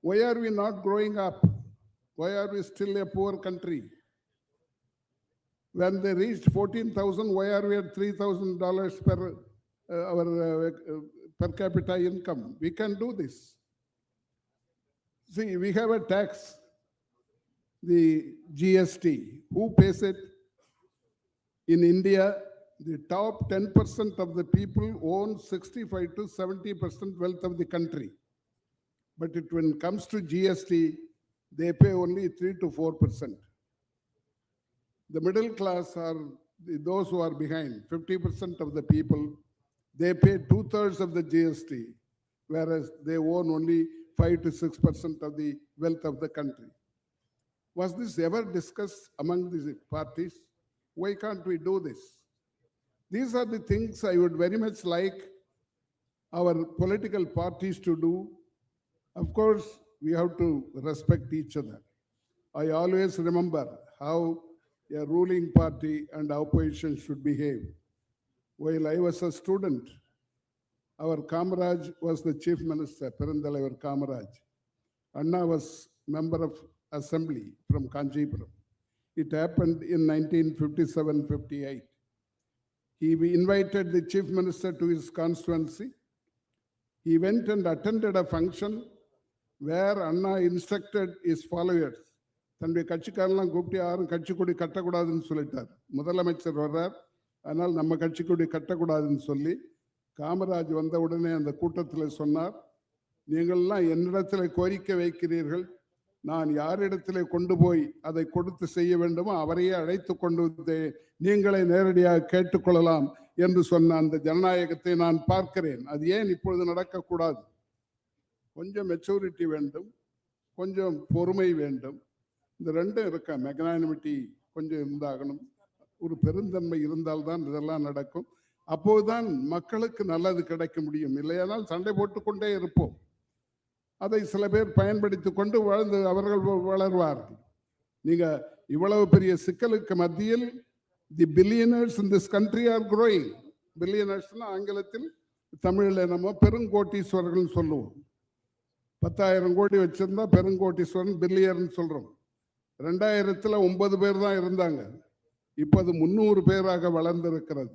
Why are we not growing up? Why are we still a poor country? When they reached 14,000, why are we at $3,000 per per capita income? We can do this. See, we have a tax, the GST. Who pays it? In India, the top 10% of the people own 65 to 70% wealth of the country. But when it comes to GST, they pay only 3 to 4%. The middle class are those who are behind, 50% of the people, they pay 2/3 of the GST, whereas they own only 5 to 6% of the wealth of the country. Was this ever discussed among the parties? Why can't we do this? These are the things I would very much like our political parties to do. Of course, we have to respect each other. I always remember how a ruling party and opposition should behave. While I was a student, our Kamaraj was the chief minister, Perandalaivar Kamaraj. Anna was member of Assembly from Kanchipuram. It happened in 1957-58. He invited the chief minister to his constituency. He went and attended a function where Anna instructed his followers. தன்னுடைய கட்சிக்காரெல்லாம் கூப்பிட்டு யாரும் கட்சி கொடி கட்டக்கூடாதுன்னு சொல்லிட்டார். முதலமைச்சர் வர்றார், ஆனால் நம்ம கட்சி கொடி கட்டக்கூடாதுன்னு சொல்லி காமராஜ் வந்த உடனே அந்த கூட்டத்தில் சொன்னார், நீங்கள்லாம் என்னிடத்தில் கோரிக்கை வைக்கிறீர்கள், நான் யாரிடத்திலே கொண்டு போய் அதை கொடுத்து செய்ய வேண்டுமோ அவரையே அழைத்து கொண்டு வந்து நீங்களே நேரடியாக கேட்டுக்கொள்ளலாம் என்று சொன்ன அந்த ஜனநாயகத்தை நான் பார்க்கிறேன். அது ஏன் இப்பொழுது நடக்கக்கூடாது? கொஞ்சம் மெச்சூரிட்டி வேண்டும், கொஞ்சம் பொறுமை வேண்டும். இந்த ரெண்டும் இருக்க மெக்னானிமிட்டி கொஞ்சம் இருந்தாகணும், ஒரு பெருந்தன்மை இருந்தால்தான் இதெல்லாம் நடக்கும். அப்போதுதான் மக்களுக்கு நல்லது கிடைக்க முடியும். இல்லையானால் சண்டை போட்டுக்கொண்டே இருப்போம். அதை சில பேர் பயன்படுத்தி கொண்டு வாழ்ந்து அவர்கள் வளர்வார்கள். நீங்க இவ்வளவு பெரிய சிக்கலுக்கு மத்தியில் the billionaires in this country are growing. பில்லியனர்ஸ்னா ஆங்கிலத்தில், தமிழில் நம்ம பெருங்கோட்டீஸ்வரர்கள் சொல்லுவோம். 10,000 கோடி வச்சிருந்தா பெருங்கோட்டீஸ்வரன் பில்லியர்னு சொல்றோம். 2000 9 பேர் தான் இருந்தாங்க, இப்போது 300 பேராக வளர்ந்திருக்கிறது.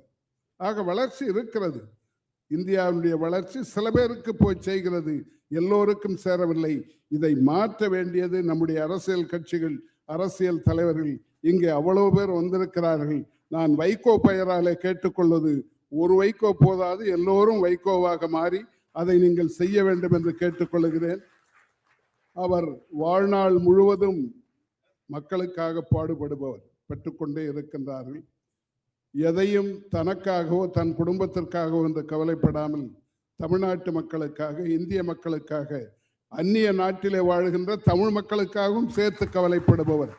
ஆக வளர்ச்சி இருக்கிறது. இந்தியாவுடைய வளர்ச்சி சில பேருக்கு போய் செய்கிறது, எல்லோருக்கும் சேரவில்லை. இதை மாற்ற வேண்டியது நம்முடைய அரசியல் கட்சிகள், அரசியல் தலைவர்கள். இங்கே அவ்வளவு பேர் வந்திருக்கிறார்கள். நான் வைகோ பெயராலே கேட்டுக்கொள்வது, ஒரு வைகோ போதாது, எல்லோரும் வைகோவாக மாறி அதை நீங்கள் செய்ய வேண்டும் என்று கேட்டுக்கொள்கிறேன். அவர் வாழ்நாள் முழுவதும் மக்களுக்காக பாடுபடுபவர், பெற்றுக்கொண்டே இருக்கின்றார்கள். எதையும் தனக்காகவோ தன் குடும்பத்திற்காகவோ என்று கவலைப்படாமல் தமிழ்நாட்டு மக்களுக்காக, இந்திய மக்களுக்காக, அந்நிய நாட்டிலே வாழ்கின்ற தமிழ் மக்களுக்காகவும் சேர்த்து கவலைப்படுபவர்.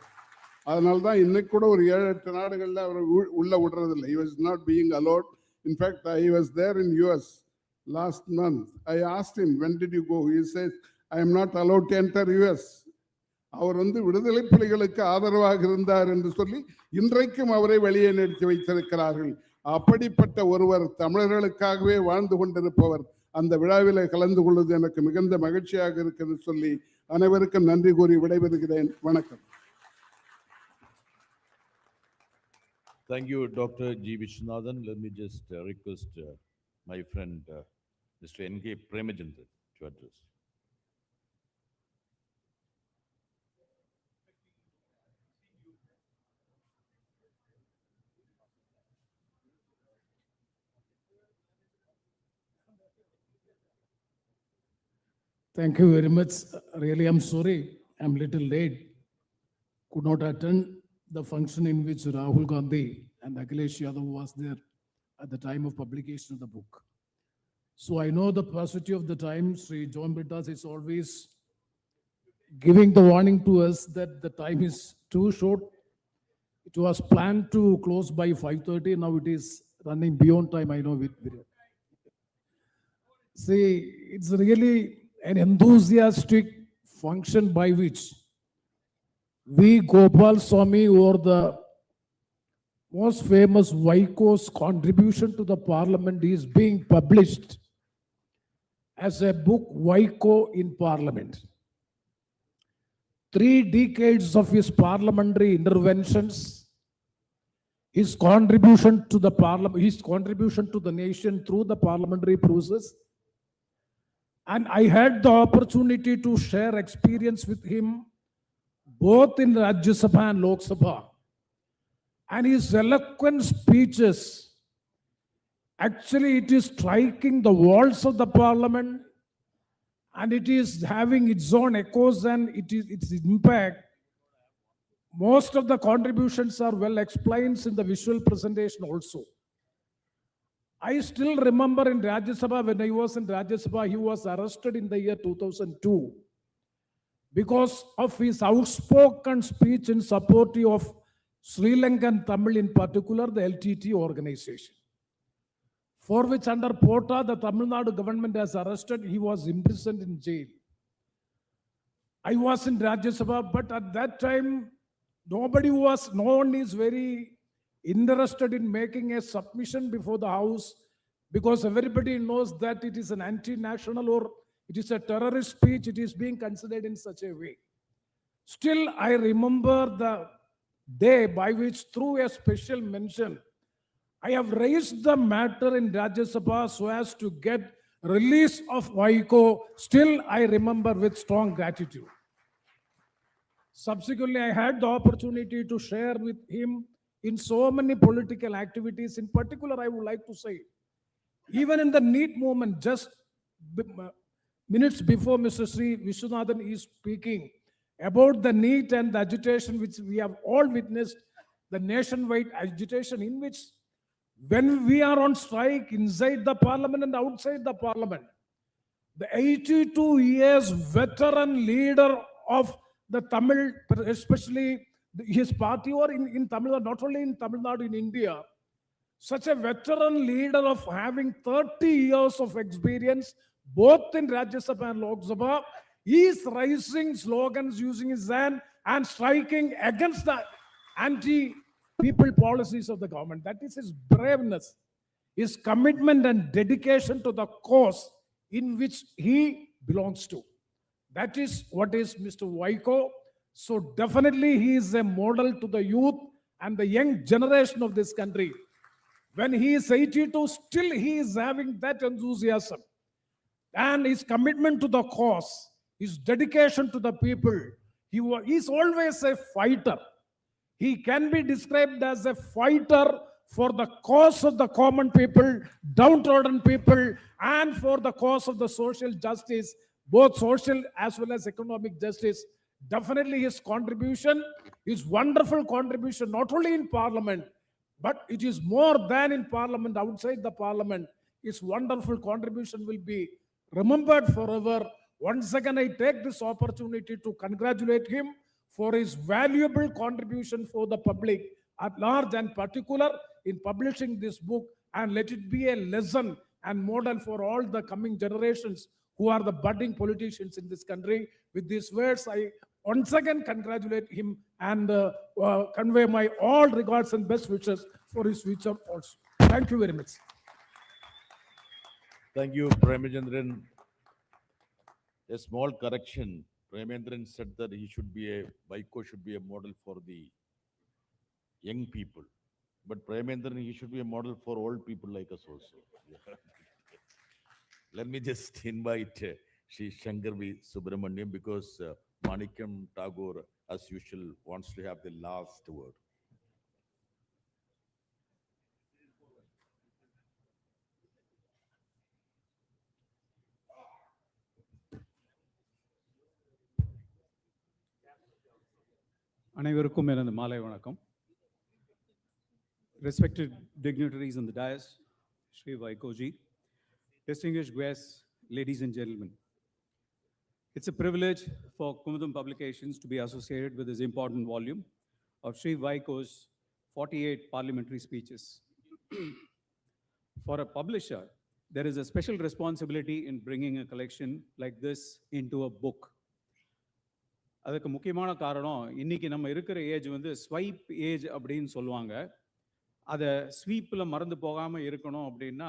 அதனால்தான் இன்னைக்கு கூட ஒரு 7-8 நாடுகளில் அவர் உள்ள விடுறதில்லை. He was not being allowed. In fact, I was there in US last month. I asked him, when did you go? He says, I am not allowed to enter US. அவர் விடுதலை புலிகளுக்கு ஆதரவாக இருந்தார் என்று சொல்லி இன்றைக்கும் அவரை வெளியே நிறுத்தி வைத்திருக்கிறார்கள். அப்படிப்பட்ட ஒருவர் தமிழர்களுக்காகவே வாழ்ந்து கொண்டிருப்பவர். அந்த விழாவிலே கலந்து கொள்வது எனக்கு மிகுந்த மகிழ்ச்சியாக இருக்கிறது சொல்லி அனைவருக்கும் நன்றி கூறி விடைபெறுகிறேன். வணக்கம். Thank you, Dr. G. Vishwanathan. Let me just request my friend, Mr. N.K. Premachandran to address. Thank you very much. Really, I'm sorry, I'm little late. Could not attend the function in which Rahul Gandhi and Akhilesh Yadav was there at the time of publication of the book. So I know the paucity of the time. Sri John Brittas is always giving the warning to us that the time is too short. It was planned to close by 5:30. Now it is running beyond time. I know with video. See, it's really an enthusiastic function by which we Gopal Swami, or the most famous Vaiko's contribution to the Parliament, is being published as a book, Vaiko in Parliament. 3 decades of his parliamentary interventions, his contribution to the Parliament, his contribution to the nation through the parliamentary process. And I had the opportunity to share experience with him both in Rajya Sabha and Lok Sabha. And his eloquent speeches, actually it is striking the walls of the Parliament, and it is having its own echoes and its impact. Most of the contributions are well explained in the visual presentation also. I still remember in Rajya Sabha, when I was in Rajya Sabha, he was arrested in the year 2002 because of his outspoken speech in support of Sri Lankan Tamil, in particular the LTT organization, for which under Pota the Tamil Nadu government has arrested. He was imprisoned in jail. I was in Rajya Sabha, but at that time no one is very interested in making a submission before the House, because everybody knows that it is an anti-national or it is a terrorist speech. It is being considered in such a way. Still, I remember the day by which, through a special mention, I have raised the matter in Rajya Sabha so as to get release of Vaiko. Still, I remember with strong gratitude. Subsequently, I had the opportunity to share with him in so many political activities. In particular, I would like to say, even in the NEET movement, just minutes before Mr. Sri Vishwanathan is speaking about the NEET and the agitation which we have all witnessed, the nationwide agitation in which when we are on strike inside the parliament and outside the parliament, the 82 years veteran leader of the Tamil, especially his party or in Tamil Nadu, not only in Tamil Nadu, in India, such a veteran leader of having 30 years of experience, both in Rajya Sabha and Lok Sabha, he is raising slogans using his hand and striking against the anti-people policies of the government. That is his braveness, his commitment and dedication to the cause in which he belongs to. That is what is Mr. Vaiko. So definitely he is a model to the youth and the young generation of this country. When he is 82, still he is having that enthusiasm and his commitment to the cause, his dedication to the people. He is always a fighter. He can be described as a fighter for the cause of the common people, downtrodden people, and for the cause of the social justice, both social as well as economic justice. Definitely his contribution, his wonderful contribution, not only in Parliament, but it is more than in Parliament, outside the Parliament. His wonderful contribution will be remembered forever. Once again, I take this opportunity to congratulate him for his valuable contribution for the public at large and particular in publishing this book, and let it be a lesson and model for all the coming generations who are the budding politicians in this country. With these words, I once again congratulate him and convey my all regards and best wishes for his future also. Thank you very much. Thank you, Premachandran. A small correction. Premachandran said that Vaiko should be a model for the young people. But Premachandran, he should be a model for old people like us also. Yeah. Let me just invite Shri Shankar V. Subramaniam because Manikam Tagore, as usual, wants to have the last word. அனைவருக்கும் எனது மாலை வணக்கம். Respected dignitaries on the dais, Shri Vaiko ji, distinguished guests, ladies and gentlemen. It's a privilege for Kumudum Publications to be associated with this important volume of Shri Vaiko's 48 parliamentary speeches. For a publisher, there is a special responsibility in bringing a collection like this into a book. அதுக்கு முக்கியமான காரணம், இன்னைக்கு நம்ம இருக்கிற age வந்து swipe age அப்படின்னு சொல்லுவாங்க. அதை ஸ்வீப்பில் மறந்து போகாமல் இருக்கணும் அப்படின்னா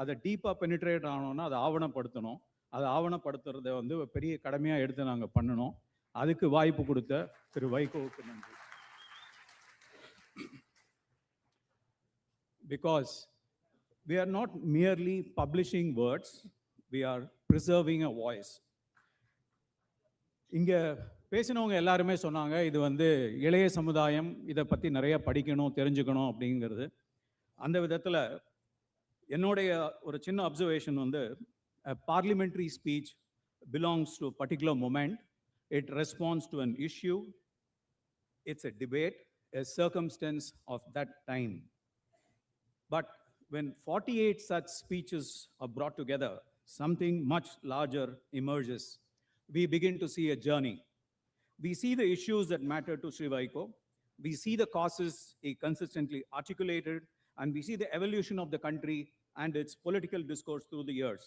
அதை டீப்பாக பெனிட்ரேட் ஆகணும்னா அதை ஆவணப்படுத்தணும். அதை ஆவணப்படுத்துறத வந்து பெரிய கடமையாக எடுத்து நாங்கள் பண்ணணும். அதுக்கு வாய்ப்பு கொடுத்த திரு வைகோவுக்கு நன்றி. Because we are not merely publishing words, we are preserving a voice. இங்கே பேசினவங்க எல்லாருமே சொன்னாங்க, இது வந்து இளைய சமுதாயம் இதை பற்றி நிறைய படிக்கணும், தெரிஞ்சுக்கணும் அப்படிங்கிறது. அந்த விதத்தில் என்னுடைய ஒரு சின்ன அப்சர்வேஷன் வந்து, a parliamentary speech belongs to a particular moment. It responds to an issue. It's a debate, a circumstance of that time. But when 48 such speeches are brought together, something much larger emerges. We begin to see a journey. We see the issues that matter to Sri Vaiko. We see the causes he consistently articulated, and we see the evolution of the country and its political discourse through the years.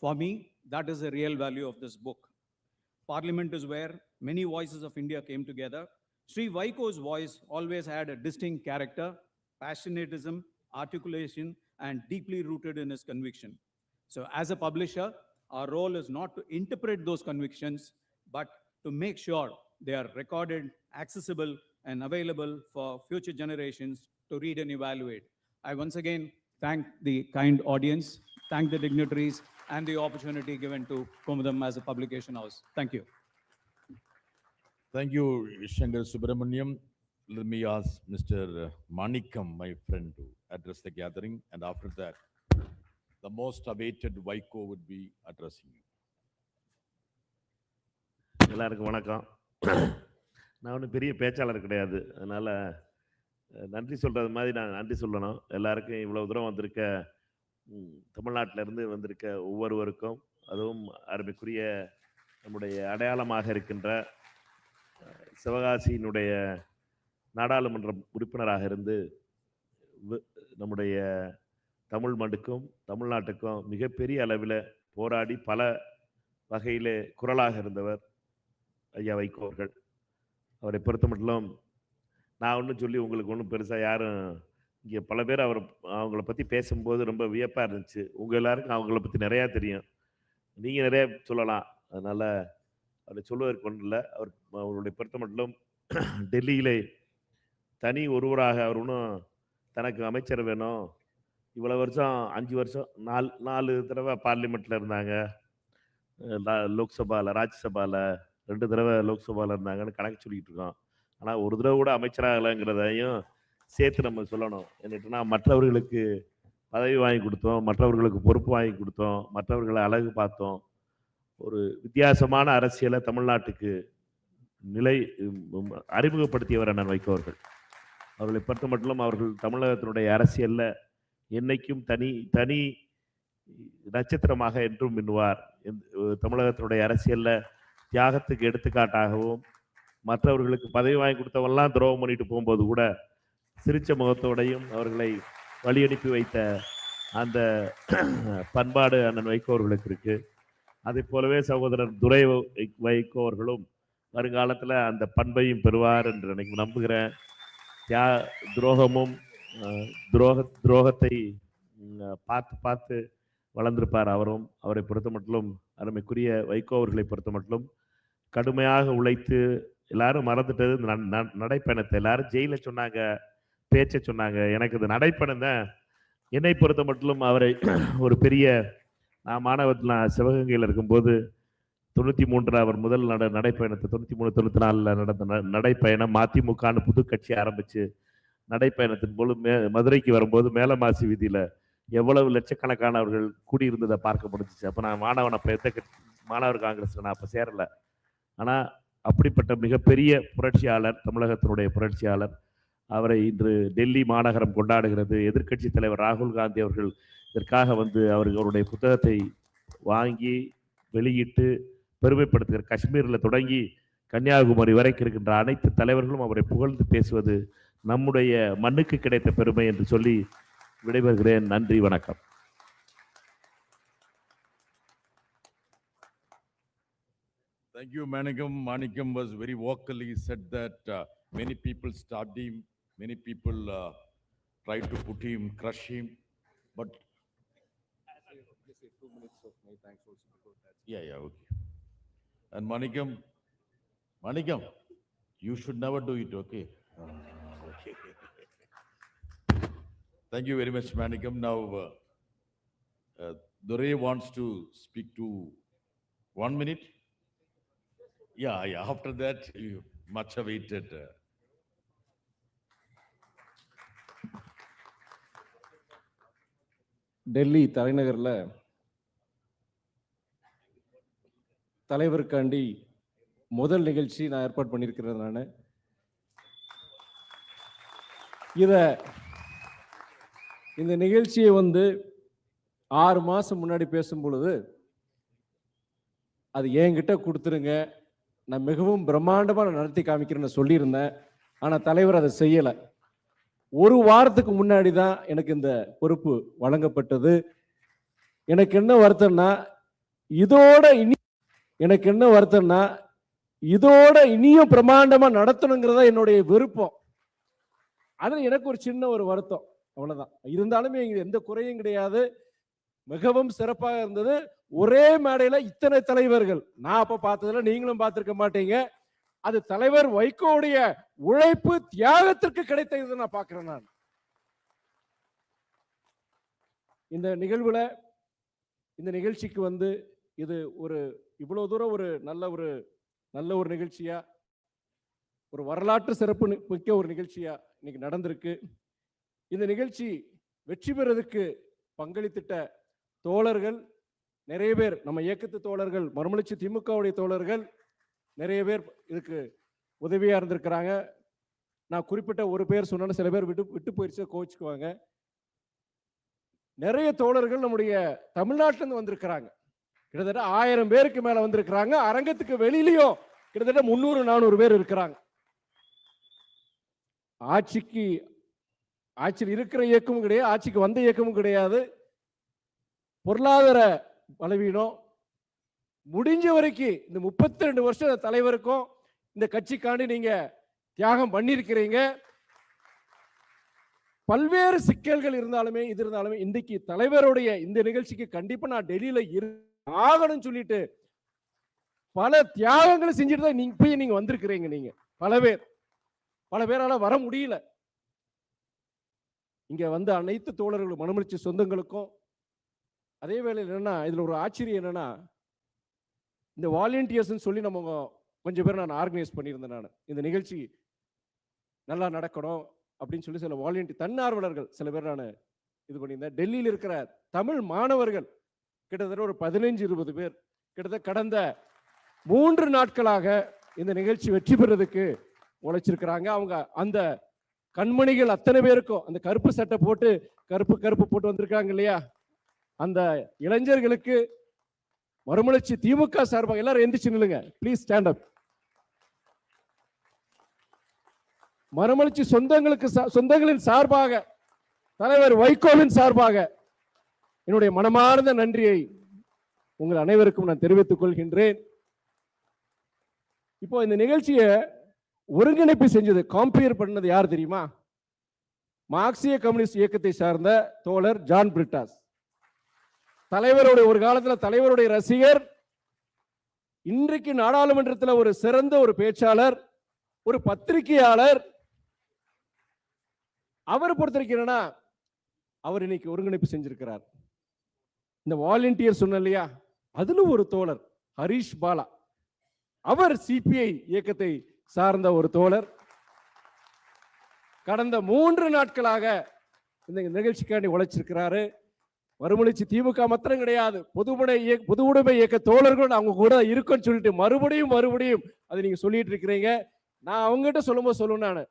For me, that is the real value of this book. Parliament is where many voices of India came together. Sri Vaiko's voice always had a distinct character, passionatism, articulation, and deeply rooted in his conviction. So as a publisher, our role is not to interpret those convictions, but to make sure they are recorded, accessible, and available for future generations to read and evaluate. I once again thank the kind audience, thank the dignitaries, and the opportunity given to Kumudam as a publication house. Thank you. Thank you, Shankar Subramaniam. Let me ask Mr. Manikam, my friend, to address the gathering, and after that, the most awaited Vaiko would be addressing you. எல்லாருக்கும் வணக்கம். நான் ஒன்றும் பெரிய பேச்சாளர் கிடையாது, அதனால் நன்றி சொல்கிறது மாதிரி நான் நன்றி சொல்லணும். எல்லாருக்கும் இவ்வளோ தூரம் வந்திருக்க தமிழ்நாட்டிலேருந்து வந்திருக்க ஒவ்வொருவருக்கும், அதுவும் அருமைக்குரிய நம்முடைய அடையாளமாக இருக்கின்ற சிவகாசியினுடைய நாடாளுமன்ற உறுப்பினராக இருந்து நம்முடைய தமிழ் மண்ணுக்கும் தமிழ்நாட்டுக்கும் மிகப்பெரிய அளவில் போராடி பல வகையில் குரலாக இருந்தவர் ஐயா வைகோ அவர்கள். அவரை பொறுத்த மட்டும் நான் ஒன்றும் சொல்லி உங்களுக்கு ஒன்றும் பெருசாக யாரும் இங்கே பல பேர் அவங்கள பற்றி பேசும்போது ரொம்ப வியப்பாக இருந்துச்சு. உங்கள் எல்லாருக்கும் அவங்கள பற்றி நிறையா தெரியும், நீங்கள் நிறையா சொல்லலாம், அதனால் அவரை சொல்வதற்கு ஒன்றும் இல்லை. அவருடைய பொறுத்த மட்டும் டெல்லியிலே தனி ஒருவராக அவர் ஒன்றும் தனக்கு அமைச்சர் வேணும், இவ்வளோ வருஷம் 5 வருஷம் 4 தடவை பார்லிமெண்ட்டில் இருந்தாங்க, லோக்சபாவில் ராஜ்யசபாவில் 2 தடவை லோக்சபாவில் இருந்தாங்கன்னு கணக்கு சொல்லிக்கிட்டு இருக்கோம். ஆனால் ஒரு தடவை கூட அமைச்சராகலைங்கிறதையும் சேர்த்து நம்ம சொல்லணும். என்னட்டுனா மற்றவர்களுக்கு பதவி வாங்கி கொடுத்தோம், மற்றவர்களுக்கு பொறுப்பு வாங்கி கொடுத்தோம், மற்றவர்களை அழகு பார்த்தோம். ஒரு வித்தியாசமான அரசியலை தமிழ்நாட்டுக்கு அறிமுகப்படுத்தியவர் அண்ணன் வைகோ அவர்கள். அவர்களை பொறுத்த மட்டும் அவர்கள் தமிழகத்தினுடைய அரசியலில் என்னைக்கும் தனி நட்சத்திரமாக என்றும் மின்னுவார். தமிழகத்தினுடைய அரசியலில் தியாகத்துக்கு எடுத்துக்காட்டாகவும், மற்றவர்களுக்கு பதவி வாங்கி கொடுத்தவெல்லாம் துரோகம் பண்ணிட்டு போகும்போது கூட சிரிச்ச முகத்தோடையும் அவர்களை வழி அனுப்பி வைத்த அந்த பண்பாடு அண்ணன் வைகோ அவர்களுக்கு இருக்கு. அதே போலவே சகோதரர் துரை வைகோ அவர்களும் வருங்காலத்தில் அந்த பண்பையும் பெறுவார் என்று எனக்கு நம்புகிறேன். துரோகத்தை பார்த்து வளர்ந்திருப்பார் அவரும். அவரை பொறுத்த மட்டும் அருமைக்குரிய வைகோ அவர்களை பொறுத்த மட்டும் கடுமையாக உழைத்து, எல்லாரும் மறந்துட்டது நடைப்பயணத்தை. எல்லாரும் ஜெயிலில் சொன்னாங்க, பேச்சை சொன்னாங்க, எனக்கு இது நடைப்பயணம் தான். என்னை பொறுத்த மட்டும் அவரை ஒரு பெரிய, நான் சிவகங்கையில் இருக்கும்போது 93 அவர் முதல் நடைப்பயணத்தை 93-94 நடந்த நடைப்பயணம் மதிமுகன்னு புது கட்சி ஆரம்பித்து நடைப்பயணத்தின் போது மதுரைக்கு வரும்போது மேலமாசி வீதியில் எவ்வளவு லட்சக்கணக்கானவர்கள் கூடியிருந்ததை பார்க்க முடிஞ்சிச்சு. அப்போ நான் மாணவர் காங்கிரஸில் நான் அப்போ சேரலை. ஆனால் அப்படிப்பட்ட மிகப்பெரிய புரட்சியாளர், தமிழகத்தினுடைய புரட்சியாளர், அவரை இன்று டெல்லி மாநகரம் கொண்டாடுகிறது. எதிர்க்கட்சி தலைவர் ராகுல் காந்தி அவர்கள் இதற்காக அவர்களுடைய புத்தகத்தை வாங்கி வெளியிட்டு பெருமைப்படுத்துகிற, காஷ்மீரில் தொடங்கி கன்னியாகுமரி வரைக்கும் இருக்கின்ற அனைத்து தலைவர்களும் அவரை புகழ்ந்து பேசுவது நம்முடைய மண்ணுக்கு கிடைத்த பெருமை என்று சொல்லி விடைபெறுகிறேன். நன்றி, வணக்கம். Thank you, Manikam. Manikam was very vocally said that many people stopped him, many people tried to put him, crush him, but just say 2 minutes of my thanks also before that. Yeah, okay. And Manikam, you should never do it, okay? Okay. Thank you very much, Manikam. Now, Dore wants to speak to 1 minute. Yeah. After that, you much awaited. Delhi தலைநகரில் தலைவருக்காண்டி முதல் நிகழ்ச்சி நான் ஏற்பாடு பண்ணியிருக்கிறேன். நான் இந்த நிகழ்ச்சியை 6 மாதம் முன்னாடி பேசும் பொழுது அது என்கிட்ட கொடுத்துருங்க, நான் மிகவும் பிரம்மாண்டமாக நான் நடத்தி காமிக்கிறேன்னு சொல்லியிருந்தேன். ஆனால் தலைவர் அதை செய்யலை. 1 வாரத்துக்கு முன்னாடி தான் எனக்கு இந்த பொறுப்பு வழங்கப்பட்டது. எனக்கு என்ன வருத்தம்னா இதோட இனியும் பிரம்மாண்டமா நடத்தணுங்கிறதா என்னுடைய விருப்பம். அது எனக்கு ஒரு சின்ன வருத்தம், அவ்வளவுதான். இருந்தாலுமே எந்த குறையும் கிடையாது, மிகவும் சிறப்பாக இருந்தது. ஒரே மேடையில இத்தனை தலைவர்கள் நான் அப்ப பார்த்ததுல நீங்களும் பார்த்திருக்க மாட்டீங்க. அது தலைவர் வைகோவுடைய உழைப்பு தியாகத்திற்கு கிடைத்தது நான் பார்க்கிறேன். நான் இந்த நிகழ்வுல இந்த நிகழ்ச்சிக்கு வந்து இது ஒரு இவ்வளவு தூரம் ஒரு நல்ல ஒரு நிகழ்ச்சியா, ஒரு வரலாற்று சிறப்பு மிக்க ஒரு நிகழ்ச்சியா இன்னைக்கு நடந்திருக்கு. இந்த நிகழ்ச்சி வெற்றி பெறதுக்கு பங்களித்திட்ட தோழர்கள் நிறைய பேர், நம்ம இயக்கத்து தோழர்கள், மறுமலர்ச்சி திமுகவுடைய தோழர்கள் நிறைய பேர் இதுக்கு உதவியா இருந்திருக்கிறாங்க. நான் குறிப்பிட்ட ஒரு பேர் சொன்ன, சில பேர் விட்டு போயிடுச்சு, கோச்சுக்குவாங்க. நிறைய தோழர்கள் நம்முடைய தமிழ்நாட்டிலிருந்து வந்திருக்கிறாங்க. கிட்டத்தட்ட 1000 பேருக்கு மேல வந்திருக்கிறாங்க. அரங்கத்துக்கு வெளியிலையும் கிட்டத்தட்ட 300-400 பேர் இருக்கிறாங்க. ஆட்சியில் இருக்கிற இயக்கமும் கிடையாது, ஆட்சிக்கு வந்த இயக்கமும் கிடையாது. பொருளாதார பலவீனம் முடிஞ்ச வரைக்கும் இந்த 32 வருஷ தலைவருக்கும் இந்த கட்சிக்காண்டி நீங்க தியாகம் பண்ணியிருக்கிறீங்க. பல்வேறு சிக்கல்கள் இருந்தாலுமே இன்றைக்கு தலைவருடைய இந்த நிகழ்ச்சிக்கு கண்டிப்பா நான் டெல்லியில ஆகணும்னு சொல்லிட்டு பல தியாகங்களை செஞ்சுட்டு தான் நீங்க வந்திருக்கிறீங்க. நீங்க பல பேரால வர முடியல. இங்க வந்து அனைத்து தோழர்களும் மறுமலர்ச்சி சொந்தங்களுக்கும் அதே வேளையில் என்னன்னா, இதுல ஒரு ஆச்சரியம் என்னன்னா, இந்த வாலண்டியர்ஸ் சொல்லி நம்ம கொஞ்சம் பேர் நான் ஆர்கனைஸ் பண்ணியிருந்தேன். நான் இந்த நிகழ்ச்சி நல்லா நடக்கணும் அப்படின்னு சொல்லி சில தன்னார்வலர்கள் சில பேர் நான் இது பண்ணியிருந்தேன். டெல்லியில் இருக்கிற தமிழ் மாணவர்கள் கிட்டத்தட்ட ஒரு 15-20 பேர் கிட்டத்தட்ட கடந்த 3 நாட்களாக இந்த நிகழ்ச்சி வெற்றி பெறதுக்கு உழைச்சிருக்கிறாங்க. அவங்க அந்த கண்மணிகள் அத்தனை பேருக்கும் அந்த கருப்பு சட்டை போட்டு கருப்பு போட்டு வந்திருக்காங்க இல்லையா, அந்த இளைஞர்களுக்கு மறுமலர்ச்சி திமுக சார்பாக எல்லாரும் எந்திரிச்சு நில்லுங்க, ப்ளீஸ் ஸ்டாண்ட் அப். மறுமலர்ச்சி சொந்தங்களின் சார்பாக, தலைவர் வைகோவின் சார்பாக என்னுடைய மனமார்ந்த நன்றியை உங்கள் அனைவருக்கும் நான் தெரிவித்துக் கொள்கின்றேன். இப்போ இந்த நிகழ்ச்சியை ஒருங்கிணைப்பு செஞ்சது, காம்பேர் பண்ணது யார் தெரியுமா? மார்க்சிய கம்யூனிஸ்ட் இயக்கத்தை சார்ந்த தோழர் ஜான் பிரிட்டாஸ். தலைவருடைய ஒரு காலத்துல தலைவருடைய ரசிகர், இன்றைக்கு நாடாளுமன்றத்தில் ஒரு சிறந்த ஒரு பேச்சாளர், ஒரு பத்திரிகையாளர். அவர் பொறுத்திருக்கிறேன்னா அவர் இன்னைக்கு ஒருங்கிணைப்பு செஞ்சிருக்கிறார். இந்த வாலண்டியர் சொன்ன இல்லையா, அதுல ஒரு தோழர் ஹரிஷ் பாலா, அவர் சிபிஐ இயக்கத்தை சார்ந்த ஒரு தோழர். கடந்த 3 நாட்களாக இந்த நிகழ்ச்சிக்காண்டி உழைச்சிருக்கிறாரு. மறுமலர்ச்சி திமுக மாத்திரம் கிடையாது, பொது உடைமை இயக்க தோழர்கள் அவங்க கூட இருக்குன்னு சொல்லிட்டு மறுபடியும் அதை நீங்க சொல்லிட்டு இருக்கிறீங்க. நான் அவங்ககிட்ட சொல்லும்போது சொல்லுவேன், நான்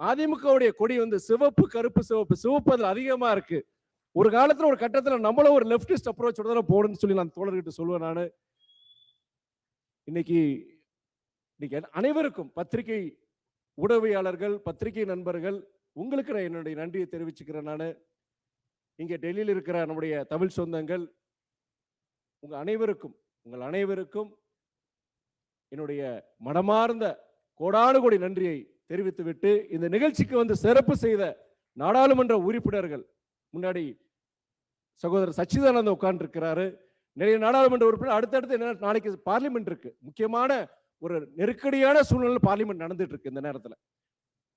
அதிமுகவுடைய கொடி வந்து சிவப்பு கருப்பு சிவப்பு அதுல அதிகமா இருக்கு. ஒரு காலத்துல ஒரு கட்டத்துல நம்மளும் ஒரு லெப்டிஸ்ட் அப்ரோச்சோட தான் போகணும்னு சொல்லி நான் தோழர்கிட்ட சொல்லுவேன். நான் இன்னைக்கு அனைவருக்கும், பத்திரிகை ஊடகவியாளர்கள், பத்திரிகை நண்பர்கள், உங்களுக்கு நான் என்னுடைய நன்றியை தெரிவிச்சுக்கிறேன். நான் இங்க டெல்லியில் இருக்கிற நம்முடைய தமிழ் சொந்தங்கள், உங்கள் அனைவருக்கும் என்னுடைய மனமார்ந்த கோடானு கோடி நன்றியை தெரிவித்துவிட்டு, இந்த நிகழ்ச்சிக்கு வந்து சிறப்பு செய்த நாடாளுமன்ற உறுப்பினர்கள், முன்னாடி சகோதரர் சச்சிதானந்த உட்கார்ந்து இருக்கிறாரு, நிறைய நாடாளுமன்ற உறுப்பினர். அடுத்தடுத்து என்ன, நாளைக்கு பார்லிமெண்ட் இருக்கு, முக்கியமான ஒரு நெருக்கடியான சூழ்நிலை பார்லிமெண்ட் நடந்துட்டு இருக்கு இந்த நேரத்தில்.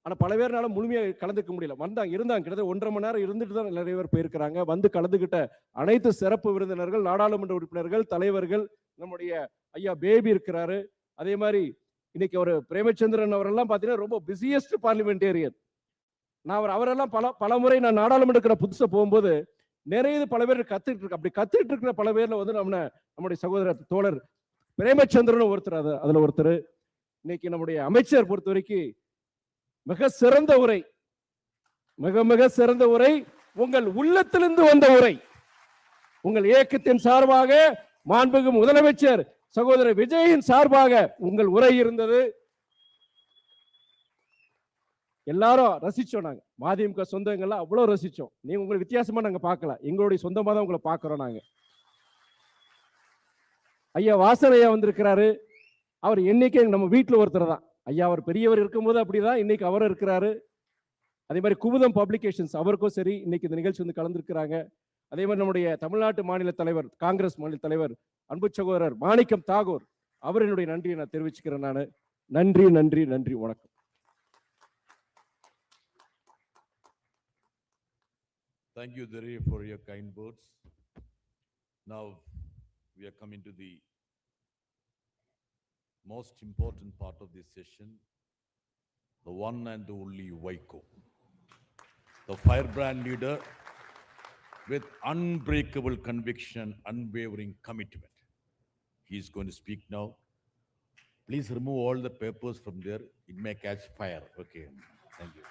ஆனா பல பேர்னால முழுமையாக கலந்துக்க முடியல. இருந்தாங்க கிட்டத்தட்ட 1.5 மணி நேரம் இருந்துட்டு தான் நிறைய பேர் போயிருக்கிறாங்க. வந்து கலந்துகிட்ட அனைத்து சிறப்பு விருந்தினர்கள், நாடாளுமன்ற உறுப்பினர்கள், தலைவர்கள், நம்முடைய ஐயா பேபி இருக்கிறாரு. அதே மாதிரி இன்னைக்கு ஒரு பிரேமச்சந்திரன் அவரெல்லாம் பார்த்தீங்கன்னா ரொம்ப பிஸியஸ்ட் பார்லிமெண்டேரியன். நான் அவரெல்லாம் பல முறை நான் நாடாளுமன்ற புதுசா போகும்போது நிறைய பல பேர் கத்துட்டு இருக்கு. அப்படி கத்துட்டு இருக்கிற பல பேர்ல வந்து நம்முடைய சகோதரர் தோழர் பிரேமச்சந்திரன் ஒருத்தர், அதுல ஒருத்தர். இன்னைக்கு நம்முடைய அமைச்சர் பொறுத்த வரைக்கும் மிக சிறந்த உரை, உங்கள் உள்ளத்திலிருந்து வந்த உரை, உங்கள் இயக்கத்தின் சார்பாக மாண்புமிகு முதலமைச்சர் சகோதரர் விஜயின் சார்பாக உங்கள் உரை இருந்தது. எல்லாரும் ரசிச்சோம். நாங்க மதிமுக சொந்தங்கள்லாம் அவ்வளவு ரசிச்சோம். நீங்க உங்களை வித்தியாசமா நாங்க பார்க்கல, எங்களுடைய சொந்தமா தான் உங்களை பார்க்கிறோம். நாங்க ஐயா வாசன் ஐயா வந்திருக்கிறாரு. அவர் என்னைக்கு நம்ம வீட்டில் ஒருத்தர் தான். ஐயா அவர் பெரியவர் இருக்கும்போது அப்படிதான், இன்னைக்கு அவர் இருக்கிறாரு. அதே மாதிரி குமுதம் பப்ளிகேஷன்ஸ் அவருக்கும் சரி இன்னைக்கு இந்த நிகழ்ச்சி வந்து கலந்துருக்கிறாங்க. அதே மாதிரி நம்முடைய தமிழ்நாட்டு மாநில தலைவர், காங்கிரஸ் மாநில தலைவர், அன்பு சகோதரர் மாணிக்கம் தாகூர், அவர் என்னுடைய நன்றியை நான் தெரிவிச்சுக்கிறேன். நான் நன்றி நன்றி நன்றி, வணக்கம். Thank you, Dhiri, for your kind words. Now, we are coming to the most important part of this session, the one and the only Vaiko, the firebrand leader with unbreakable conviction, unwavering commitment. He is going to speak now. Please remove all the papers from there. It may catch fire. Okay. Thank you.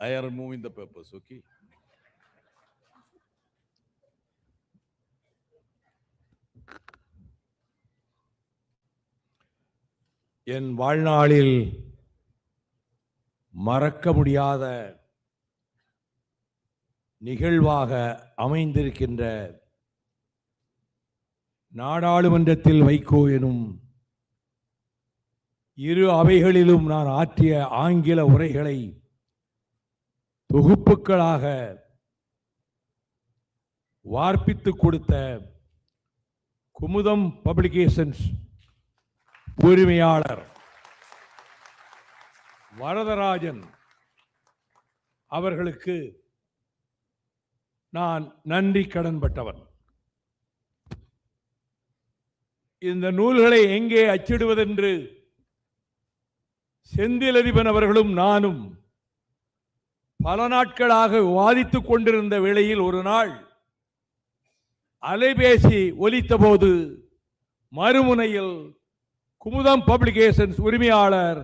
I am removing the papers. Okay. என் வாழ்நாளில் மறக்க முடியாத நிகழ்வாக அமைந்திருக்கின்ற நாடாளுமன்றத்தில் வைகோ எனும் இரு அவைகளிலும் நான் ஆற்றிய ஆங்கில உரைகளை தொகுப்புகளாக வார்ப்பித்து கொடுத்த குமுதம் பப்ளிகேஷன்ஸ் உரிமையாளர் வரதராஜன் அவர்களுக்கு நான் நன்றி கடன்பட்டவன். இந்த நூல்களை எங்கே அச்சிடுவதென்று செந்திலதிபன் அவர்களும் நானும் பல நாட்களாக விவாதித்துக் கொண்டிருந்த வேளையில் ஒரு நாள் அலைபேசி ஒலித்தபோது மறுமுனையில் குமுதம் பப்ளிகேஷன்ஸ் உரிமையாளர்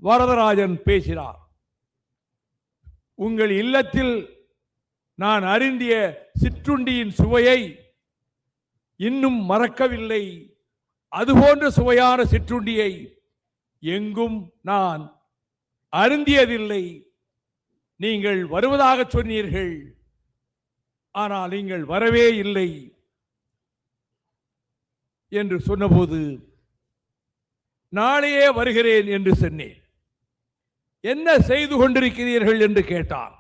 வரதராஜன் பேசினார். உங்கள் இல்லத்தில் நான் அருந்திய சிற்றுண்டியின் சுவையை இன்னும் மறக்கவில்லை. அதுபோன்ற சுவையான சிற்றுண்டியை எங்கும் நான் அருந்தியதில்லை. நீங்கள் வருவதாக சொன்னீர்கள், ஆனால் நீங்கள் வரவே இல்லை என்று சொன்னபோது நாளையே வருகிறேன் என்று சொன்னேன். என்ன செய்து கொண்டிருக்கிறீர்கள் என்று கேட்டார்.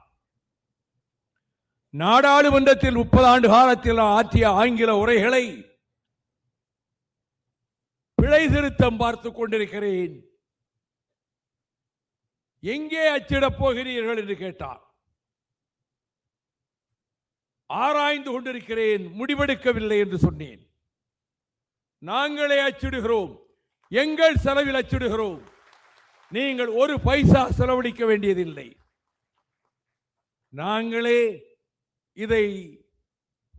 நாடாளுமன்றத்தில் 30 ஆண்டு காலத்தில் ஆற்றிய ஆங்கில உரைகளை பிழை திருத்தம் பார்த்துக் கொண்டிருக்கிறேன். எங்கே அச்சிடப் போகிறீர்கள் என்று கேட்டார். ஆராய்ந்து கொண்டிருக்கிறேன், முடிவெடுக்கவில்லை என்று சொன்னேன். நாங்களே அச்சிடுகிறோம், எங்கள் செலவில் அச்சிடுகிறோம், நீங்கள் ஒரு பைசா செலவழிக்க வேண்டியதில்லை. நாங்களே இதை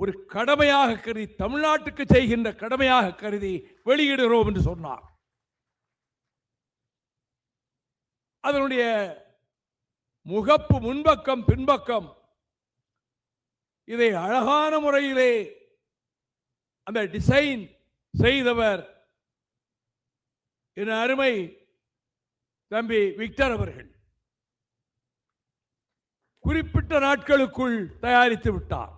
ஒரு கடமையாக கருதி, தமிழ்நாட்டுக்கு செய்கின்ற கடமையாக கருதி வெளியிடுகிறோம் என்று சொன்னார். அதனுடைய முகப்பு முன்பக்கம் பின்பக்கம் இதை அழகான முறையிலே அந்த டிசைன் செய்தவர் என் அருமை தம்பி விக்டர் அவர்கள் குறிப்பிட்ட நாட்களுக்குள் தயாரித்து விட்டார்.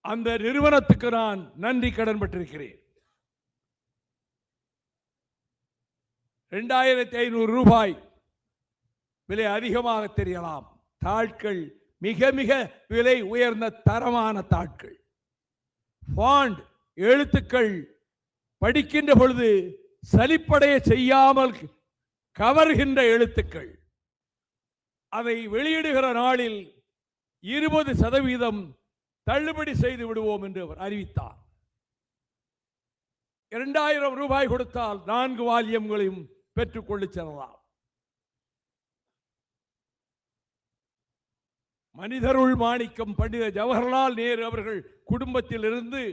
அந்த நிறுவனத்துக்கு நான் நன்றி கடன்பட்டிருக்கிறேன். 2500 ரூபாய் விலை அதிகமாக தெரியலாம். தாட்கள் மிக மிக விலை உயர்ந்த தரமான தாட்கள். ஃபாண்ட் எழுத்துக்கள் படிக்கின்ற பொழுது சலிப்படைய செய்யாமல் கவர்கின்ற எழுத்துக்கள். அதை வெளியிடுகிற நாளில் 20% தள்ளுபடி செய்து விடுவோம் என்று அவர் அறிவித்தார். 2000 ரூபாய் கொடுத்தால் 4 வால்யங்களையும் பெற்றுக்கொண்டு செல்லலாம். மனிதருள் மாணிக்கம் பண்டித ஜவஹர்லால் நேரு அவர்கள் குடும்பத்தில் இருந்து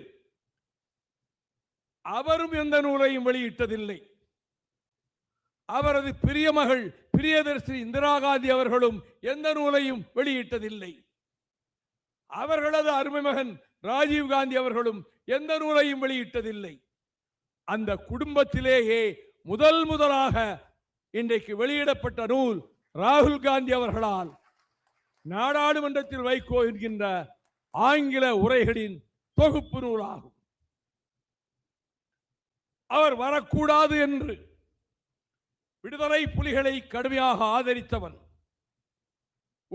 அவரும் எந்த நூலையும் வெளியிட்டதில்லை. அவரது பிரிய மகள் பிரியதர்ஷினி இந்திரா காந்தி அவர்களும் எந்த நூலையும் வெளியிட்டதில்லை. அவர்களது அருமை மகன் ராஜீவ் காந்தி அவர்களும் எந்த நூலையும் வெளியிட்டதில்லை. அந்த குடும்பத்திலேயே முதலாக இன்றைக்கு வெளியிடப்பட்ட நூல் ராகுல் காந்தி அவர்களால் நாடாளுமன்றத்தில் வைகோ என்கின்ற ஆங்கில உரைகளின் தொகுப்பு நூலாகும். அவர் வரக்கூடாது என்று விடுதலை புலிகளை கடுமையாக ஆதரித்தவன்.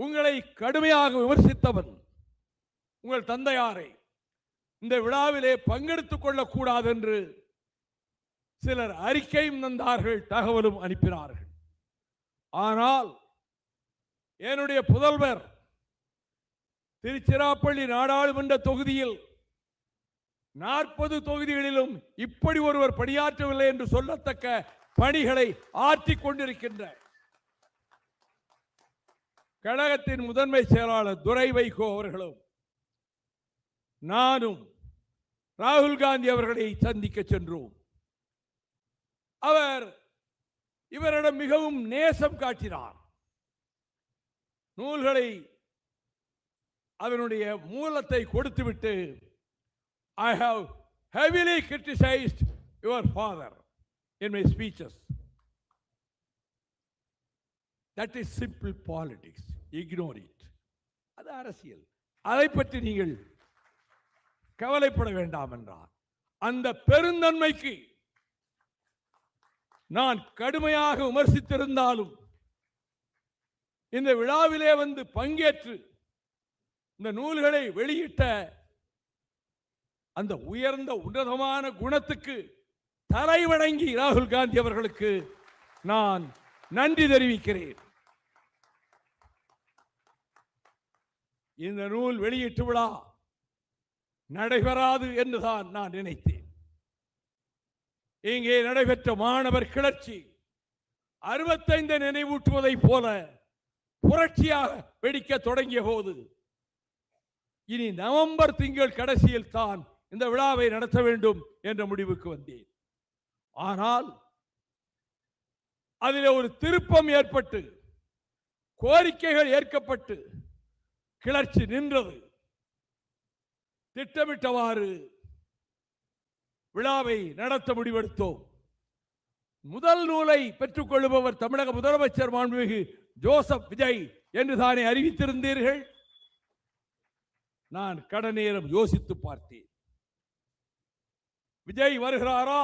உங்களை கடுமையாக விமர்சித்தவன் உங்கள் தந்தையாரை இந்த விழாவிலே பங்கெடுத்துக் கொள்ளக்கூடாது என்று சிலர் அறிக்கையும் தந்தார்கள், தகவலும் அனுப்பினார்கள். ஆனால் என்னுடைய புதல்வர் திருச்சிராப்பள்ளி நாடாளுமன்ற தொகுதியில் 40 தொகுதிகளிலும் இப்படி ஒருவர் பணியாற்றவில்லை என்று சொல்லத்தக்க பணிகளை ஆற்றிக் கொண்டிருக்கின்ற கழகத்தின் முதன்மை செயலாளர் துரை வைகோ அவர்களும் நானும் ராகுல் காந்தி அவர்களை சந்திக்க சென்றோம். அவர் இவரிடம் மிகவும் நேசம் காட்டினார். நூல்களை அதனுடைய மூலத்தை கொடுத்துவிட்டு, I have heavily criticized your father in my speeches. That is simple politics. Ignore it. அது அரசியல். அதை பற்றி நீங்கள் கவலைப்பட வேண்டாம் என்றார். அந்த பெருந்தன்மைக்கு நான் கடுமையாக விமர்சித்திருந்தாலும் இந்த விழாவிலே வந்து பங்கேற்று இந்த நூல்களை வெளியிட்ட அந்த உயர்ந்த உன்னதமான குணத்துக்கு தலைவணங்கி ராகுல் காந்தி அவர்களுக்கு நான் நன்றி தெரிவிக்கிறேன். இந்த நூல் வெளியீட்டு விழா நடைபெறாது என்றுதான் நான் நினைத்தேன். இங்கே நடைபெற்ற மாணவர் கிளர்ச்சி 65 நினைவூட்டுவதை போல புரட்சியாக வெடிக்க தொடங்கிய போது இனி நவம்பர் திங்கள் கடைசியில் தான் இந்த விழாவை நடத்த வேண்டும் என்ற முடிவுக்கு வந்தேன். ஆனால் அதில் ஒரு திருப்பம் ஏற்பட்டு கோரிக்கைகள் ஏற்கப்பட்டு கிளர்ச்சி நின்றது. திட்டமிட்டவாறு விழாவை நடத்த முடிவெடுத்தோம். முதல் நூலை பெற்றுக் கொள்ளுபவர் தமிழக முதலமைச்சர் மாண்புமிகு ஜோசப் விஜய் என்று தானே அறிவித்திருந்தீர்கள். நான் கட நேரம் யோசித்து பார்த்தேன். விஜய் வருகிறாரா?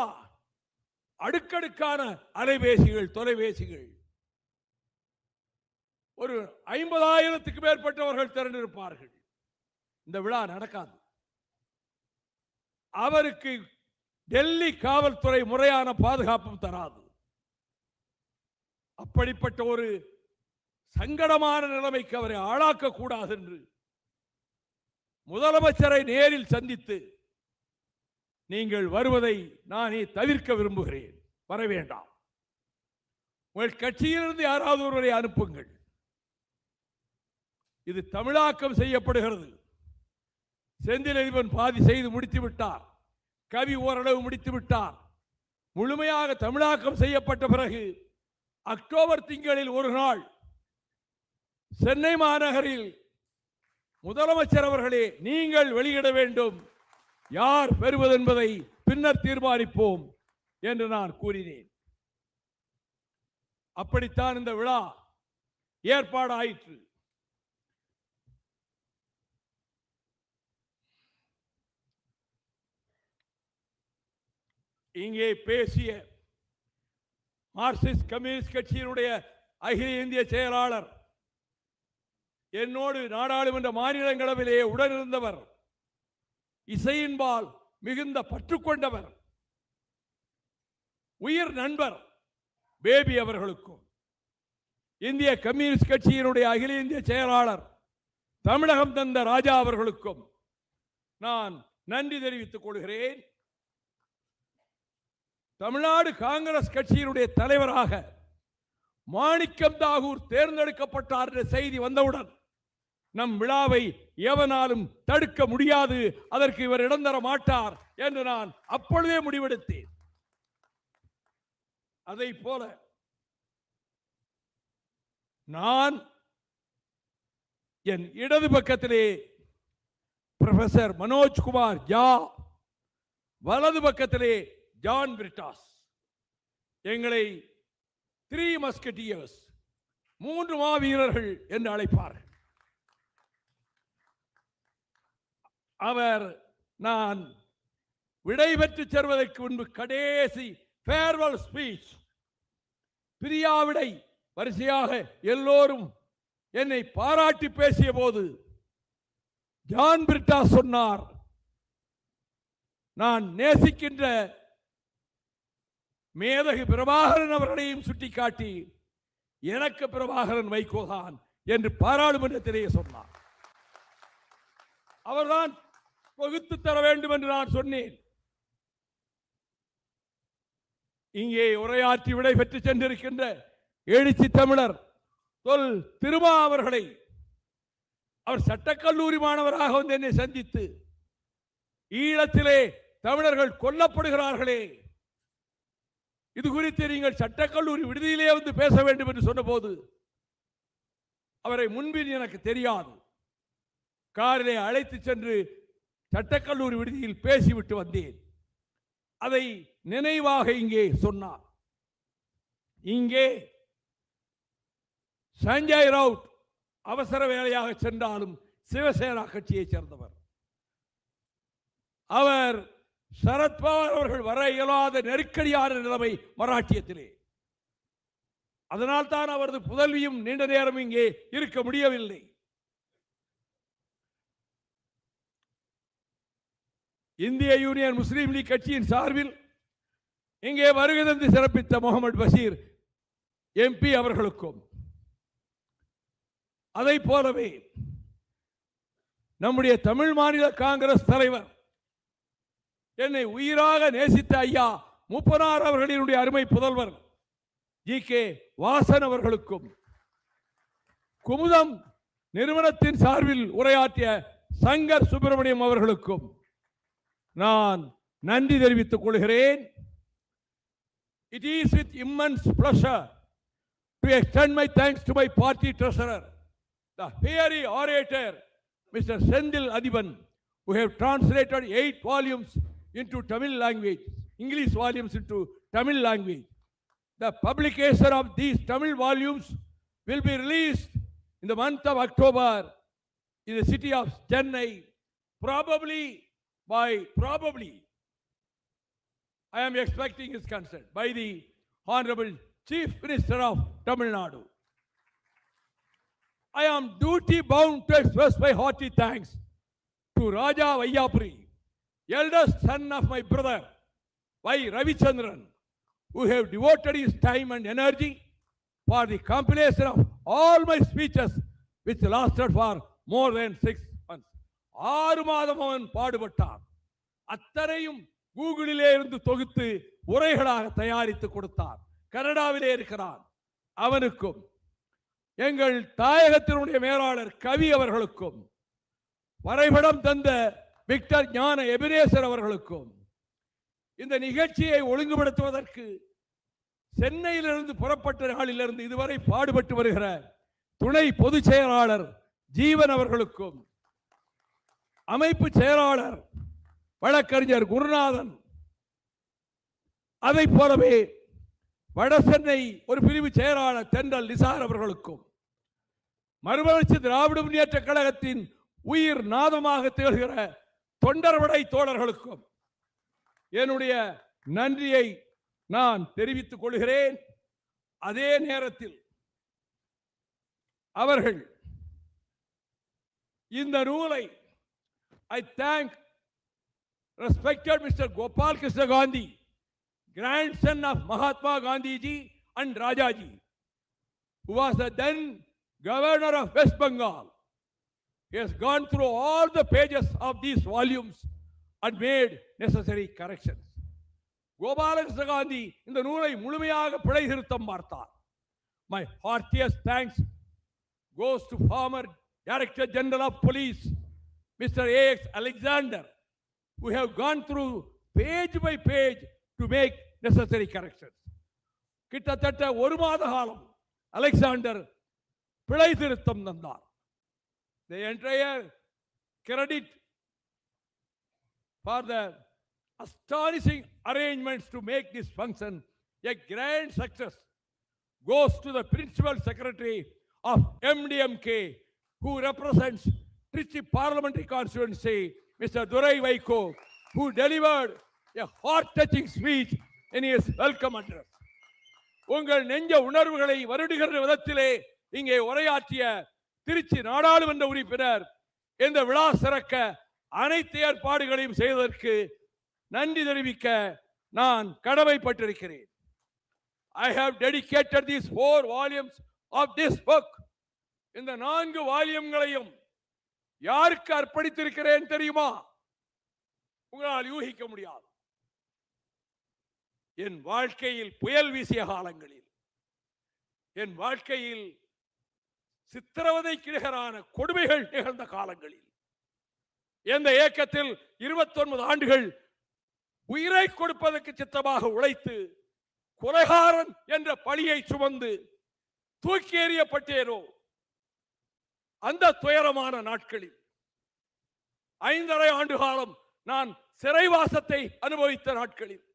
அடுக்கடுக்கான அலைபேசிகள், தொலைபேசிகள். ஒரு 50,000க்கு மேற்பட்டவர்கள் திரண்டிருப்பார்கள். இந்த விழா நடக்காது. அவருக்கு டெல்லி காவல்துறை முறையான பாதுகாப்பும் தராது. அப்படிப்பட்ட ஒரு சங்கடமான நிலைமைக்கு அவரை ஆளாக்க கூடாது என்று முதலமைச்சரை நேரில் சந்தித்து, நீங்கள் வருவதை நானே தவிர்க்க விரும்புகிறேன், வர வேண்டாம், உங்கள் கட்சியிலிருந்து யாராவது ஒருவரை அனுப்புங்கள், இது தமிழாக்கம் செய்யப்படுகிறது. செந்திலதிபன் பாதி செய்து முடித்து விட்டார், கவி ஓரளவு முடித்து விட்டார். முழுமையாக தமிழாக்கம் செய்யப்பட்ட பிறகு அக்டோபர் திங்களில் ஒரு நாள் சென்னை மாநகரில் முதலமைச்சர் அவர்களே நீங்கள் வெளியிட வேண்டும், யார் பெறுவதென்பதை பின்னர் தீர்மானிப்போம் என்று நான் கூறினேன். அப்படித்தான் இந்த விழா ஏற்பாடு ஆயிற்று. இங்கே பேசிய மார்க்சிஸ்ட் கம்யூனிஸ்ட் கட்சியினுடைய அகில இந்திய செயலாளர், என்னோடு நாடாளுமன்ற மாநிலங்களவையிலே உடனிருந்தவர், இசையின்பால் மிகுந்த பற்று கொண்டவர், உயிர் நண்பர் பேபி அவர்களுக்கும், இந்திய கம்யூனிஸ்ட் கட்சியினுடைய அகில இந்திய செயலாளர் தமிழகம் தந்த ராஜா அவர்களுக்கும் நான் நன்றி தெரிவித்துக் கொள்கிறேன். தமிழ்நாடு காங்கிரஸ் கட்சியினுடைய தலைவராக மாணிக்கம் தாகூர் தேர்ந்தெடுக்கப்பட்டார் என்ற செய்தி வந்தவுடன் நம் விழாவை எவனாலும் தடுக்க முடியாது, அதற்கு இவர் இடம் தர மாட்டார் என்று நான் அப்பொழுதே முடிவெடுத்தேன். அதை போல நான் என் இடது பக்கத்திலே புரொஃபசர் மனோஜ்குமார் ஜா, வலது பக்கத்திலே ஜான் பிரிட்டாஸ், எங்களை 3 மஸ்கெட்டியர்ஸ், 3 மாவீரர்கள் என்று அழைப்பார்கள். அவர் நான் விடைபெற்று செல்வதற்கு முன்பு கடைசி ஃபேர்வெல் ஸ்பீச், பிரியாவிடை வரிசையாக எல்லோரும் என்னை பாராட்டி பேசிய போது ஜான் பிரிட்டா சொன்னார், நான் நேசிக்கின்ற மேதகு பிரபாகரன் அவர்களையும் சுட்டிக்காட்டி எனக்கு பிரபாகரன் வைகோதான் என்று பாராளுமன்றத்திலே சொன்னார். அவர்தான் பகுத்து தர வேண்டும் என்று நான் சொன்னேன். இங்கே உரையாற்றி விடை பெற்று சென்றிருக்கின்ற எழுச்சி தமிழர் தொல் திருமா அவர்களை, அவர் சட்டக்கல்லூரி மாணவராக வந்து என்னை சந்தித்து, ஈழத்திலே தமிழர்கள் கொல்லப்படுகிறார்களே, இது குறித்து நீங்கள் சட்டக்கல்லூரி விடுதியிலே வந்து பேச வேண்டும் என்று சொன்னபோது அவரை முன்பின் எனக்கு தெரியாது. காரிலே அழைத்து சென்று சட்டக்கல்லூரி விடுதியில் பேசிவிட்டு வந்தேன். அதை நினைவாக இங்கே சொன்னார். இங்கே சஞ்சய் ரவுட் அவசர வேலையாக சென்றாலும் சிவசேனா கட்சியை சேர்ந்தவர். அவர் சரத்பவார் அவர்கள் வர இயலாத நெருக்கடியான நிலைமை மராட்டியத்திலே. அதனால் தான் அவரது புதல்வியும் நீண்ட நேரம் இங்கே இருக்க முடியவில்லை. இந்திய யூனியன் முஸ்லீம் லீக் கட்சியின் சார்பில் இங்கே வருகை தந்து சிறப்பித்த முகமது பஷீர் எம்பி அவர்களுக்கும், அதை போலவே நம்முடைய தமிழ் மாநில காங்கிரஸ் தலைவர், என்னை உயிராக நேசித்த ஐயா மூப்பனார் அவர்களினுடைய அருமை புதல்வர் ஜி.கே. வாசன் அவர்களுக்கும், குமுதம் நிறுவனத்தின் சார்பில் உரையாற்றிய சங்கர் சுப்பிரமணியம் அவர்களுக்கும் நான் நன்றி தெரிவித்துக் கொள்கிறேன். It is with immense pleasure to extend my thanks to my party treasurer, the fiery orator, Mr. Sendil Adiban, who have translated 8 volumes into Tamil language, English volumes into Tamil language. The publication of these Tamil volumes will be released in the month of October in the city of Chennai, probably, I am expecting his consent, by the Honorable Chief Minister of Tamil Nadu. I am duty bound to express my hearty thanks to Raja Vaiyapuri, eldest son of my brother, Y. Ravichandran, who have devoted his time and energy for the compilation of all my speeches, which lasted for more than 6 months. 6 மாதம் அவன் பாடுபட்டான். அத்தனையும் கூகுளிலே இருந்து தொகுத்து உரைகளாக தயாரித்து கொடுத்தார். கனடாவிலே இருக்கிறான். அவனுக்கும், எங்கள் தாயகத்தினுடைய மேலாளர் கவி அவர்களுக்கும், வரைபடம் தந்த விக்டர் ஞான எபினேசர் அவர்களுக்கும், இந்த நிகழ்ச்சியை ஒழுங்குபடுத்துவதற்கு சென்னையிலிருந்து புறப்பட்ட நாளிலிருந்து இதுவரை பாடுபட்டு வருகிற துணை பொதுச் செயலாளர் ஜீவன் அவர்களுக்கும், அமைப்பு செயலாளர் வழக்கறிஞர் குருநாதன், அதை போலவே வடசென்னை ஒரு பிரிவு செயலாளர் தென்றல் நிசார் அவர்களுக்கும், மறுமலர்ச்சி திராவிட முன்னேற்ற கழகத்தின் உயிர் நாதமாக திகழ்கிற தொண்டர்படை தோழர்களுக்கும் என்னுடைய நன்றியை நான் தெரிவித்துக் கொள்கிறேன். அதே நேரத்தில் அவர்கள் இந்த நூலை, I thank respected Mr. Gopal Krishna Gandhi, grandson of Mahatma Gandhi ji and Raja ji, who was the then governor of West Bengal. He has gone through all the pages of these volumes and made necessary corrections. Gopal Krishna Gandhi இந்த நூலை முழுமையாக பிழை திருத்தம் பார்த்தார். My heartiest thanks goes to former Director General of Police, Mr. A.X. Alexander, who have gone through page by page to make necessary corrections. கிட்டத்தட்ட 1 மாத காலம் Alexander பிழை திருத்தம் தந்தார். The entire credit for the astonishing arrangements to make this function a grand success goes to the Principal Secretary of MDMK, who represents Trichy Parliamentary Constituency, Mr. Vaiko, who delivered a heart-touching speech in his welcome address. உங்கள் நெஞ்ச உணர்வுகளை வருடுகிற விதத்திலே இங்கே உரையாற்றிய திருச்சி நாடாளுமன்ற உறுப்பினர் இந்த விழா சிறக்க அனைத்து ஏற்பாடுகளையும் செய்வதற்கு நன்றி தெரிவிக்க நான் கடமைப்பட்டிருக்கிறேன். I have dedicated these 4 volumes of this book. இந்த 4 வால்யூம்களையும் யாருக்கு அர்ப்பணித்திருக்கிறேன் தெரியுமா? உங்களால் யூகிக்க முடியாது. என் வாழ்க்கையில் புயல் வீசிய காலங்களில், என் வாழ்க்கையில் சித்திரவதைக்கு நிகரான கொடுமைகள் நிகழ்ந்த காலங்களில், இந்த இயக்கத்தில் 29 ஆண்டுகள் உயிரை கொடுப்பதற்கு சித்தமாக உழைத்து கொலைகாரன் என்ற பழியை சுமந்து தூக்கி எறியப்பட்டேனோ அந்த துயரமான நாட்களில் 5½ ஆண்டு காலம் நான் சிறைவாசத்தை அனுபவித்த நாட்களில்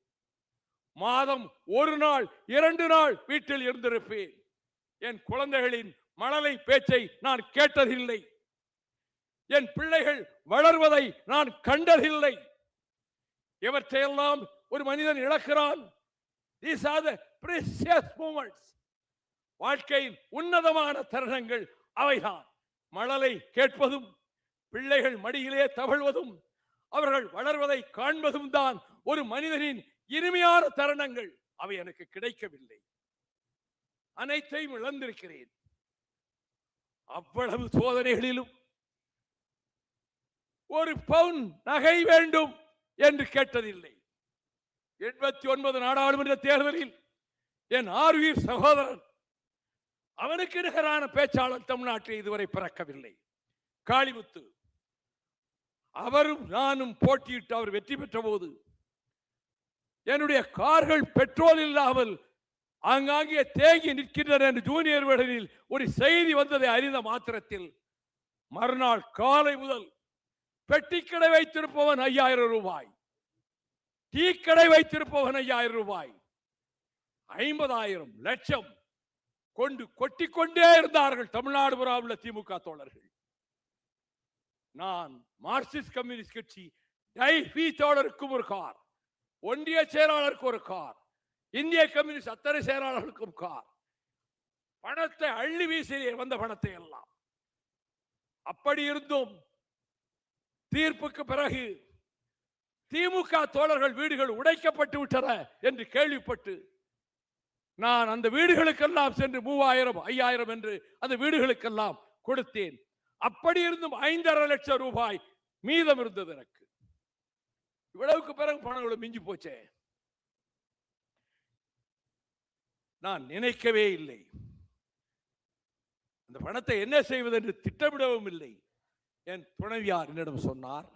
மாதம் 1 நாள் 2 நாள் வீட்டில் இருந்திருப்பேன். என் குழந்தைகளின் மழலை பேச்சை நான் கேட்டதில்லை. என் பிள்ளைகள் வளர்வதை நான் கண்டதில்லை. இவற்றையெல்லாம் ஒரு மனிதன் இழக்கிறான். These are the precious moments. வாழ்க்கையின் உன்னதமான தருணங்கள் அவைதான். மழலை கேட்பதும், பிள்ளைகள் மடியிலே தவழ்வதும், அவர்கள் வளர்வதை காண்பதும் தான் ஒரு மனிதனின் இனிமையான தருணங்கள். அவை எனக்கு கிடைக்கவில்லை. அனைத்தையும் இழந்திருக்கிறேன். அவ்வளவு சோதனைகளிலும் ஒரு பவுன் நகை வேண்டும் என்று கேட்டதில்லை. 89 நாடாளுமன்ற தேர்தலில் என் ஆர்வீர் சகோதரன், அவனுக்கு நிகரான பேச்சாளர் தமிழ்நாட்டில் இதுவரை பிறக்கவில்லை, காளிமுத்து, அவரும் நானும் போட்டியிட்டு அவர் வெற்றி பெற்ற போது என்னுடைய கார்கள் பெட்ரோல் இல்லாமல் ஆங்காங்கே தேங்கி நிற்கின்றன என்று ஜூனியர் விடலில் ஒரு செய்தி வந்ததை அறிந்த மாத்திரத்தில் மறுநாள் காலை முதல் பெட்டிக்கடை வைத்திருப்பவன் 5000 ரூபாய், டீ கடை வைத்திருப்பவன் 5000 ரூபாய், 50,000 லட்சம் கொண்டு கொட்டிக்கொண்டே இருந்தார்கள் தமிழ்நாடு புறா உள்ள திமுக தோழர்கள். நான் மார்க்சிஸ்ட் கம்யூனிஸ்ட் கட்சி டைபி தோழருக்கும் ஒரு கார், ஒன்றிய செயலாளருக்கு ஒரு கார், இந்திய கம்யூனிஸ்ட் அத்தனை செயலாளர்களுக்கும் கார், பணத்தை அள்ளி வீசி வந்த பணத்தை எல்லாம். அப்படி இருந்தும் தீர்ப்புக்கு பிறகு திமுக தோழர்கள் வீடுகள் உடைக்கப்பட்டு விட்டன என்று கேள்விப்பட்டு நான் அந்த வீடுகளுக்கெல்லாம் சென்று 3000 5000 என்று அந்த வீடுகளுக்கெல்லாம் கொடுத்தேன். அப்படி இருந்தும் 5,5 லட்சம் ரூபாய் மீதம் இருந்தது எனக்கு. இவ்வளவுக்கு பிறகு பணங்களும் மிஞ்சி போச்சே. நான் நினைக்கவே இல்லை. அந்த பணத்தை என்ன செய்வது என்று திட்டமிடவும் இல்லை. என் துணைவியார் என்னிடம் சொன்னார்,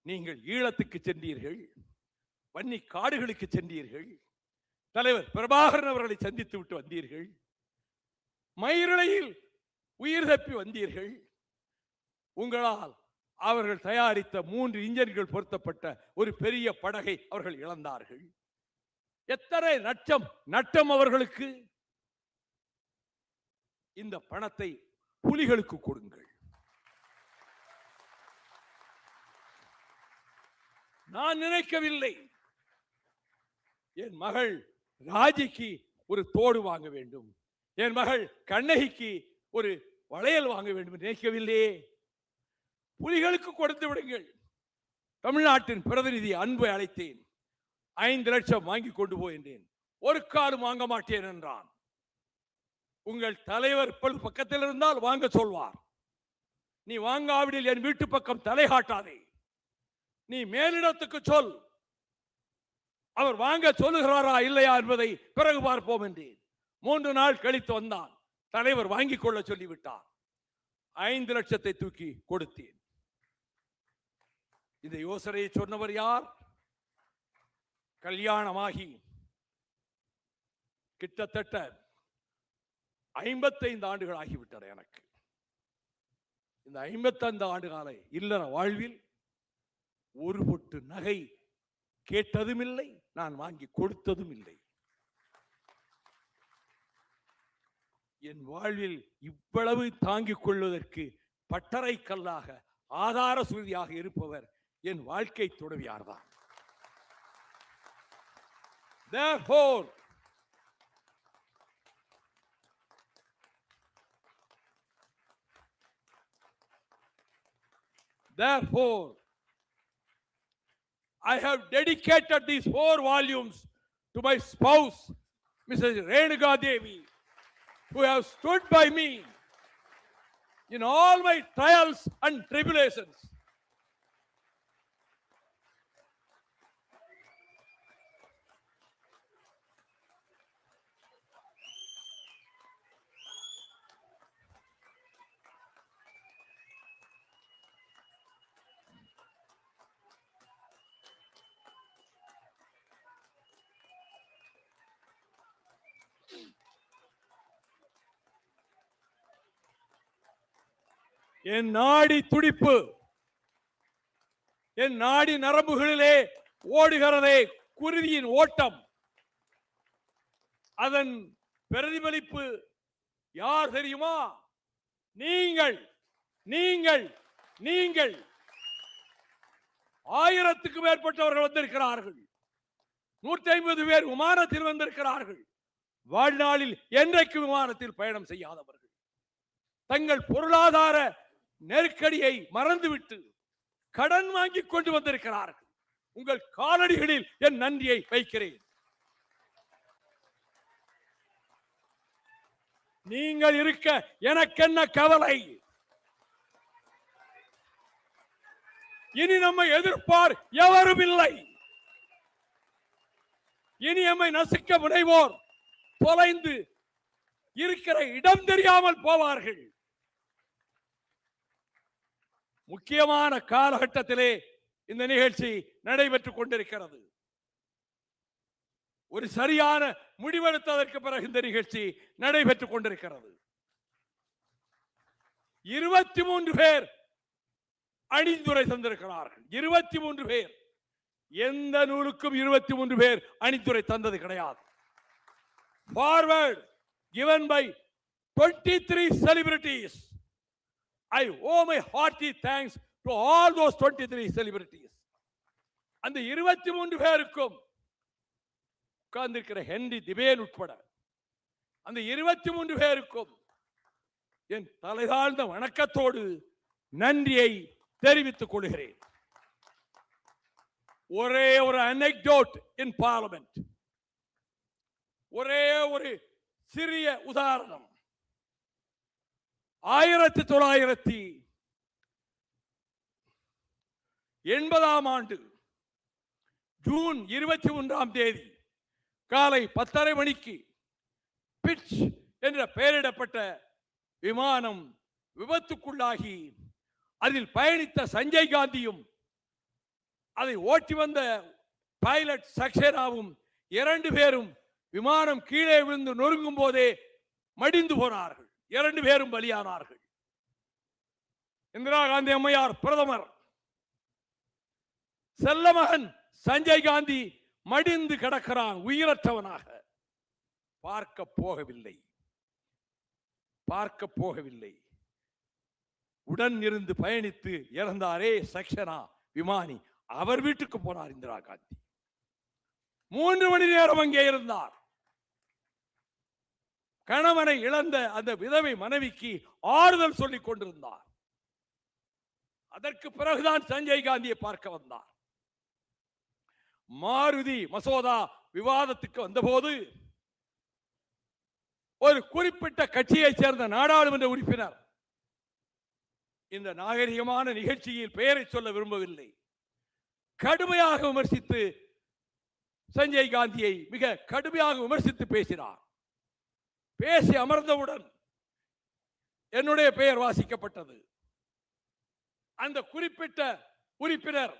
நீங்கள் ஈழத்துக்கு சென்றீர்கள், வன்னி காடுகளுக்கு சென்றீர்கள், தலைவர் பிரபாகரன் அவர்களை சந்தித்து விட்டு வந்தீர்கள், மயிரிழையில் உயிர் தப்பி வந்தீர்கள், உங்களால் அவர்கள் தயாரித்த 3 இன்ஜின்கள் பொருத்தப்பட்ட ஒரு பெரிய படகை அவர்கள் இழந்தார்கள். எத்தனை நட்டம் அவர்களுக்கு. இந்த பணத்தை புலிகளுக்கு கொடுங்கள். நான் நினைக்கவில்லை என் மகள் ராஜிக்கு ஒரு தோடு வாங்க வேண்டும், என் மகள் கண்ணகிக்கு ஒரு வளையல் வாங்க வேண்டும் நினைக்கவில்லையே. புலிகளுக்கு கொடுத்து விடுங்கள். தமிழ்நாட்டின் பிரதிநிதி அன்பை அழைத்தேன். 5 லட்சம் வாங்கி கொண்டு போய் என்றேன். ஒரு காலம் வாங்க மாட்டேன் என்றான். உங்கள் தலைவர் பக்கத்தில் இருந்தால் வாங்க சொல்வார். நீ வாங்காவிடில் என் வீட்டு பக்கம் தலை காட்டாதே. நீ மேலிடத்துக்கு சொல், அவர் வாங்க சொல்லுகிறாரா இல்லையா என்பதை பிறகு பார்ப்போம் என்றேன். 3 நாள் கழித்து வந்தான். தலைவர் வாங்கிக் கொள்ள சொல்லிவிட்டார். 5 லட்சத்தை தூக்கி கொடுத்தேன். இந்த யோசனையை சொன்னவர் யார்? கல்யாணமாகி கிட்டத்தட்ட 55 ஆண்டுகள் ஆகிவிட்டன எனக்கு. இந்த 55 ஆண்டு கால இல்லற வாழ்வில் ஒரு பொட்டு நகை கேட்டதும் இல்லை, நான் வாங்கி கொடுத்ததும் இல்லை. என் வாழ்வில் இவ்வளவு தாங்கிக் கொள்வதற்கு பட்டறை கல்லாக ஆதார சுருதியாக இருப்பவர் என் வாழ்க்கை துணைவியார்தான். Therefore, Therefore, I have dedicated these 4 volumes to my spouse, Mrs. Renuka Devi, who have stood by me in all my trials and tribulations. என் நாடி துடிப்பு, என் நாடி நரம்புகளிலே ஓடுகிறதே குருதியின் ஓட்டம். அதன் பிரதிபலிப்பு யார் தெரியுமா? நீங்கள் நீங்கள் நீங்கள் 1000க்கும் மேற்பட்டவர்கள் வந்திருக்கிறார்கள். 150 பேர் விமானத்தில் வந்திருக்கிறார்கள். வாழ்நாளில் என்றைக்கு விமானத்தில் பயணம் செய்யாதவர்கள், தங்கள் பொருளாதார நெருக்கடியை மறந்துவிட்டு கடன் வாங்கி கொண்டு வந்திருக்கிறார்கள். உங்கள் காலடிகளில் என் நன்றியை வைக்கிறேன். நீங்கள் இருக்க எனக்கென்ன கவலை? இனி நம்மை எதிர்ப்பார் எவரும் இல்லை. இனி நம்மை நசுக்க முனைவோர் தொலைந்து இருக்கிற இடம் தெரியாமல் போவார்கள். முக்கியமான காலகட்டத்திலே இந்த நிகழ்ச்சி நடைபெற்றுக் கொண்டிருக்கிறது. ஒரு சரியான முடிவெடுத்ததற்கு பிறகு இந்த நிகழ்ச்சி நடைபெற்றுக் கொண்டிருக்கிறது. 23 பேர் அணிந்துரை தந்திருக்கிறார்கள். 23 பேர். எந்த நூலுக்கும் 23 பேர் அணிந்துரை தந்தது கிடையாது. Forward given by 23 celebrities. I owe my hearty thanks to all those 23 celebrities. அந்த 23 பேருக்கும் உட்கார்ந்திருக்கிற ஹென்றி திபேன் உட்பட அந்த 23 பேருக்கும் என் தலைதாழ்ந்த வணக்கத்தோடு நன்றியை தெரிவித்துக் கொள்கிறேன். ஒரே ஒரு anecdote in Parliament, ஒரே ஒரு சிறிய உதாரணம். 1980 ஆண்டு ஜூன் 21ஆம் தேதி காலை 10:30 மணிக்கு பிட்ச் என்ற பெயரிடப்பட்ட விமானம் விபத்துக்குள்ளாகி அதில் பயணித்த சஞ்சய் காந்தியும் அதை ஓட்டி வந்த பைலட் சக்சேனாவும் 2 பேரும் விமானம் கீழே விழுந்து நொறுங்கும் போதே மடிந்து போனார்கள். 2 பேரும் பலியானார்கள். இந்திரா காந்தி அம்மையார் பிரதமர், செல்லமகன் சஞ்சய் காந்தி மடிந்து கிடக்கிறான் உயிரற்றவனாக. பார்க்க போகவில்லை. உடன் இருந்து பயணித்து இறந்தாரே சக்சேனா விமானி, அவர் வீட்டுக்கு போனார் இந்திரா காந்தி. 3 மணி நேரம் அங்கே இருந்தார். கணவனை இழந்த அந்த விதவை மனைவிக்கு ஆறுதல் சொல்லிக் கொண்டிருந்தார். அதற்கு பிறகுதான் சஞ்சய் காந்தியை பார்க்க வந்தார். மாருதி மசோதா விவாதத்துக்கு வந்தபோது ஒரு குறிப்பிட்ட கட்சியைச் சேர்ந்த நாடாளுமன்ற உறுப்பினர் இந்த நாகரிகமான நிகழ்ச்சியில் பெயரை சொல்ல விரும்பவில்லை, கடுமையாக விமர்சித்து சஞ்சய் காந்தியை மிக கடுமையாக விமர்சித்து பேசினார். பேசி அமர்ந்தவுடன் என்னுடைய பெயர் வாசிக்கப்பட்டது. அந்த குறிப்பிட்ட உறுப்பினர்,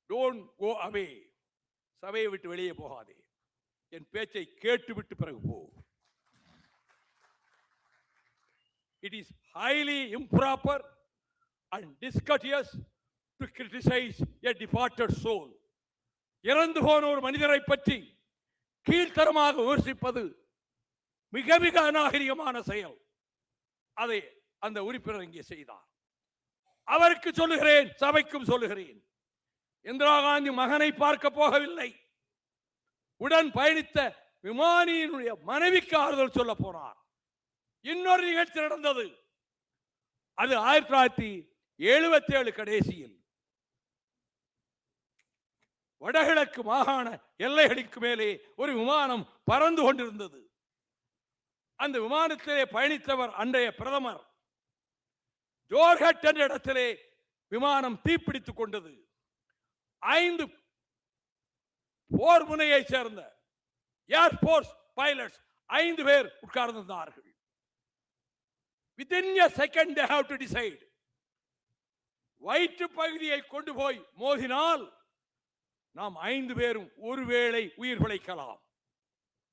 டோன்ட் கோ அவே, சபையை விட்டு வெளியே போகாதே, என் பேச்சை கேட்டுவிட்டு பிறகு போ. It is highly improper and discourteous to criticize a departed soul. இறந்து போன ஒரு மனிதரை பற்றி கீழ்த்தரமாக விமர்சிப்பது மிக மிக அநாகரிகமான செயல். அதை அந்த உறுப்பினர் இங்கே செய்தார். அவருக்கு சொல்லுகிறேன், சபைக்கும் சொல்லுகிறேன், இந்திரா காந்தி மகனை பார்க்க போகவில்லை, உடன் பயணித்த விமானியினுடைய மனைவிக்கு ஆறுதல் சொல்ல போனார். இன்னொரு நிகழ்ச்சி நடந்தது. அது 19 77 கடைசியில் வடகிழக்கு மாகாண எல்லைகளுக்கு மேலே ஒரு விமானம் பறந்து கொண்டிருந்தது. அந்த விமானத்திலே பயணித்தவர் அன்றைய பிரதமர். ஜோர்ஹட் என்ற இடத்திலே விமானம் தீப்பிடித்துக் கொண்டது. 5 போர் முனையை சேர்ந்த ஏர்போர்ஸ் பைலட்ஸ் 5 பேர் உட்கார்ந்திருந்தார்கள். Within a second they have to decide. வயிற்று பகுதியை கொண்டு போய் மோதினால் நாம் 5 பேரும் ஒருவேளை உயிர் பிழைக்கலாம்,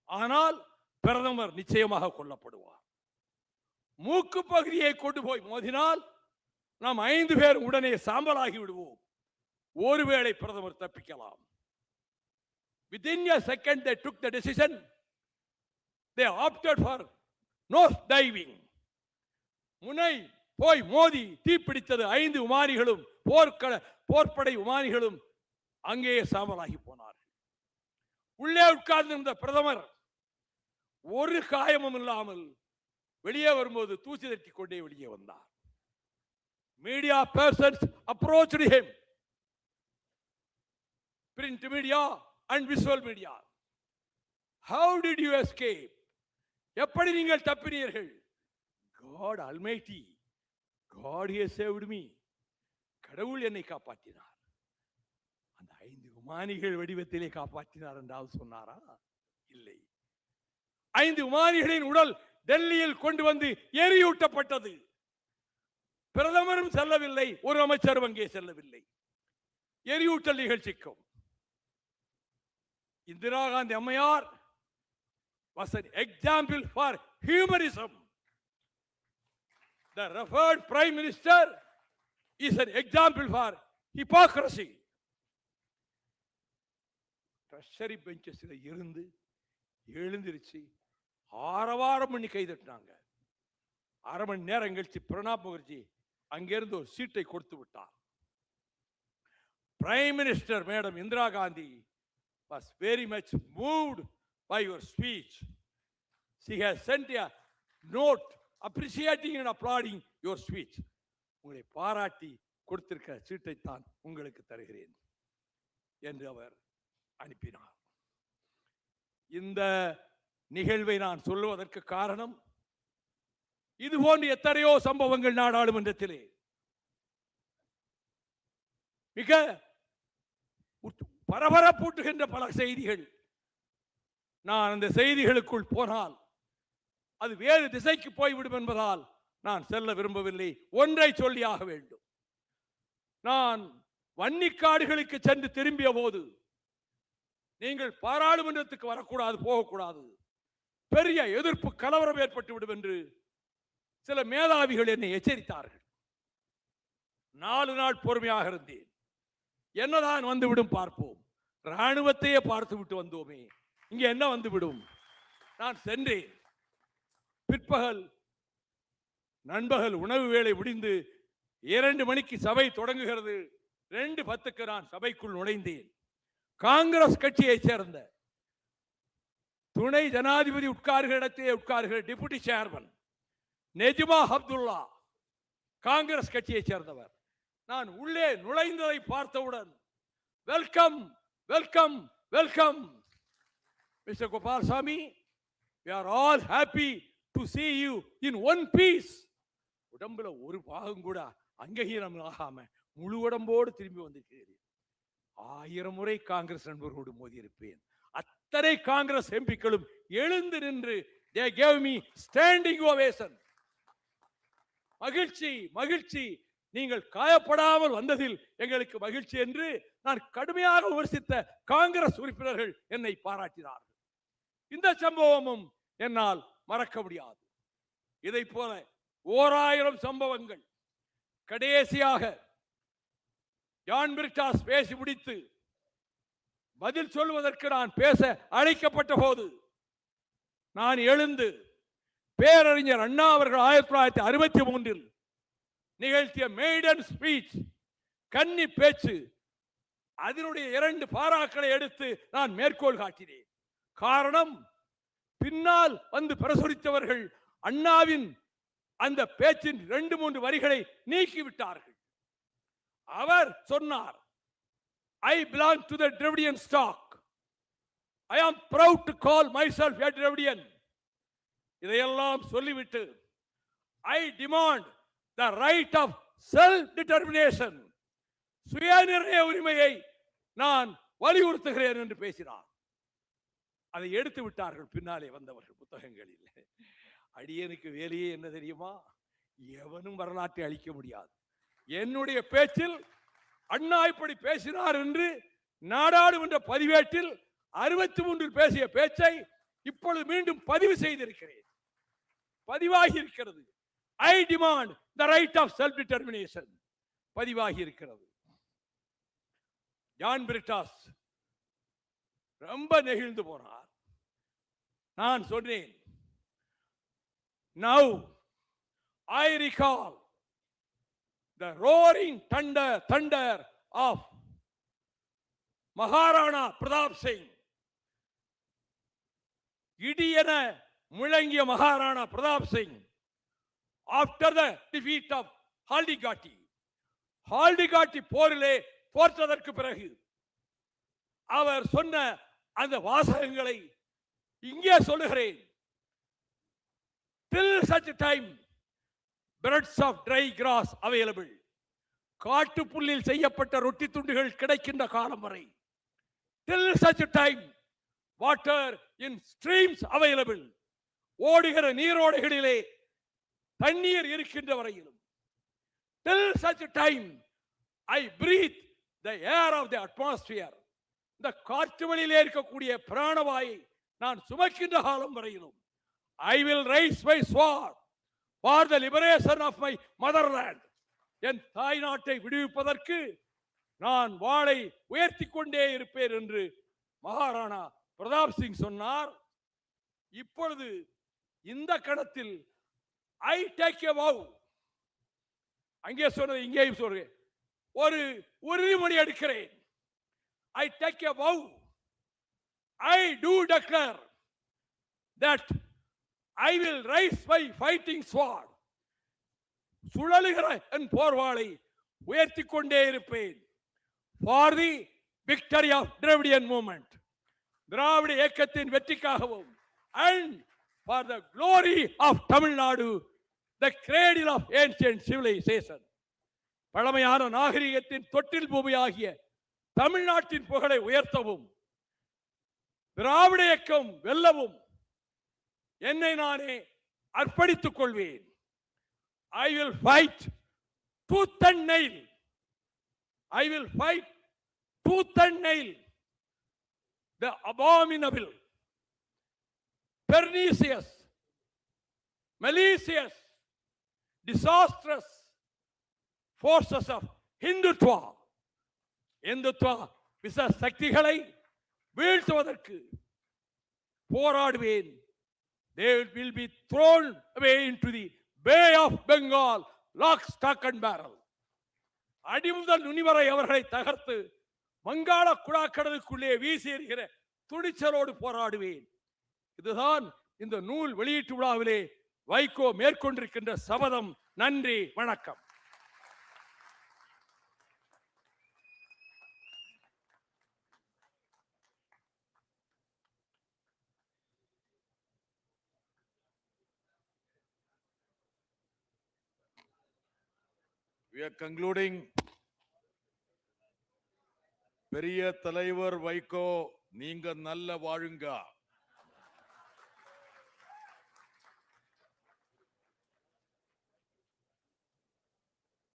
ஆனால் பிரதமர் நிச்சயமாக கொல்லப்படுவார். மூக்கு பகுதியை கொண்டு போய் மோதினால் நாம் 5 பேரும் உடனே சாம்பலாகி விடுவோம், ஒருவேளை பிரதமர் தப்பிக்கலாம். Within a second they took the decision. They opted for nose diving. முனை போய் மோதி தீப்பிடித்தது. 5 விமானிகளும் போர்ப்படை விமானிகளும் அங்கேயே சாம்பலாகி போனார்கள். உள்ளே உட்கார்ந்திருந்த பிரதமர் ஒரு காயமும் இல்லாமல் வெளியே வரும்போது தூசி தட்டி கொண்டே வெளியே வந்தார். Media persons approached him, print media and visual media. How did you escape? எப்படி நீங்கள் தப்பினீர்கள்? God Almighty, God has saved me. கடவுள் என்னை காப்பாற்றினார். அந்த 5 விமானிகள் வடிவத்திலே காப்பாற்றினார் என்றால் சொன்னாரா? இல்லை. 5 விமானிகளின் உடல் டெல்லியில் கொண்டு வந்து எரியூட்டப்பட்டது. பிரதமரும் செல்லவில்லை, ஒரு அமைச்சரும் அங்கே செல்லவில்லை. எரியூட்டல் நிகழ்ச்சிக்கும் இந்திரா காந்தி அம்மையார் was an example for humanism. The referred Prime Minister is an example for hypocrisy. Treasury பெஞ்சஸ்ல இருந்து எழுந்திருச்சு ஆரவாரம் பண்ணி கைதட்டினாங்க. 1/2 மணி நேரம் கழிச்சு பிரணாப் முகர்ஜி அங்கிருந்து ஒரு சீட்டை கொடுத்து விட்டார். Prime Minister Madam Indira Gandhi was very much moved by your speech. She has sent a note appreciating and applauding your speech. உங்களை பாராட்டி கொடுத்திருக்கிற சீட்டை தான் உங்களுக்கு தருகிறேன் என்று அவர் அனுப்பினார். இந்த நிகழ்வை நான் சொல்லுவதற்கு காரணம், இது போன்ற எத்தனையோ சம்பவங்கள் நாடாளுமன்றத்திலே மிக பரபரப்பூட்டுகின்ற பல செய்திகள். நான் அந்த செய்திகளுக்குள் போனால் அது வேறு திசைக்கு போய்விடும் என்பதால் நான் செல்ல விரும்பவில்லை. ஒன்றை சொல்லியாக வேண்டும். நான் வன்னிக்காடுகளுக்கு சென்று திரும்பிய போது, நீங்கள் பாராளுமன்றத்துக்கு வரக்கூடாது, போகக்கூடாது, பெரிய எதிர்ப்பு கலவரம் ஏற்பட்டு விடும் என்று சில மேதாவிகள் என்னை எச்சரித்தார்கள். 4 நாள் பொறுமையாக இருந்தேன். என்னதான் வந்துவிடும் பார்ப்போம். ராணுவத்தையே பார்த்து விட்டு வந்தோமே, இங்க என்ன வந்துவிடும். நான் சென்றேன். பிற்பகல் நண்பகல் உணவு வேளை முடிந்து 2 மணிக்கு சபை தொடங்குகிறது. 2:10 நான் சபைக்குள் நுழைந்தேன். காங்கிரஸ் கட்சியை சேர்ந்த துணை ஜனாதிபதி உட்கார்கிற இடத்திலே உட்கார்கிற டெபுட்டி சேர்மன் நெஜ்மா அப்துல்லா காங்கிரஸ் கட்சியை சேர்ந்தவர். நான் உள்ளே நுழைந்ததை பார்த்தவுடன், welcome welcome welcome mister Gopalsamy, we are all happy to see you in one piece. உடம்புல ஒரு பாகம் கூட அங்கஹீனம் ஆகாம முழு உடம்போடு திரும்பி வந்திருக்கிறேன். 1000 முறை காங்கிரஸ் நண்பர்களோடு மோதி இருப்பேன். அத்தனை காங்கிரஸ் எம்பிக்களும் எழுந்து நின்று they gave me standing ovation. மகிழ்ச்சி மகிழ்ச்சி, நீங்கள் காயப்படாமல் வந்ததில் எங்களுக்கு மகிழ்ச்சி என்று நான் கடுமையாக விமர்சித்த காங்கிரஸ் உறுப்பினர்கள் என்னை பாராட்டினார்கள். இந்த சம்பவமும் என்னால் மறக்க முடியாது. இதை போல 1000 சம்பவங்கள். கடைசியாக ஜான் பிரிட்டாஸ் பேசி முடித்து பதில் சொல்வதற்கு நான் பேச அழைக்கப்பட்ட போது நான் எழுந்து பேரறிஞர் அண்ணா அவர்கள் 1963 நிகழ்த்திய மெய்டன் ஸ்பீச், கன்னி பேச்சு, அதனுடைய 2 பாராக்களை எடுத்து நான் மேற்கோள் காட்டினேன். காரணம், பின்னால் வந்து பிரசுரித்தவர்கள் அண்ணாவின் அந்த பேச்சின் 2-3 வரிகளை நீக்கிவிட்டார்கள். அவர் சொன்னார், I belong to the Dravidian stock. I am proud to call myself a Dravidian. இதையெல்லாம் சொல்லிவிட்டு I demand the right of self determination. சுயநிர்ணய உரிமையை நான் வலியுறுத்துகிறேன் என்று பேசினார். அதை எடுத்து விட்டார்கள் பின்னாலே வந்தவர்கள் புத்தகங்களில். அடியனுக்கு வேலையே என்ன தெரியுமா? எவனும் வரலாற்றை அழிக்க முடியாது. என்னுடைய பேச்சில் அண்ணா இப்படி பேசினார் என்று நாடாளுமன்ற பதிவேட்டில் 63 பேசிய பேச்சை இப்பொழுது மீண்டும் பதிவு செய்திருக்கிறேன். பதிவாகி இருக்கிறது. I demand the right of self determination. பதிவாகி இருக்கிறது. ஜான் பிரிட்டாஸ் ரொம்ப நெகிழ்ந்து போனார். நான் சொன்னேன், now I recall the roaring thunder of Maharana Pratap Singh. இடியென முழங்கிய Maharana Pratap Singh after the defeat of ஹால்டிகாட்டி. ஹால்டிகாட்டி போரிலே தோற்றதற்கு பிறகு அவர் சொன்ன அந்த வாசகங்களை இங்கே சொல்லுகிறேன். Till such time breads of dry grass available. காட்டு புல்லில் செய்யப்பட்ட ரொட்டி துண்டுகள் கிடைக்கின்ற காலம் வரை. Till such time water in streams available. ஓடுகிற நீரோடைகளிலே தண்ணீர் இருக்கின்ற வரையிலும். Till such time I breathe the air of the atmosphere. இந்த காற்று வழியிலே இருக்கக்கூடிய பிராணவாயை நான் சுமக்கின்ற காலம் வரையிலும் I will raise my sword for the liberation of my motherland. என் தாய் நாட்டை விடுவிப்பதற்கு நான் வாளை உயர்த்தி கொண்டே இருப்பேன் என்று மகாராணா பிரதாப் சிங் சொன்னார். இப்பொழுது இந்த கணத்தில் I take a vow. அங்கே சொன்னது இங்கேயும் சொல்றேன். ஒரு உறுதிமொழி எடுக்கிறேன். I take a vow. I do declare that I will raise my fighting sword. சுழலுகிற என் போர்வாளை உயர்த்தி கொண்டே இருப்பேன். For the victory of Dravidian movement. திராவிட இயக்கத்தின் வெற்றிக்காகவும் and for the glory of Tamil Nadu, the cradle of ancient civilization. பழமையான நாகரிகத்தின் தொட்டில் பூமியாகிய தமிழ்நாட்டின் புகழை உயர்த்தவும் திராவிட இயக்கம் வெல்லவும் என்னை நானே அர்ப்பணித்துக் கொள்வேன். I will fight tooth and nail. I will fight tooth and nail the abominable, pernicious, malicious, disastrous forces of Hindutva. இந்துத்வா விச சக்திகளை வீழ்த்துவதற்கு போராடுவேன். They will be thrown away into the Bay of Bengal, lock, stock and barrel. அடிமுதல் நுனிவரை அவர்களை தகர்த்து வங்காள குடாக்கடலுக்குள்ளே வீசி எறிகிற துணிச்சலோடு போராடுவேன். இதுதான் இந்த நூல் வெளியீட்டு விழாவிலே வைகோ மேற்கொண்டிருக்கின்ற சபதம். நன்றி, வணக்கம். We are concluding. பெரிய தலைவர் வைகோ, நீங்க நல்ல வாழுங்க.